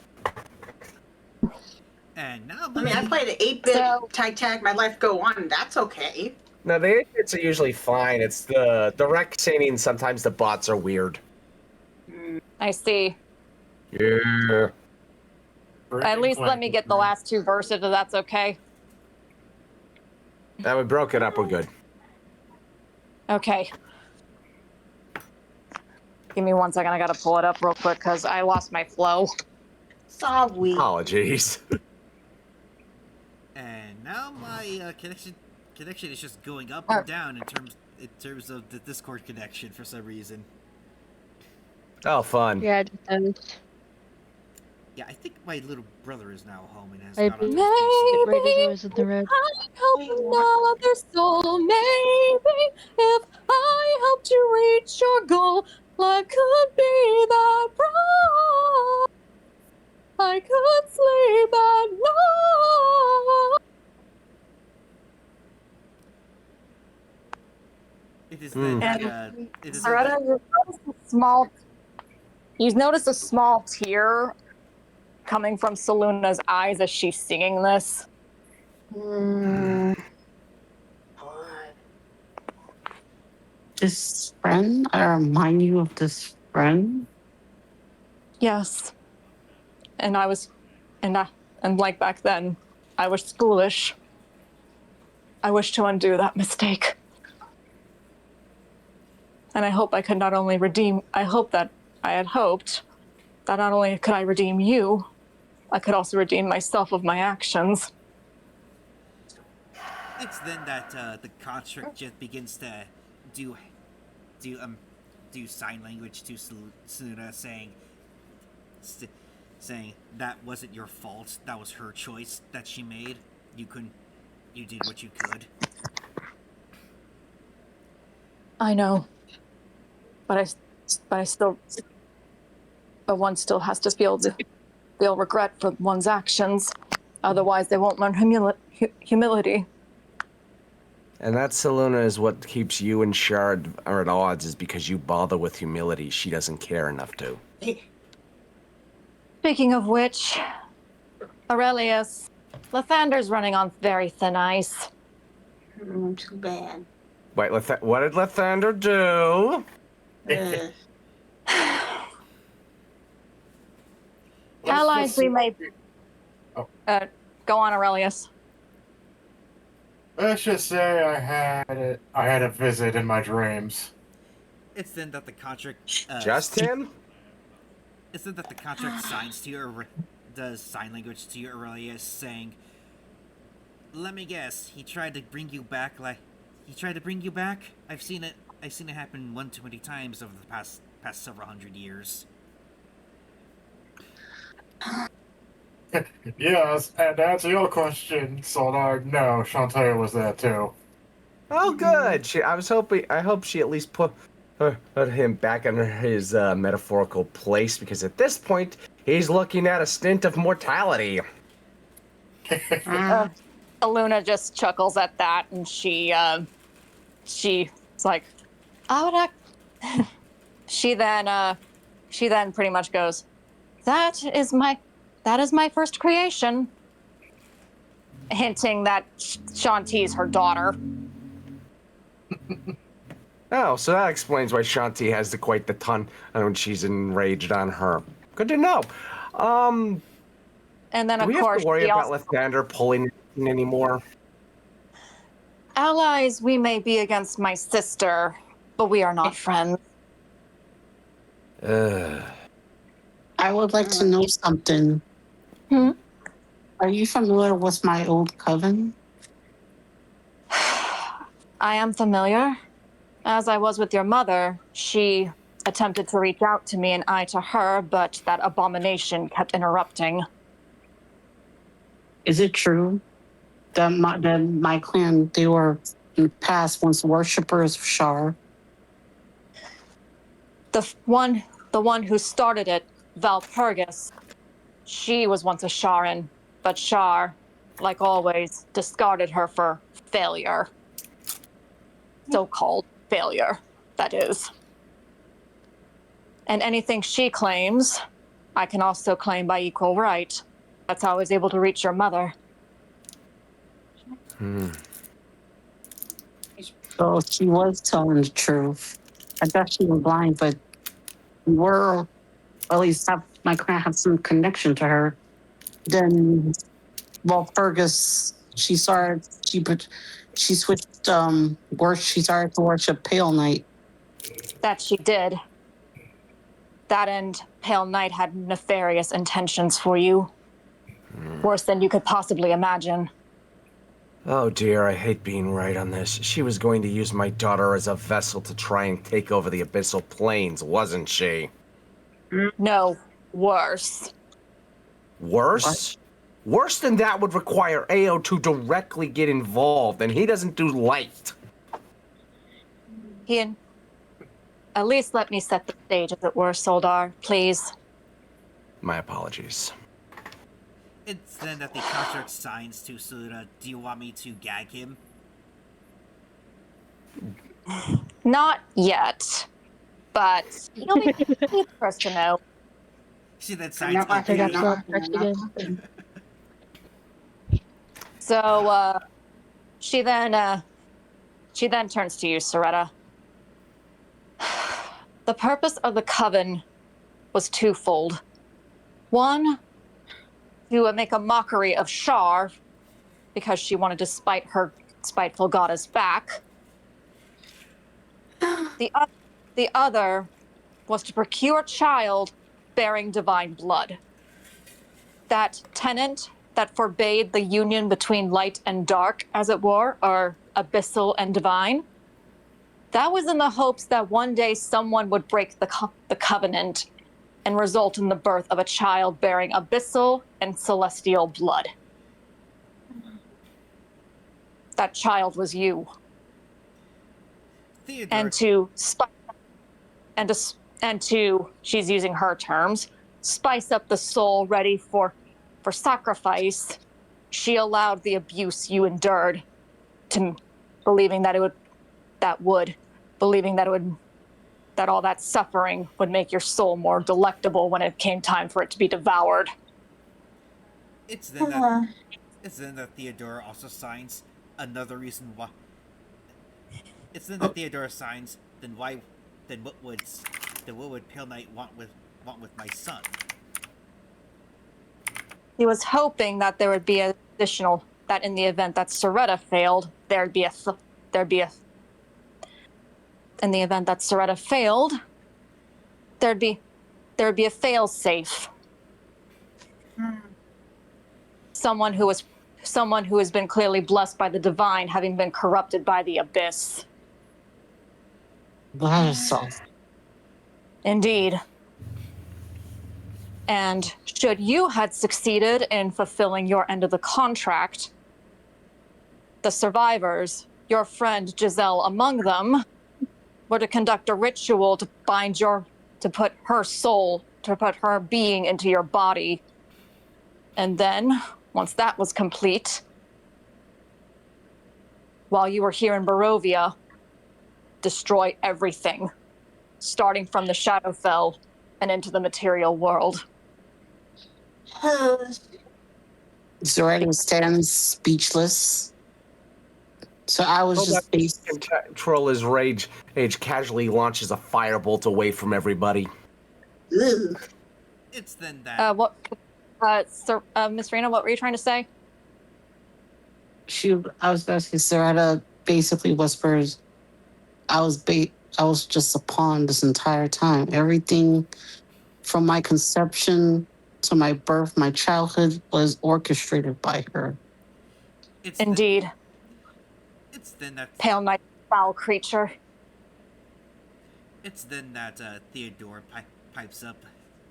And now, I mean, I played an 8-bit tag my life go on. That's okay. No, the 8-bits are usually fine. It's the rec scening, sometimes the bots are weird. I see. Yeah. At least let me get the last two verses, if that's okay. That we broke it up, we're good. Okay. Give me 1 second, I gotta pull it up real quick, because I lost my flow. Sorry. Apologies. And now my connection is just going up and down in terms of the Discord connection for some reason. Oh, fun. Yeah, it does. Yeah, I think my little brother is now home and has I gone on to believe his Red is Maybe always in the red. I help another soul. Maybe if I helped you reach your goal, I could be that bright. I could sleep at night. It is then that, And it is then Ceretta, that, you notice a small tear coming from Soluna's eyes as she's singing this. This friend? I remind you of this friend? Yes. And and like back then, I was foolish. I wish to undo that mistake. And I hope I could not only redeem, I hope that I had hoped that not only could I redeem you, I could also redeem myself of my actions. it's then that the construct just begins to do do um do sign language to Suna, saying that wasn't your fault. That was her choice that she made. You did what you could. I know, but one still has to feel regret for one's actions. Otherwise, they won't learn humility. And that Saluna is what keeps you and Shard are at odds, is because you bother with humility. She doesn't care enough to. Speaking of which, Aurelius, Lathander's running on very thin ice. Too bad. Wait, what did Lathander do? Allies, we may. Oh. Go on, Aurelius. Let's just say I had a visit in my dreams. It's then that the contract Justin? It's then that the contract signs to you, does sign language to you, Aurelius, saying, "Let me guess. He tried to bring you back. I've seen it happen one too many times over the past several hundred years." Yes, and to answer your question, Solar, no, Shantae was there too. Oh, good. I hope she at least put him back in his metaphorical place, because at this point, he's looking at a stint of mortality. Aluna just chuckles at that, and she's like, I would act. She then pretty much goes, that is my first creation, hinting that Shanti's her daughter. Oh, so that explains why Shanti has quite the ton when she's enraged on her. Good to know. And then, Do of we course, have to worry she about also, Lathander pulling anymore? allies, we may be against my sister, but we are not friends. I would like to know something. Are you familiar with my old coven? I am familiar. As I was with your mother, she attempted to reach out to me and I to her, but that abomination kept interrupting. Is it true that my clan, they were in the past once worshippers of Shar? The one who started it, Valpurgis, she was once a Sharan, but Shar, like always, discarded her for failure. So-called failure, that is. And anything she claims, I can also claim by equal right. That's how I was able to reach your mother. So she was telling the truth. I thought she was blind, but we're, at least my clan had some connection to her. Then, well, Fergus, she switched, she started to worship Pale Knight. That she did. That and Pale Knight had nefarious intentions for you. Worse than you could possibly imagine. Oh dear, I hate being right on this. She was going to use my daughter as a vessel to try and take over the Abyssal Plains, wasn't she? No, worse. Worse? Worse than that would require AO to directly get involved, and he doesn't do light. Ian, at least let me set the stage, as it were, Soldar, please. My apologies. It's then that the contract signs to Ceretta. Do you want me to gag him? Not yet, but you'll be the first to know. She then I'm signs not laughing. okay. I'm not laughing. I'm not laughing. So, she then turns to you, Ceretta. The purpose of the coven was twofold. One, to make a mockery of Shar, because she wanted to spite her spiteful goddess back. The other was to procure a child bearing divine blood. That tenet that forbade the union between light and dark, as it were, or abyssal and divine, that was in the hopes that one day someone would break the covenant and result in the birth of a child bearing abyssal and celestial blood. That child was you. Theodore. And to she's using her terms, spice up the soul ready for sacrifice, she allowed the abuse you endured, to believing that all that suffering would make your soul more delectable when it came time for it to be devoured. It's then that Theodore also signs another reason why. It's then that Theodore signs. Then what would Pale Knight want with my son? He was hoping that there would be that in the event that Ceretta failed, in the event that Ceretta failed, there'd be a fail-safe. Someone who has been clearly blessed by the divine, having been corrupted by the abyss. That is so. Indeed. And should you had succeeded in fulfilling your end of the contract, the survivors, your friend Giselle among them, were to conduct a ritual to put her being into your body. And then, once that was complete, while you were here in Barovia, destroy everything, starting from the Shadowfell and into the material world. Ceretta stands speechless. So I was just Control his rage. Age casually launches a firebolt away from everybody. It's then that. Miss Rena, what were you trying to say? I was asking Ceretta basically whispers, I was just a pawn this entire time. Everything from my conception to my birth, my childhood was orchestrated by her. Indeed. It's then that Pale Knight, foul creature. It's then that Theodore pipes up,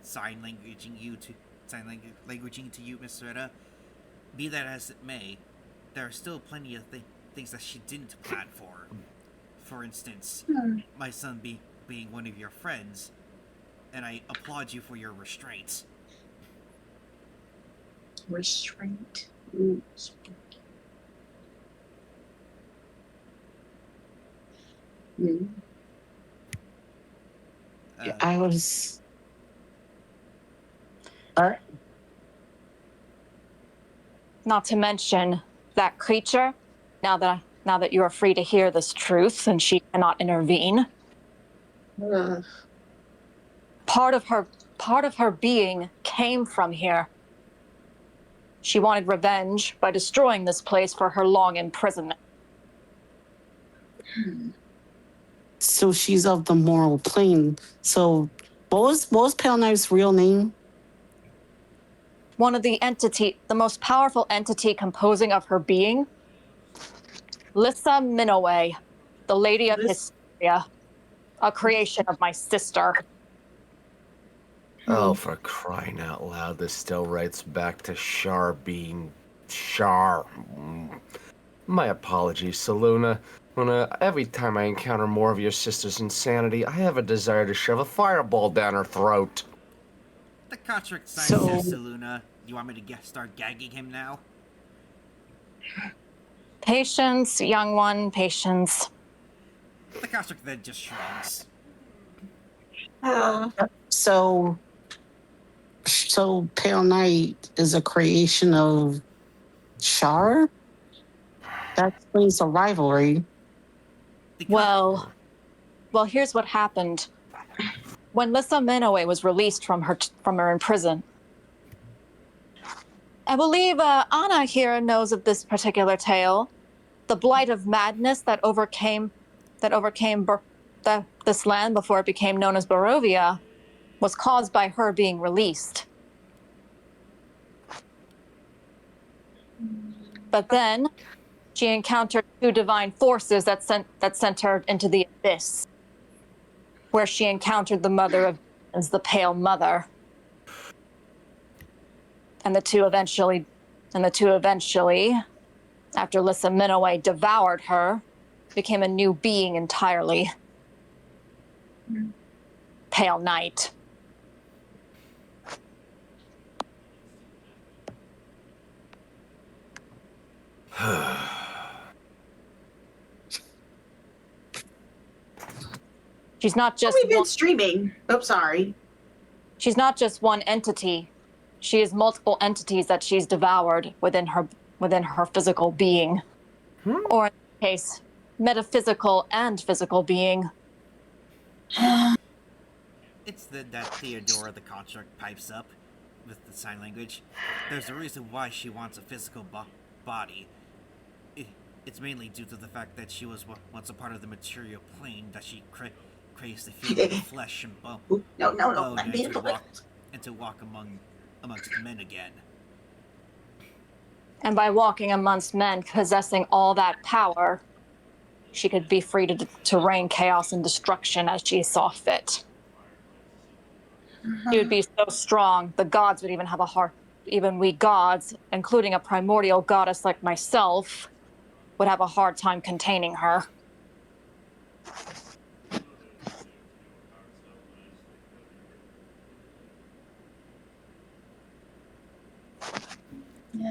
sign languaging to you, Miss Ceretta. Be that as it may, there are still plenty of things that she didn't plan for. For instance, my son being one of your friends, and I applaud you for your restraint. Restraint. I was. Not to mention that creature, now that you are free to hear this truth and she cannot intervene. Part of her being came from here. She wanted revenge by destroying this place for her long imprisonment. So she's of the moral plane. So what was Pale Knight's real name? One of the most powerful entity composing of her being, Lissa Minoway, the Lady of Hysteria, a creation of my sister. Oh, for crying out loud, this still writes back to Shar being Shar. My apologies, Saluna. Every time I encounter more of your sister's insanity, I have a desire to shove a fireball down her throat. The contract signs So- says Saluna. You want me to start gagging him now? Patience, young one, patience. The contract then just shrugs. So Pale Knight is a creation of Shar? That explains the rivalry. The Well, here's what happened. When Lissa Minowe was released from her prison, I believe Anna here knows of this particular tale. The blight of madness that overcame this land before it became known as Barovia was caused by her being released. But then she encountered two divine forces that sent her into the abyss, where she encountered the mother of as the Pale Mother. And the two eventually, after Lissa Minowe devoured her, became a new being entirely. Pale Knight. She's not just We've been streaming. Oh, sorry. She's not just one entity. She is multiple entities that she's devoured within her physical being. Or in this case, metaphysical and physical being. It's that Theodora the construct pipes up with the sign language. There's a reason why she wants a physical body. It's mainly due to the fact that she was once a part of the material plane, that she craves the feeling of flesh and bone. No. And to walk amongst men again. And by walking amongst men, possessing all that power, she could be free to reign chaos and destruction as she saw fit. She would be so strong, the gods would even have a heart. Even we gods, including a primordial goddess like myself, would have a hard time containing her.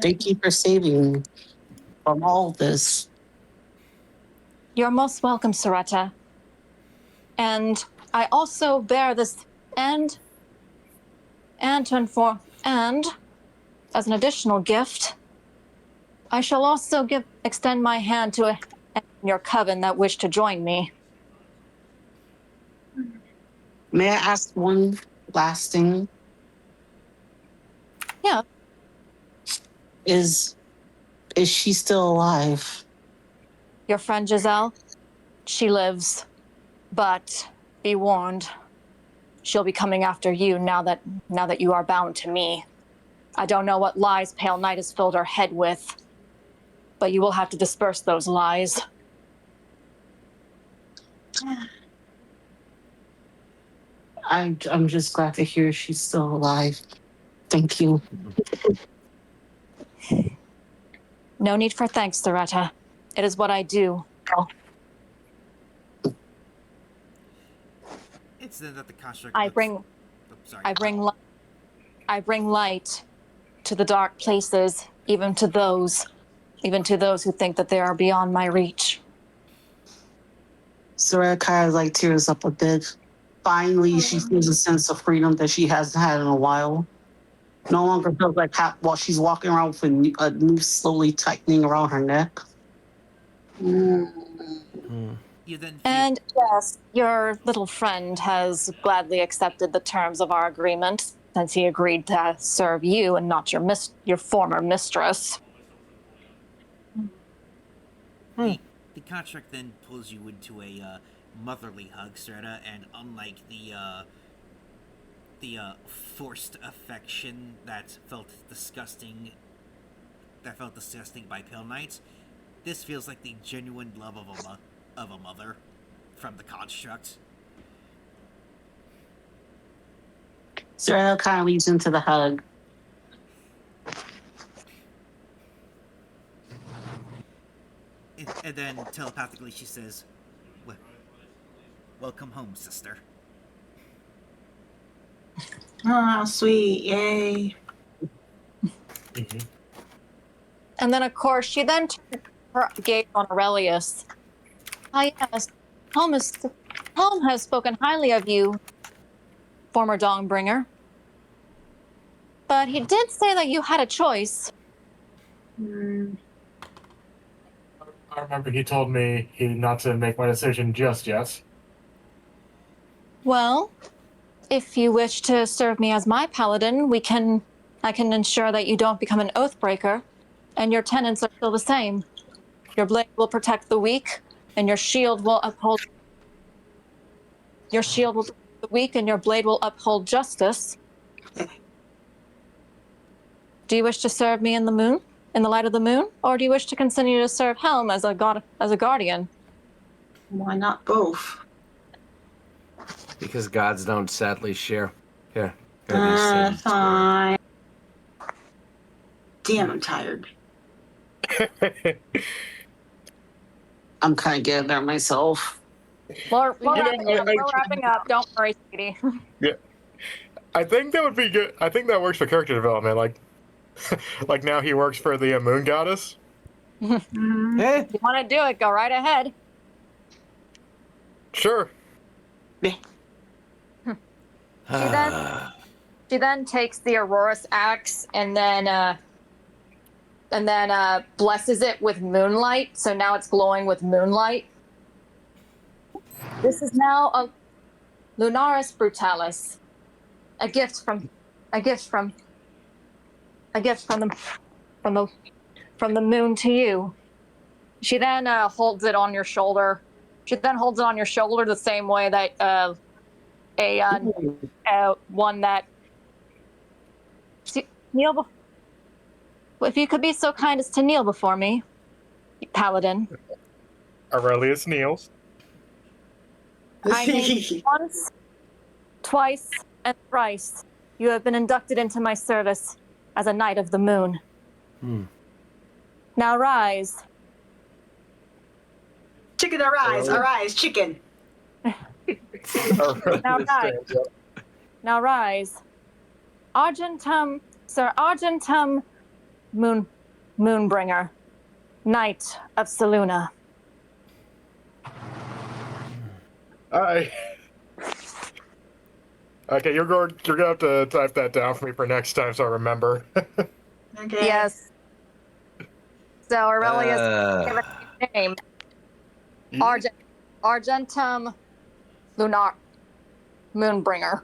Thank you for saving me from all this. You're most welcome, Ceretta. And I also bear this, and as an additional gift, I shall also extend my hand to your coven that wish to join me. May I ask one last thing? Yeah. Is she still alive? Your friend Giselle? She lives. But be warned, she'll be coming after you now that you are bound to me. I don't know what lies Pale Knight has filled her head with, but you will have to disperse those lies. I'm just glad to hear she's still alive. Thank you. No need for thanks, Ceretta. It is what I do. It's then that the construct. I bring light to the dark places, even to those who think that they are beyond my reach. Sarah kind of like tears up a bit. Finally, she feels a sense of freedom that she hasn't had in a while. No longer feels like while she's walking around with a noose slowly tightening around her neck. You then And yes, your little friend has gladly accepted the terms of our agreement, since he agreed to serve you and not your former mistress. the contract then pulls you into a motherly hug, Strahd, and unlike the forced affection that felt disgusting by Pale Knight, this feels like the genuine love of a mother from the construct. Ceretta kind of leads into the hug. And then telepathically she says, "Welcome home, sister." Oh, how sweet. Yay. Mhm. And then, of course, she then turned her gaze on Aurelius. Ah, yes. Helm has spoken highly of you, former Dongbringer. But he did say that you had a choice. Hmm. I remember he told me not to make my decision just yet. Well, if you wish to serve me as my paladin, I can ensure that you don't become an oathbreaker, and your tenets are still the same. Your blade will protect the weak, and your shield will uphold the weak, and your blade will uphold justice. Do you wish to serve me in the light of the moon, or do you wish to continue to serve Helm as a guardian? Why not both? Because gods don't sadly share. Here these things. Fine. Damn, I'm tired. I'm kind of getting there myself. We're You know, wrapping up. Don't worry, sweetie. Yeah, I think that would be good. I think that works for character development. Like, like now he works for the moon goddess. Mhm. Eh? If you want to do it, go right ahead. Sure. She then takes the Aurora's axe and then blesses it with moonlight. So now it's glowing with moonlight. This is now a Lunaris Brutalis, a gift from the moon to you. She then holds it on your shoulder. She then holds it on your shoulder the same way that one that kneel. If you could be so kind as to kneel before me, Paladin. Aurelius kneels. I name once, twice, and thrice. You have been inducted into my service as a Knight of the Moon. Now rise. Chicken arise, arise, chicken. Now rise. Now rise. Argentum, Sir Argentum Moonbringer, Knight of Seluna. Okay, you're gonna have to type that down for me for next time so I remember. Okay. Yes. So Aurelius, give it a name. Argentum Lunar Moonbringer.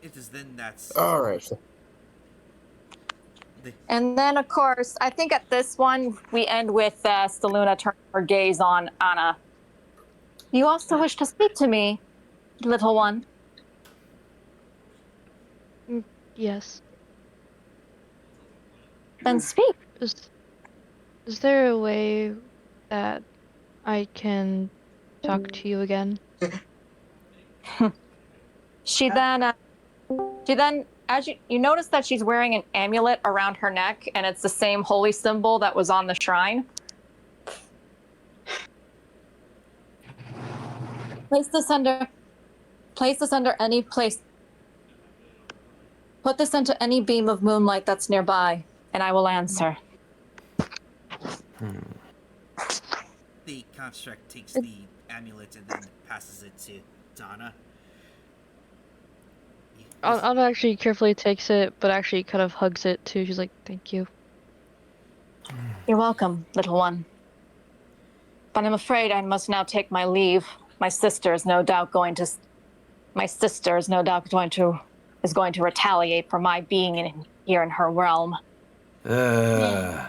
It is then that's All right. And then, of course, I think at this one, we end with Seluna turning her gaze on Anna. You also wish to speak to me, little one? Yes. Then speak. Is there a way that I can talk to you again? She then, as you notice that she's wearing an amulet around her neck, and it's the same holy symbol that was on the shrine. Place this under any place. Put this into any beam of moonlight that's nearby, and I will answer. the construct takes the amulet and then passes it to Donna. Anna actually carefully takes it, but actually kind of hugs it too. She's like, "Thank you." You're welcome, little one. But I'm afraid I must now take my leave. My sister is no doubt going to retaliate for my being here in her realm.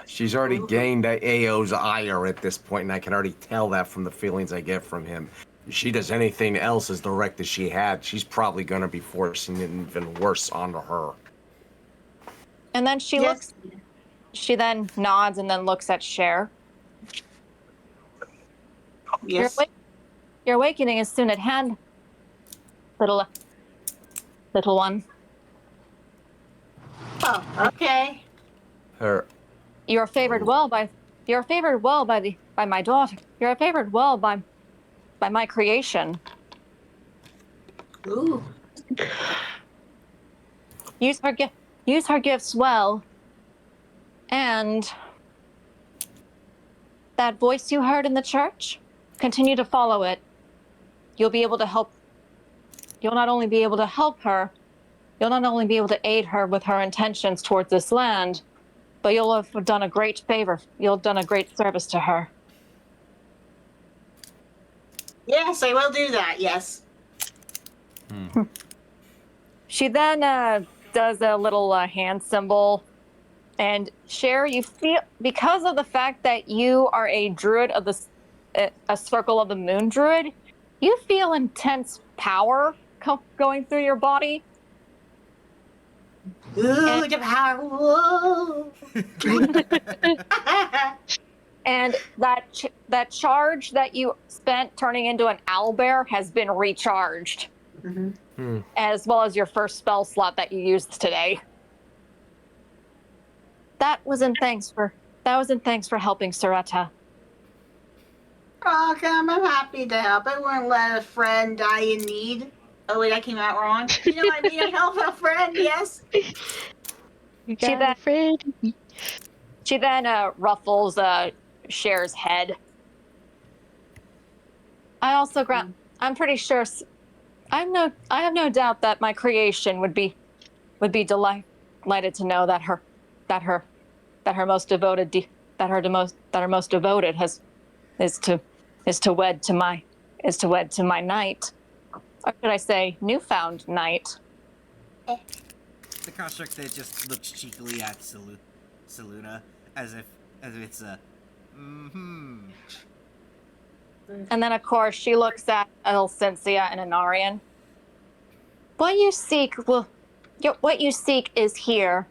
She's already gained Ao's ire at this point, and I can already tell that from the feelings I get from him. If she does anything else as direct as she had, she's probably going to be forcing it even worse onto her. And then she then nods and then looks at Cher. Yes. Your awakening is soon at hand, little one. Oh, okay. Her. You're favored well by my daughter. You're favored well by my creation. Ooh. Use her gifts well, and that voice you heard in the church, continue to follow it. You'll be able to help. You'll not only be able to help her, you'll not only be able to aid her with her intentions towards this land, but you'll have done a great favor. You'll have done a great service to her. Yes, I will do that, yes. She then does a little hand symbol. And Cher, you feel, because of the fact that you are a druid of a circle of the moon druid, you feel intense power going through your body. Ooh, the power. Whoa. And that charge that you spent turning into an owlbear has been recharged, as well as your first spell slot that you used today. That was in thanks for helping Ceretta. Welcome, I'm happy to help. I wouldn't let a friend die in need. Oh wait, I came out wrong. You know what I mean? Help a friend, yes. You got a friend. She then ruffles Cher's head. I also I'm pretty sure. I have no doubt that my creation would be delighted to know that her most devoted is to wed to my knight, or should I say newfound knight. The construct there just looks cheekily at Saluna, as if it's a And then of course she looks at Elsinsia and Anarian. What you seek is here.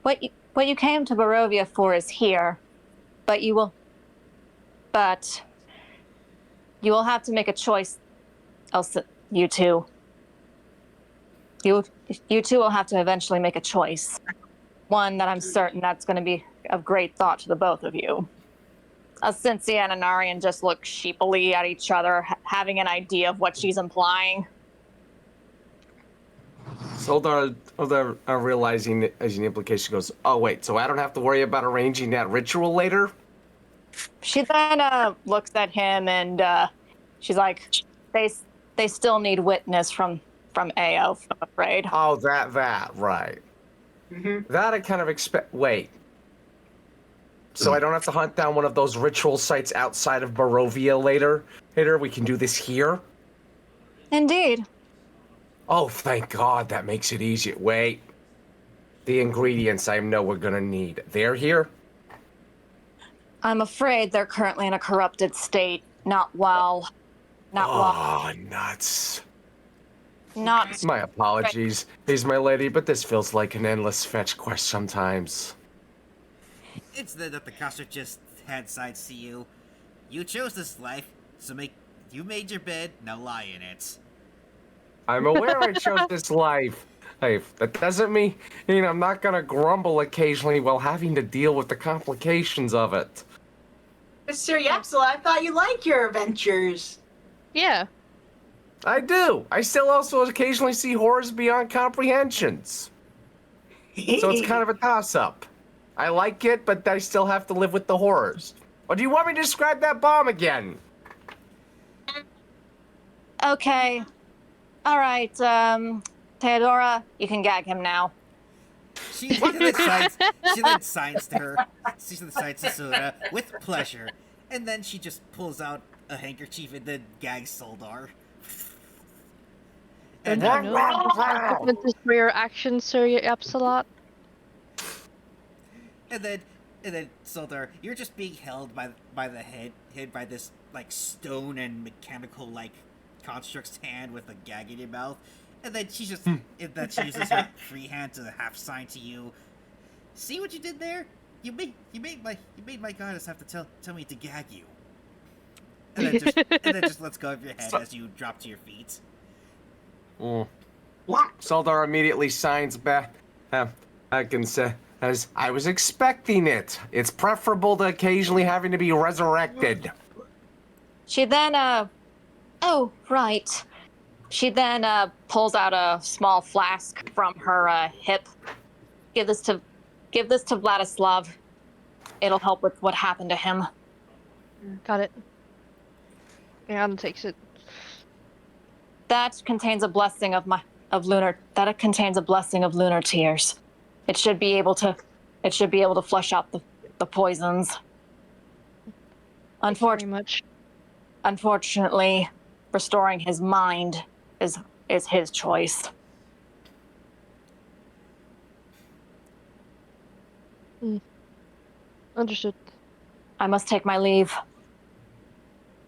What you came to Barovia for is here, but you will have to make a choice. You two will have to eventually make a choice. One that I'm certain that's going to be of great thought to the both of you. Cynthia and Anarian just look sheepily at each other, having an idea of what she's implying. Soldar, realizing as an implication, goes, oh wait, so I don't have to worry about arranging that ritual later? She then looks at him and she's like, they still need witness from AO, I'm afraid. Oh, that, right. That I kind of expect. Wait. So I don't have to hunt down one of those ritual sites outside of Barovia later? We can do this here? Indeed. Oh, thank God, that makes it easier. Wait. The ingredients I know we're gonna need. They're here? I'm afraid they're currently in a corrupted state. Not well. Oh, nuts. Not. My apologies, please, my lady, but this feels like an endless fetch quest sometimes. It's that the construct just hand sides to you. You chose this life, so you made your bed, now lie in it. I'm aware I chose this life. Hey, that doesn't mean I'm not gonna grumble occasionally while having to deal with the complications of it. Mr. Yapsel, I thought you liked your adventures. Yeah. I do. I still also occasionally see horrors beyond comprehensions. So it's kind of a toss-up. I like it, but I still have to live with the horrors. Or do you want me to describe that bomb again? Okay. All right, Theodora, you can gag him now. She then signs to her. She then signs to Soda with pleasure, and then she just pulls out a handkerchief and then gags Soldar. And Consequences for your actions, Sir Absolot. And then Soldar, you're just being held by the head by this like stone and mechanical like construct's hand with a gag in your mouth. And then she just then she uses her free hand to half sign to you. See what you did there? You made my goddess have to tell me to gag you. and then just lets go of your head as you drop to your feet. Mm. What? Soldar immediately signs back. I can say, as I was expecting it. It's preferable to occasionally having to be resurrected. She then, oh, right. She then, pulls out a small flask from her, hip. Give this to Vladislav. It'll help with what happened to him. Got it. And takes it. That contains a blessing of lunar tears. It should be able to flush out the poisons. Very much. Unfortunately, restoring his mind is his choice. Understood. I must take my leave.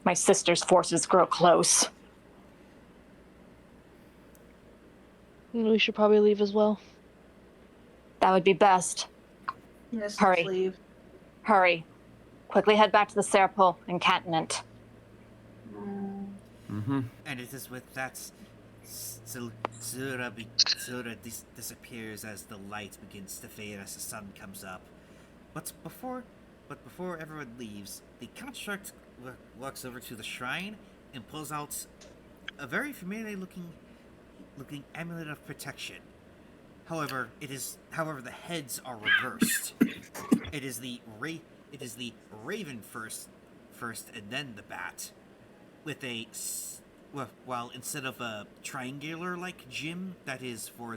My sister's forces grow close. We should probably leave as well. That would be best. Yes, Hurry. let's leave. Hurry. Quickly head back to the Serpol encampment. Mm-hmm. And it is with that Zura disappears as the light begins to fade as the sun comes up. But before everyone leaves, the construct walks over to the shrine and pulls out a very familiar looking amulet of protection. However, the heads are reversed. It is the raven first, and then the bat, with well, instead of a triangular-like gem that is for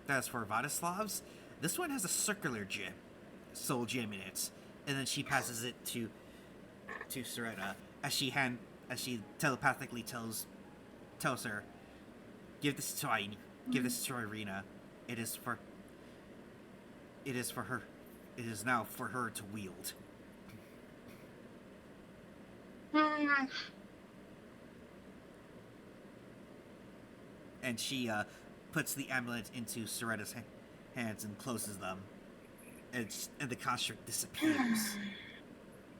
Vadislavs, this one has a circular soul gem in it, and then she passes it to Ceretta as she telepathically tells her, give this to Irina. It is now for her to wield. And she puts the amulet into Ceretta's hands and closes them, and the construct disappears.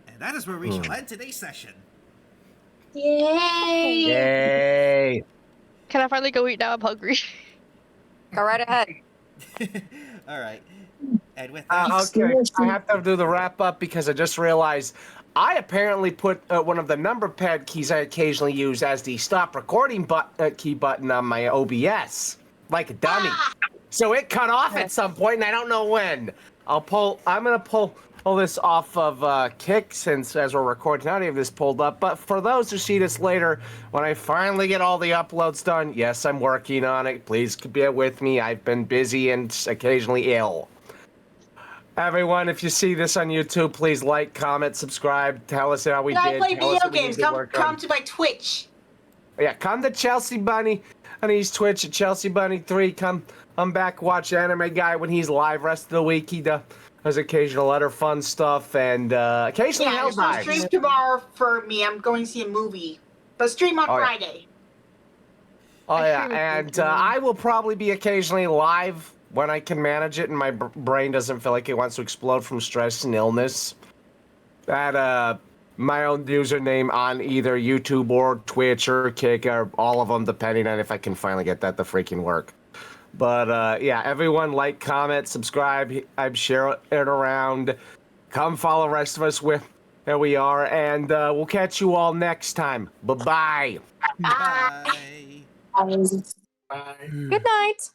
And that is where we shall end today's session. Yay! Yay! Can I finally go eat now? I'm hungry. Go right ahead. All right. And with that, Okay, I have to do the wrap up because I just realized I apparently put one of the number pad keys I occasionally use as the stop recording key button on my OBS, like a dummy. So it cut off at some point, and I don't know when. I'm gonna pull this off of Kick since as we're recording, not even this pulled up. But for those who see this later, when I finally get all the uploads done, yes, I'm working on it. Please bear with me. I've been busy and occasionally ill. Everyone, if you see this on YouTube, please like, comment, subscribe. Tell us how we did. I play Tell us video what we games. need to work on. Come to my Twitch. Yeah, come to Chelsea Bunny on his Twitch at Chelsea Bunny 3. Come back, watch Anime Guy when he's live. Rest of the week he does occasional other fun stuff and occasionally Yeah, Hell there's no Dives. stream tomorrow for me. I'm going to see a movie. But stream on Friday. Oh yeah, and I will probably be occasionally live when I can manage it and my brain doesn't feel like it wants to explode from stress and illness. At my own username on either YouTube or Twitch or Kick or all of them, depending on if I can finally get that to freaking work. But yeah, everyone like, comment, subscribe, share it around. Come follow the rest of us where we are, and we'll catch you all next time. Bye-bye. bye. Bye. Good night.